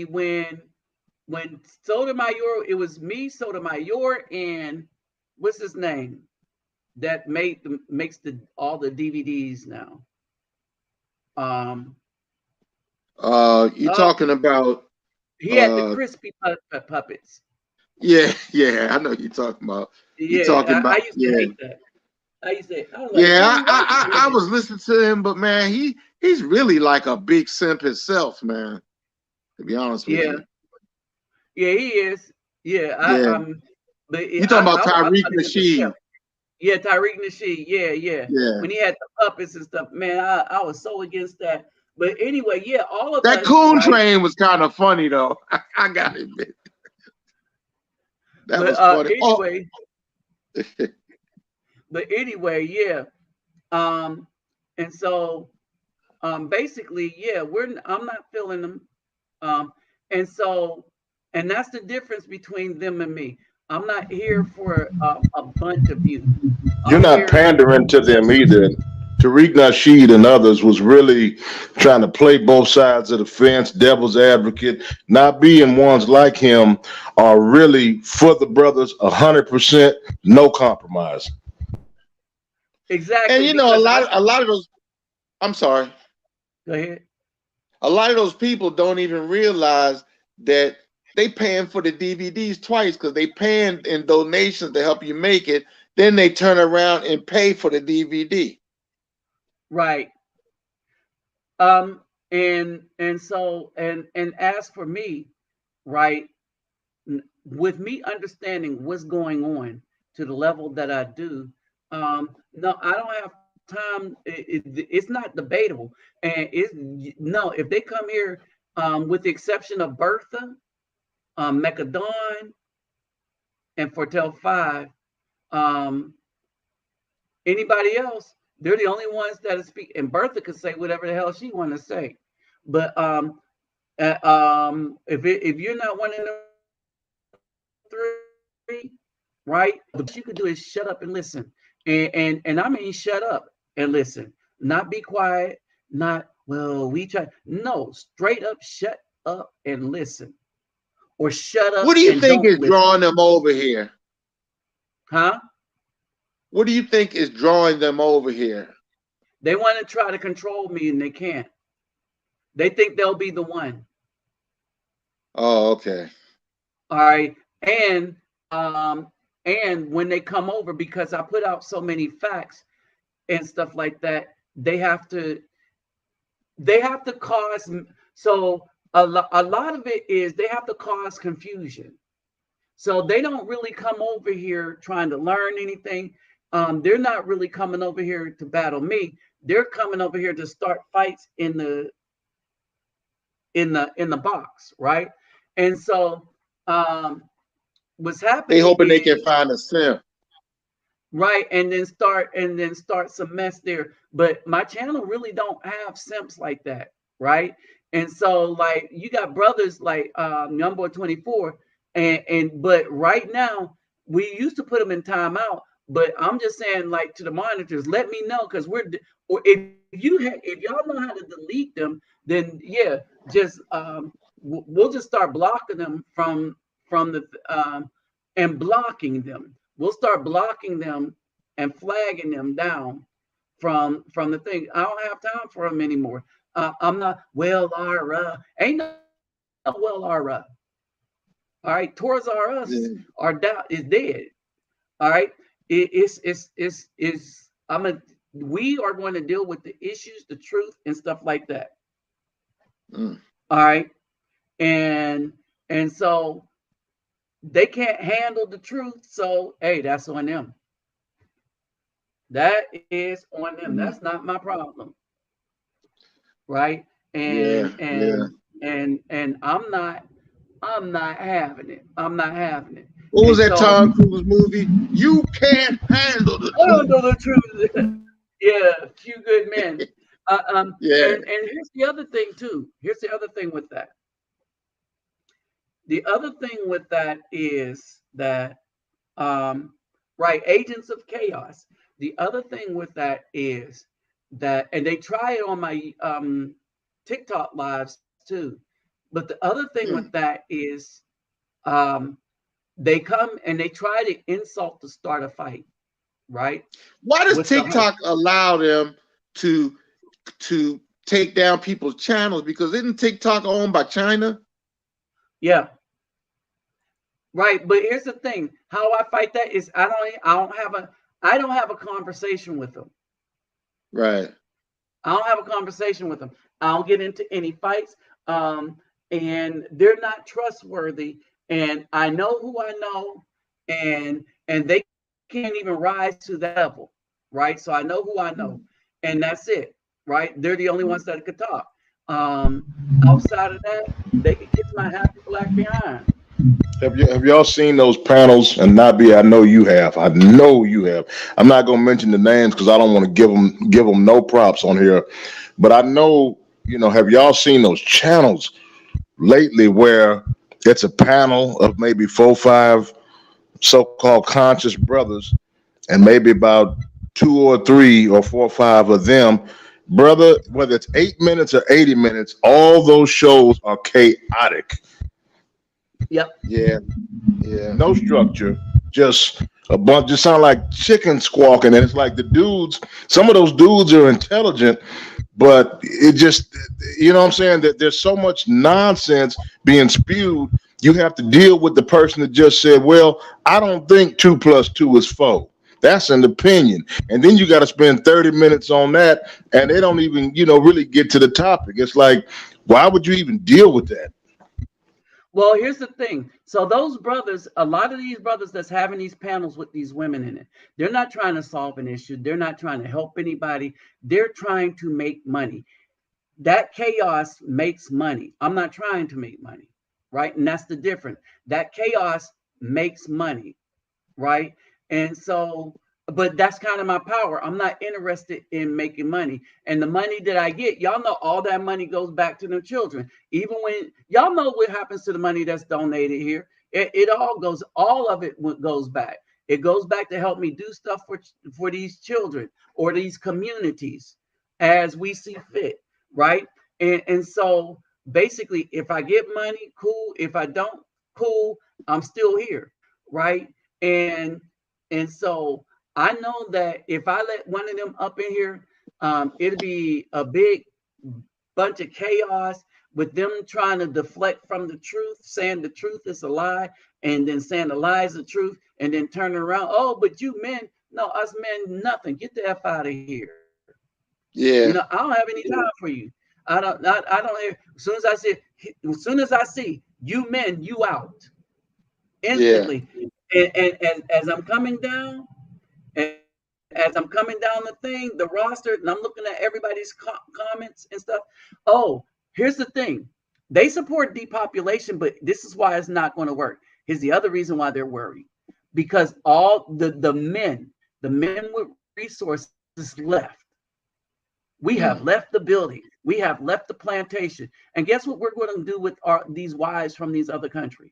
[SPEAKER 1] when Sotomayor, it was me, Sotomayor, and what's his name that makes all the DVDs now.
[SPEAKER 2] You talking about?
[SPEAKER 1] He had the crispy puppets.
[SPEAKER 2] Yeah, I know you're talking about.
[SPEAKER 1] Yeah, I used to hate that. I was like,
[SPEAKER 2] I was listening to him, but man, he's really like a big simp himself, man. To be honest with you.
[SPEAKER 1] Yeah, he is. Yeah,
[SPEAKER 2] but you talking about Tariq Nasheed?
[SPEAKER 1] Yeah, Tariq Nasheed. Yeah. When he had the puppets and stuff, man, I was so against that. But anyway, yeah, all of
[SPEAKER 2] that Coon Train was kind of funny though. I gotta admit. That was funny.
[SPEAKER 1] Anyway, but anyway, yeah. And so basically, yeah, I'm not feeling them. And that's the difference between them and me. I'm not here for a bunch of you.
[SPEAKER 3] You're not pandering to them either. Tariq Nasheed and others was really trying to play both sides of the fence, devil's advocate. Not being ones like him are really for the brothers 100%, no compromise.
[SPEAKER 1] Exactly.
[SPEAKER 2] And a lot of those. I'm sorry.
[SPEAKER 1] Go ahead.
[SPEAKER 2] A lot of those people don't even realize that they paying for the DVDs twice, because they paying in donations to help you make it. Then they turn around and pay for the DVD.
[SPEAKER 1] Right. And so as for me, right, with me understanding what's going on to the level that I do, no, I don't have time. It's not debatable. And if they come here, with the exception of Bertha, Mecadon, and Fortel 5, anybody else, they're the only ones that speak. And Bertha could say whatever the hell she want to say. But if you're not one of them three, right, what you could do is shut up and listen. And I mean shut up and listen. Not be quiet, not, well, we try. No, straight up shut up and listen. Or shut up.
[SPEAKER 2] What do you think is drawing them over here?
[SPEAKER 1] Huh?
[SPEAKER 2] What do you think is drawing them over here?
[SPEAKER 1] They want to try to control me and they can't. They think they'll be the one.
[SPEAKER 2] Oh, okay.
[SPEAKER 1] All right. And when they come over, because I put out so many facts and stuff like that, they have to cause, so a lot of it is they have to cause confusion. So they don't really come over here trying to learn anything. They're not really coming over here to battle me. They're coming over here to start fights in the box, right? And so what's happening?
[SPEAKER 2] They hoping they can find a simp.
[SPEAKER 1] Right, and then start some mess there. But my channel really don't have simps like that, right? And so like you got brothers like Youngboy 24, and but right now we used to put them in timeout. But I'm just saying, like, to the monitors, let me know, because or if y'all know how to delete them, then yeah, just we'll just start blocking them from the and blocking them. We'll start blocking them and flagging them down from the thing. I don't have time for them anymore. I'm not ain't no well. All right, Toys R Us is dead. All right, we are going to deal with the issues, the truth, and stuff like that. All right, and so they can't handle the truth. So hey, that's on them. That is on them. That's not my problem. Right? And I'm not having it. I'm not having it.
[SPEAKER 2] What was that Tom Cruise movie? You can't handle the truth.
[SPEAKER 1] Handle the truth. Yeah, Few Good Men.
[SPEAKER 2] Yeah.
[SPEAKER 1] And here's the other thing too. Here's the other thing with that. The other thing with that is that, right, agents of chaos. The other thing with that is that, and they try it on my TikTok lives too. But the other thing with that is they come and they try to insult to start a fight, right?
[SPEAKER 2] Why does TikTok allow them to take down people's channels? Because isn't TikTok owned by China?
[SPEAKER 1] Yeah. Right, but here's the thing: how I fight that is I don't have a conversation with them.
[SPEAKER 2] Right.
[SPEAKER 1] I don't have a conversation with them. I don't get into any fights. And they're not trustworthy. And I know who I know, and they can't even rise to that level, right? So I know who I know, and that's it, right? They're the only ones that could talk. Outside of that, they can kiss my happy black behind.
[SPEAKER 3] Have y'all seen those panels? And Nabi, I know you have. I know you have. I'm not gonna mention the names because I don't want to give them no props on here. But I know, have y'all seen those channels lately where it's a panel of maybe 4 or 5 so-called conscious brothers, and maybe about 2 or 3 or 4 or 5 of them, brother, whether it's 8 minutes or 80 minutes, all those shows are chaotic.
[SPEAKER 1] Yep.
[SPEAKER 2] Yeah.
[SPEAKER 3] No structure, just a bunch. Just sound like chicken squawking, and it's like the dudes. Some of those dudes are intelligent, but it just, what I'm saying, that there's so much nonsense being spewed. You have to deal with the person that just said, "Well, I don't think 2 + 2 is 4." That's an opinion, and then you got to spend 30 minutes on that, and they don't even, really get to the topic. It's like, why would you even deal with that?
[SPEAKER 1] Well, here's the thing. So those brothers, a lot of these brothers that's having these panels with these women in it, they're not trying to solve an issue. They're not trying to help anybody. They're trying to make money. That chaos makes money. I'm not trying to make money, right? And that's the difference. That chaos makes money, right? And so, but that's kind of my power. I'm not interested in making money. And the money that I get, y'all know all that money goes back to the children. Even when y'all know what happens to the money that's donated here, all of it goes back. It goes back to help me do stuff for these children or these communities as we see fit, right? And so basically, if I get money, cool. If I don't, cool. I'm still here, right? And so I know that if I let one of them up in here, it'd be a big bunch of chaos with them trying to deflect from the truth, saying the truth is a lie, and then saying the lie is the truth, and then turning around, oh, but you men, no, us men, nothing. Get the F out of here.
[SPEAKER 2] Yeah.
[SPEAKER 1] You know, I don't have any time for you. I don't. As soon as I see you men, you out instantly. Yeah. And as I'm coming down, and as I'm coming down the thing, the roster, and I'm looking at everybody's comments and stuff. Oh, here's the thing: they support depopulation, but this is why it's not going to work. Here's the other reason why they're worried: because all the men with resources left. We have left the building. We have left the plantation. And guess what we're going to do with these wives from these other countries?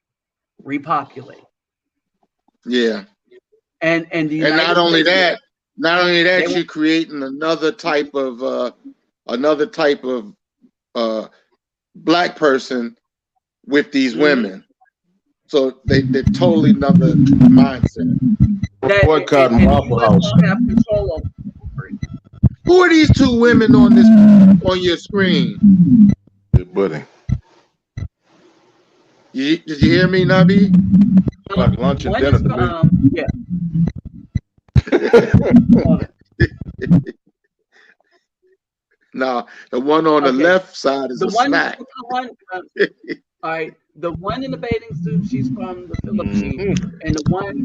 [SPEAKER 1] Repopulate.
[SPEAKER 2] Yeah.
[SPEAKER 1] And
[SPEAKER 2] not only that, you're creating another type of black person with these women. So they're totally another mindset.
[SPEAKER 3] Boycott Waffle House.
[SPEAKER 2] Who are these two women on your screen?
[SPEAKER 3] Good buddy.
[SPEAKER 2] Did you hear me, Nabi?
[SPEAKER 3] Like lunch and dinner to me.
[SPEAKER 1] Yeah.
[SPEAKER 2] No, the one on the left side is a snack.
[SPEAKER 1] All right, the one in the bathing suit, she's from the Philippines, and the one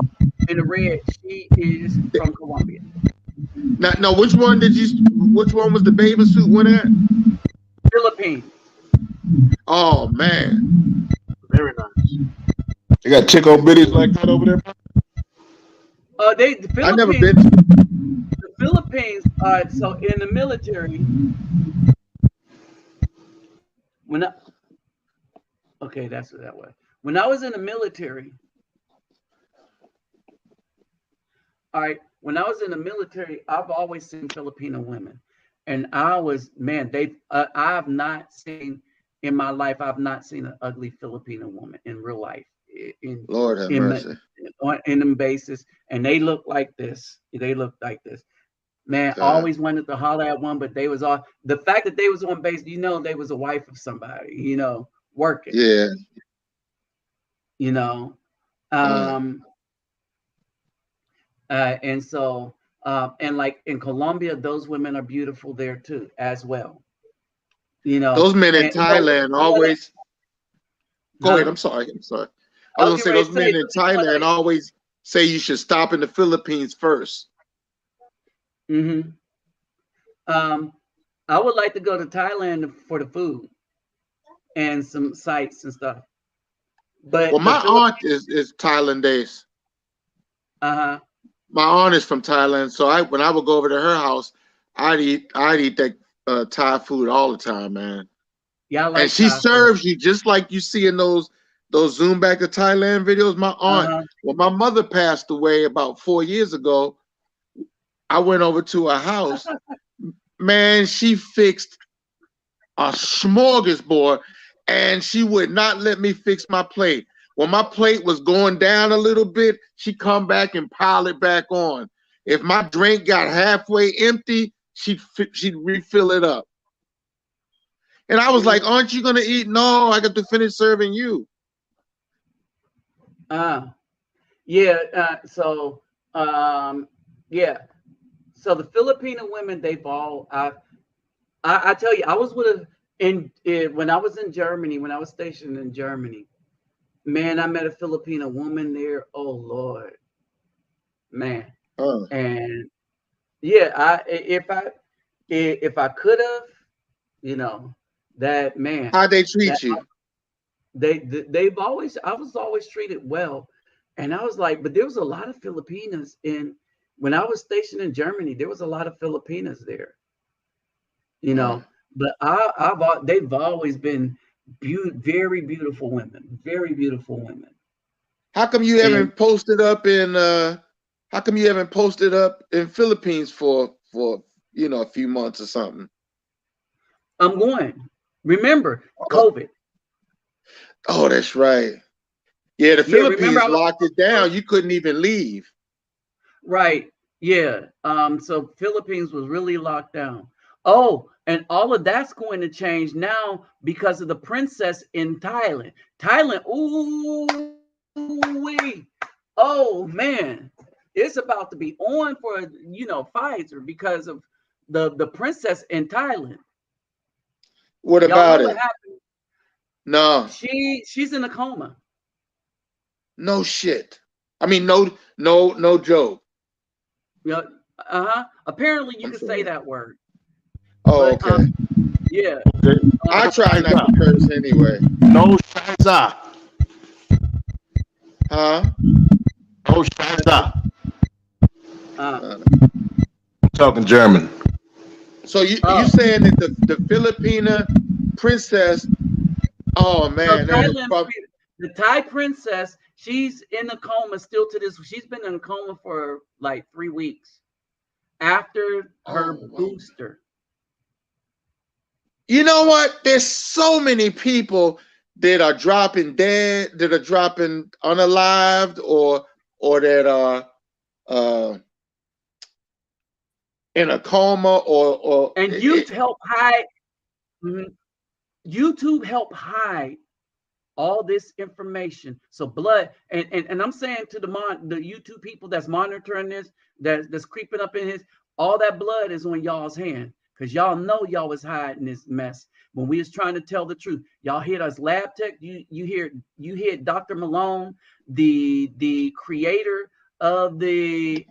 [SPEAKER 1] in the red, she is from Colombia.
[SPEAKER 2] Now, which one was the bathing suit one at?
[SPEAKER 1] Philippines.
[SPEAKER 2] Oh man,
[SPEAKER 5] very nice.
[SPEAKER 3] They got chick-o bitties like that over there.
[SPEAKER 1] The Philippines.
[SPEAKER 2] I've never been.
[SPEAKER 1] The Philippines. So in the military, that's that way. When I was in the military, I've always seen Filipino women, and I've not seen in my life. I've not seen an ugly Filipino woman in real life.
[SPEAKER 2] Lord have mercy.
[SPEAKER 1] In them bases, and they look like this. Man,
[SPEAKER 2] God.
[SPEAKER 1] always wanted to holler at one, but they was all the fact that they was on base. You know, they was a wife of somebody. You know, working.
[SPEAKER 2] Yeah.
[SPEAKER 1] You know, and so and like in Colombia, those women are beautiful there too, as well. You know,
[SPEAKER 2] those men in Thailand always. Go ahead. I'm sorry. I was gonna say those men in Thailand always say you should stop in the Philippines first.
[SPEAKER 1] I would like to go to Thailand for the food and some sights and stuff. But
[SPEAKER 2] my aunt is Thailandese. My aunt is from Thailand, so when I would go over to her house, I'd eat that Thai food all the time, man.
[SPEAKER 1] Yeah, I like.
[SPEAKER 2] And she serves you just like you see in those Zoom back to Thailand videos. My aunt, when my mother passed away about 4 years ago, I went over to her house. Man, she fixed a smorgasbord, and she would not let me fix my plate. When my plate was going down a little bit, she'd come back and pile it back on. If my drink got halfway empty, she'd refill it up. And I was like, aren't you going to eat? No, I got to finish serving you.
[SPEAKER 1] So the Filipino women, they've all, I tell you, I was when I was in Germany, when I was stationed in Germany, man, I met a Filipino woman there. Oh Lord, man. And yeah, if I could have, you know, that man.
[SPEAKER 2] How'd they treat you?
[SPEAKER 1] I was always treated well. And I was like, but there was a lot of Filipinas when I was stationed in Germany, there was a lot of Filipinas there, you know, but they've always been very beautiful women, very beautiful women.
[SPEAKER 2] How come you haven't posted up in Philippines for a few months or something?
[SPEAKER 1] I'm going. Remember, COVID.
[SPEAKER 2] Oh, that's right. Yeah, the Philippines locked it down. You couldn't even leave.
[SPEAKER 1] Right. Yeah. So Philippines was really locked down. Oh, and all of that's going to change now because of the princess in Thailand. Thailand, ooh, wee. Oh man, it's about to be on for Pfizer because of the princess in Thailand.
[SPEAKER 2] What
[SPEAKER 1] Y'all
[SPEAKER 2] about
[SPEAKER 1] know what
[SPEAKER 2] it?
[SPEAKER 1] happened?
[SPEAKER 2] No,
[SPEAKER 1] She's in a coma.
[SPEAKER 2] no shit. I mean, no joke.
[SPEAKER 1] Yeah, apparently you
[SPEAKER 2] I'm
[SPEAKER 1] can say
[SPEAKER 2] sorry.
[SPEAKER 1] that word.
[SPEAKER 2] Oh,
[SPEAKER 1] But
[SPEAKER 2] okay.
[SPEAKER 1] yeah.
[SPEAKER 2] I try not to curse anyway.
[SPEAKER 3] No Scheiße.
[SPEAKER 2] Huh?
[SPEAKER 3] No Scheiße.
[SPEAKER 1] Uh,
[SPEAKER 3] I'm talking German.
[SPEAKER 2] So you
[SPEAKER 1] oh,
[SPEAKER 2] saying that the Filipina princess? Oh
[SPEAKER 1] so
[SPEAKER 2] man, that is
[SPEAKER 1] the Thai princess, she's in a coma still to this. She's been in a coma for like 3 weeks after her
[SPEAKER 2] oh wow.
[SPEAKER 1] booster.
[SPEAKER 2] You know what? There's so many people that are dropping dead, that are dropping unalived, or that are in a coma, or
[SPEAKER 1] And YouTube help hide all this information. So blood, and I'm saying to the YouTube people that's monitoring this, that's creeping up in his, all that blood is on y'all's hand because y'all know y'all was hiding this mess when we was trying to tell the truth. Y'all hit us lab tech. You hit Dr. Malone, the creator of the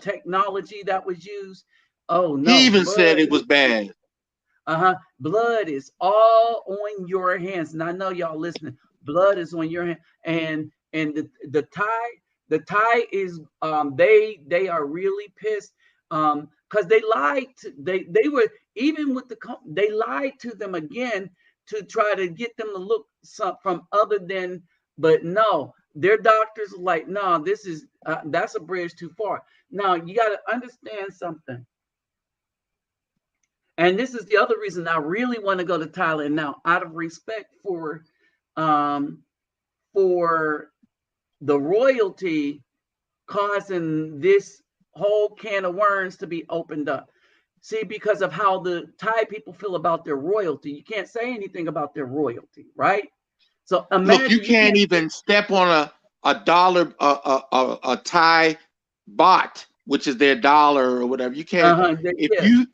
[SPEAKER 1] technology that was used. Oh
[SPEAKER 2] he
[SPEAKER 1] no,
[SPEAKER 2] even said
[SPEAKER 1] blood.
[SPEAKER 2] it was bad.
[SPEAKER 1] Blood is all on your hands, and I know y'all listening. Blood is on your hand, and the Thai is they are really pissed because they lied to, they were even with they lied to them again to try to get them to look from other than, but no, their doctors are like, no, this is that's a bridge too far. Now you got to understand something. And this is the other reason I really want to go to Thailand now, out of respect um, for the royalty causing this whole can of worms to be opened up. See, because of how the Thai people feel about their royalty, you can't say anything about their royalty, right? So
[SPEAKER 2] Look, you
[SPEAKER 1] imagine you
[SPEAKER 2] can't
[SPEAKER 1] can't.
[SPEAKER 2] even step on a dollar a Thai baht, which is their dollar or whatever. You can't
[SPEAKER 1] Yeah.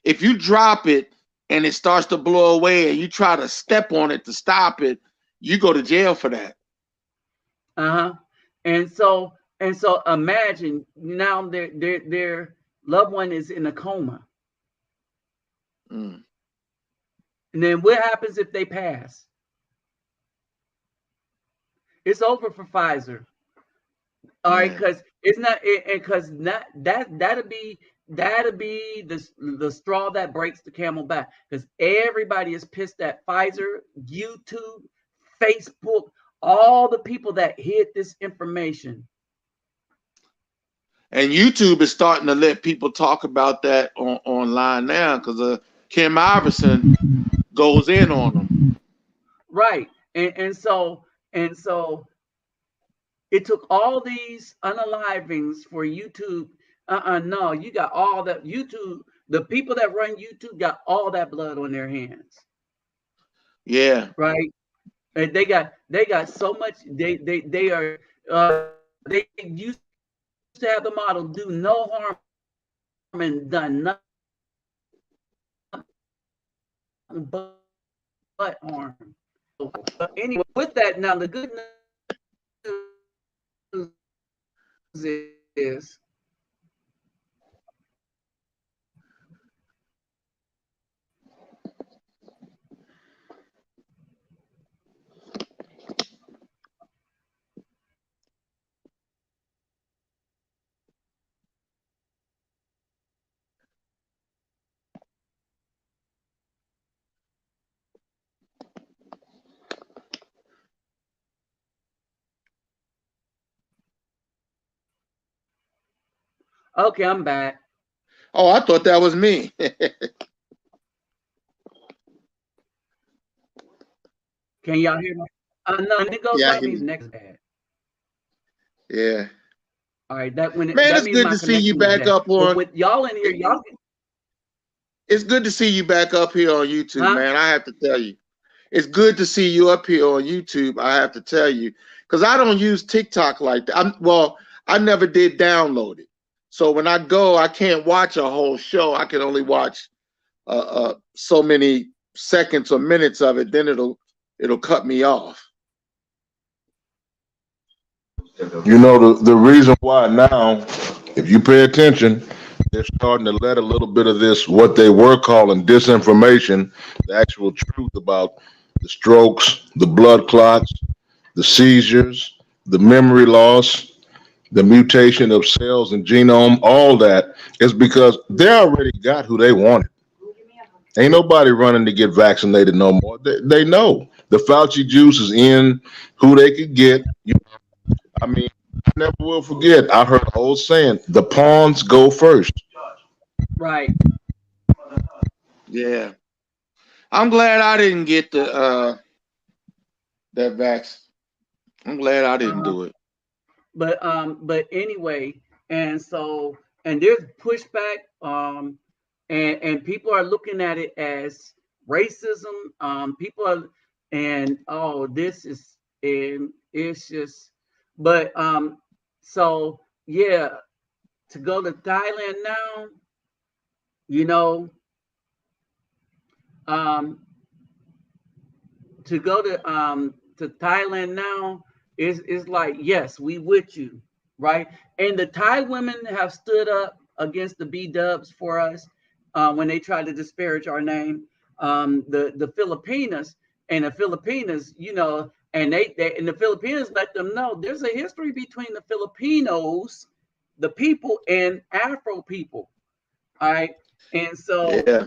[SPEAKER 2] if you drop it and it starts to blow away and you try to step on it to stop it, you go to jail for that.
[SPEAKER 1] And so imagine now their loved one is in a coma.
[SPEAKER 2] Mm.
[SPEAKER 1] And then what happens if they pass? It's over for Pfizer. All right, because it's not, because that'll be the straw that breaks the camel back. Because everybody is pissed at Pfizer, YouTube, Facebook, all the people that hid this information.
[SPEAKER 2] And YouTube is starting to let people talk about that online now because Kim Iverson goes in on them.
[SPEAKER 1] Right, and so it took all these unalivings for YouTube. No, you got all that YouTube. The people that run YouTube got all that blood on their hands.
[SPEAKER 2] Yeah.
[SPEAKER 1] Right. And they got so much. They used to have the model do no harm and done nothing but harm. But anyway, with that, now the good news is okay. I'm back.
[SPEAKER 2] Oh, I thought that was me.
[SPEAKER 1] Can y'all hear me? No, and it goes
[SPEAKER 2] Yeah, I
[SPEAKER 1] that
[SPEAKER 2] hear
[SPEAKER 1] means
[SPEAKER 2] you.
[SPEAKER 1] next bad.
[SPEAKER 2] Yeah.
[SPEAKER 1] All right,
[SPEAKER 2] Man,
[SPEAKER 1] that
[SPEAKER 2] it's
[SPEAKER 1] means
[SPEAKER 2] good
[SPEAKER 1] my
[SPEAKER 2] to see you
[SPEAKER 1] connection is
[SPEAKER 2] back
[SPEAKER 1] bad.
[SPEAKER 2] up
[SPEAKER 1] But
[SPEAKER 2] on.
[SPEAKER 1] with y'all in here, y'all
[SPEAKER 2] It's good to see you back up here on YouTube,
[SPEAKER 1] Huh?
[SPEAKER 2] man. I have to tell you. It's good to see you up here on YouTube. I have to tell you, because I don't use TikTok like that. I never did download it. So when I go, I can't watch a whole show. I can only watch so many seconds or minutes of it. Then it'll cut me off.
[SPEAKER 3] You know, the reason why now, if you pay attention, they're starting to let a little bit of this, what they were calling disinformation, the actual truth about the strokes, the blood clots, the seizures, the memory loss, the mutation of cells and genome, all that is because they already got who they wanted. Ain't nobody running to get vaccinated no more. They know the Fauci juice is in who they could get. I mean, I never will forget. I heard an old saying: "The pawns go first."
[SPEAKER 1] Right.
[SPEAKER 2] Yeah, I'm glad I didn't get the that vaccine. I'm glad I didn't do it.
[SPEAKER 1] But anyway, and so and there's pushback, and people are looking at it as racism. People are, and oh, this is, and it's just, but so yeah, to go to Thailand now, you know, to go to Thailand now is like, yes, we with you, right? And the Thai women have stood up against the B dubs for us when they try to disparage our name. The Filipinas and the Filipinas, you know, and they and the Filipinos let them know there's a history between the Filipinos, the people, and Afro people. All right. And so
[SPEAKER 2] Yeah,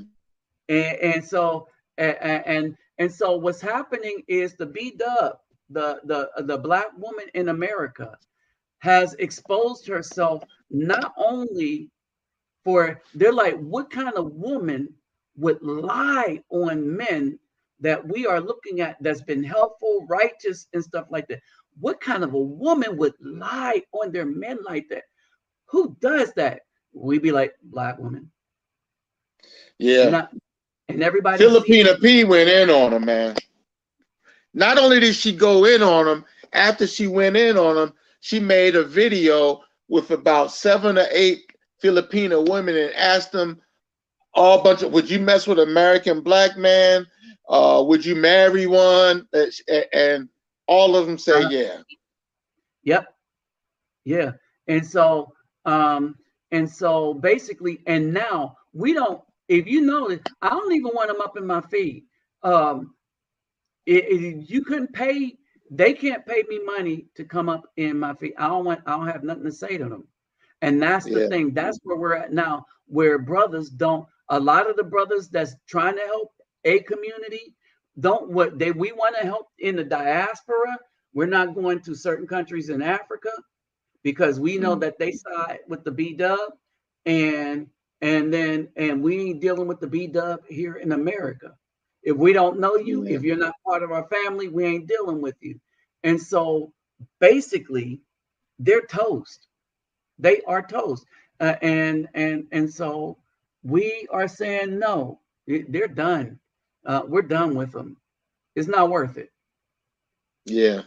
[SPEAKER 1] and so and so what's happening is the B dub, the black woman in America, has exposed herself not only for, they're like, what kind of woman would lie on men that we are looking at that's been helpful, righteous, and stuff like that? What kind of a woman would lie on their men like that? Who does that? We be like, black woman.
[SPEAKER 2] yeah.
[SPEAKER 1] And everybody sees
[SPEAKER 2] Filipina P went in on him, man. Not only did she go in on him, after she went in on him, she made a video with about 7 or 8 Filipino women and asked them all bunch of, would you mess with an American black man? Would you marry one? And all of them say yeah.
[SPEAKER 1] Yep. Yeah. And so basically, and now we don't, if you notice, I don't even want them up in my feed. You couldn't pay, they can't pay me money to come up in my feed. I don't have nothing to say to them. And that's the thing. That's where we're at now, where brothers don't, a lot of the brothers that's trying to help a community don't, we want to help in the diaspora. We're not going to certain countries in Africa because we know that they side with the B dub, and we ain't dealing with the B dub here in America. If we don't know you, if you're not part of our family, we ain't dealing with you. And so basically, they're toast. They are toast. And so we are saying no. They're done. We're done with them. It's not worth it.
[SPEAKER 2] Yeah.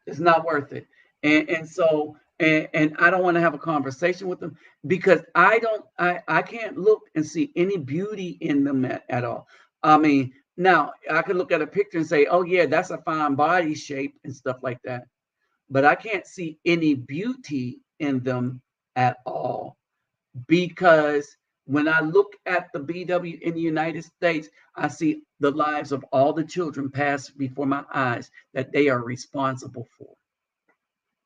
[SPEAKER 1] It's not worth it. And so I don't want to have a conversation with them because I can't look and see any beauty in them at all. I mean, now I could look at a picture and say, oh yeah, that's a fine body shape and stuff like that. But I can't see any beauty in them at all, because when I look at the BW in the United States, I see the lives of all the children pass before my eyes that they are responsible for.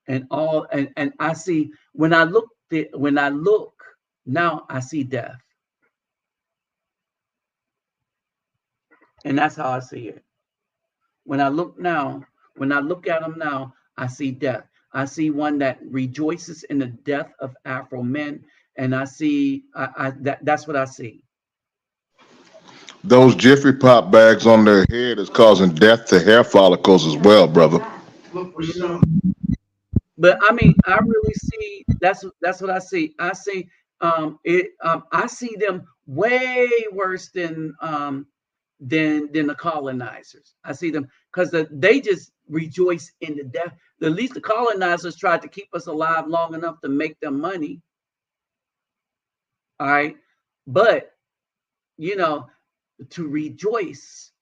[SPEAKER 1] And I see, when I look now, I see death. And that's how I see it. When I look at them now, I see death. I see one that rejoices in the death of Afro men, and I see that's what I see.
[SPEAKER 3] Those Jiffy Pop bags on their head is causing death to hair follicles as well, brother.
[SPEAKER 1] Mm-hmm. But I mean, I really see that's what I see. I see I see them way worse than the colonizers. I see them because they just rejoice in the death. At least the colonizers tried to keep us alive long enough to make them money. All right, but you know, to rejoice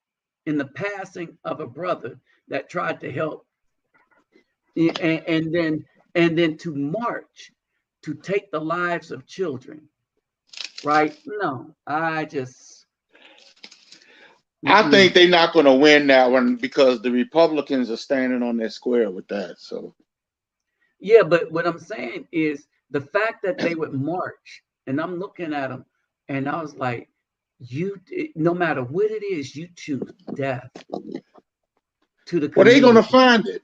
[SPEAKER 1] in the passing of a brother that tried to help, and then to march to take the lives of children, right? No, I
[SPEAKER 2] think they're not going to win that one because the Republicans are standing on their square with that. So,
[SPEAKER 1] yeah, but what I'm saying is the fact that they would march, and I'm looking at them, and I was like, no matter what it is, you choose death to the community.
[SPEAKER 2] Well, they're going to find it.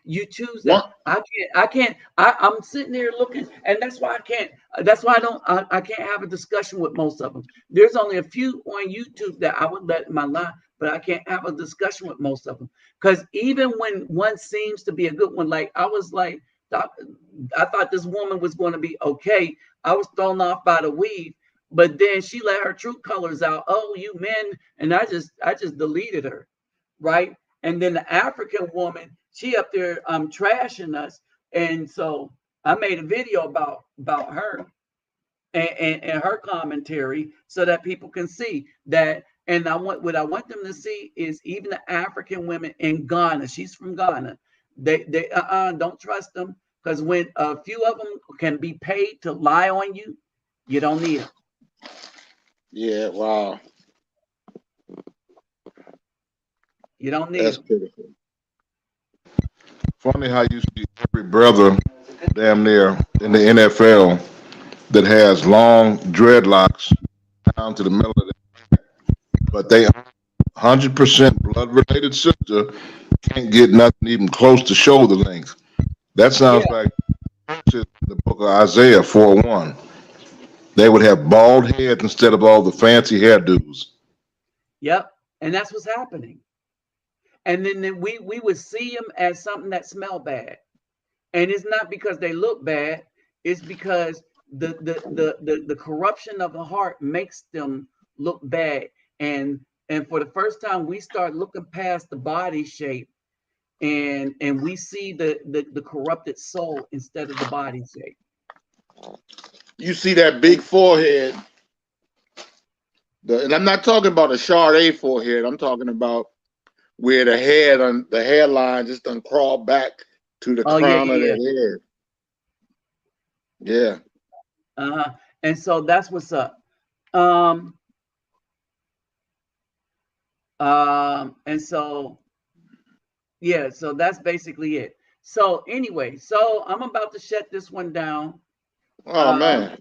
[SPEAKER 1] You choose that. I can't. I'm sitting there looking, and that's why I can't. That's why I can't have a discussion with most of them. There's only a few on YouTube that I would let in my life, but I can't have a discussion with most of them because even when one seems to be a good one, like I was like, I thought this woman was going to be okay. I was thrown off by the weave, but then she let her true colors out. Oh, you men, and I just deleted her, right? And then the African woman, she up there trashing us, and so I made a video about her and her commentary so that people can see that. And what I want them to see is even the African women in Ghana. She's from Ghana. They don't trust them because when a few of them can be paid to lie on you, you don't need them.
[SPEAKER 2] Yeah, wow.
[SPEAKER 1] You don't need
[SPEAKER 2] That's
[SPEAKER 1] them.
[SPEAKER 2] pitiful.
[SPEAKER 3] Funny how you see every brother damn near in the NFL that has long dreadlocks down to the middle of the neck, but they 100% blood related sister can't get nothing even close to shoulder length. That sounds like the book of Isaiah 4:1. They would have bald heads instead of all the fancy hairdos.
[SPEAKER 1] Yep, and that's what's happening. And then we would see them as something that smell bad, and it's not because they look bad. It's because the corruption of the heart makes them look bad. And for the first time, we start looking past the body shape, and we see the corrupted soul instead of the body shape.
[SPEAKER 2] You see that big forehead, and I'm not talking about a Chardonnay forehead. I'm talking about where the hairline just done crawl back to the crown of their head. Yeah.
[SPEAKER 1] And so that's what's up. And so so that's basically it. So anyway, so I'm about to shut this one down.
[SPEAKER 2] Oh man.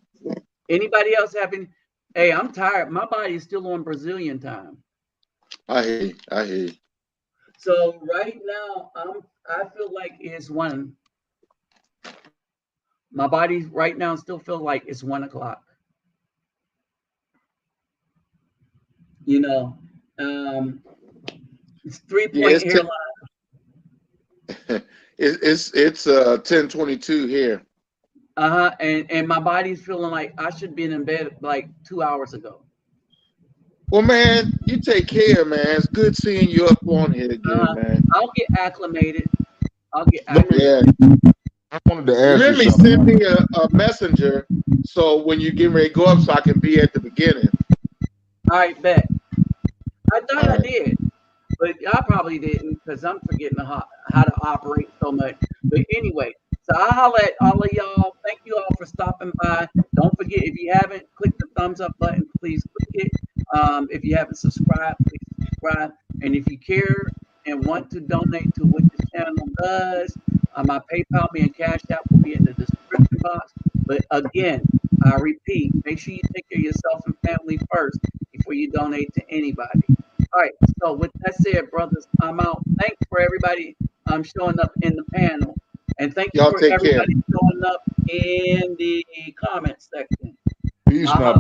[SPEAKER 1] Anybody else having? Hey, I'm tired. My body is still on Brazilian time.
[SPEAKER 2] I hear you.
[SPEAKER 1] So right now, I feel like it's one. My body right now still feels like it's 1 o'clock. You know, it's 3-point hairline.
[SPEAKER 2] It's 10:22 here.
[SPEAKER 1] And my body's feeling like I should be in bed like 2 hours ago.
[SPEAKER 2] Well, man, you take care, man. It's good seeing you up on here again, man.
[SPEAKER 1] I'll get acclimated.
[SPEAKER 2] Yeah.
[SPEAKER 3] I wanted to ask
[SPEAKER 2] Remember,
[SPEAKER 3] you something.
[SPEAKER 2] send me a messenger so when you get ready to go up, so I can be at the beginning.
[SPEAKER 1] All right, bet. I thought I did, but I probably didn't because I'm forgetting how to operate so much. But anyway, so I'll holler at all of y'all. Thank you all for stopping by. Don't forget, if you haven't clicked the thumbs up button, please click it. If you haven't subscribed, please subscribe. And if you care and want to donate to what this channel does, my PayPal and Cash App will be in the description box. But again, I repeat, make sure you take care of yourself and family first before you donate to anybody. All right, so with that said, brothers, I'm out. Thanks for everybody showing up in the panel. And thank you for everybody showing up in the comment section.
[SPEAKER 3] Peace, my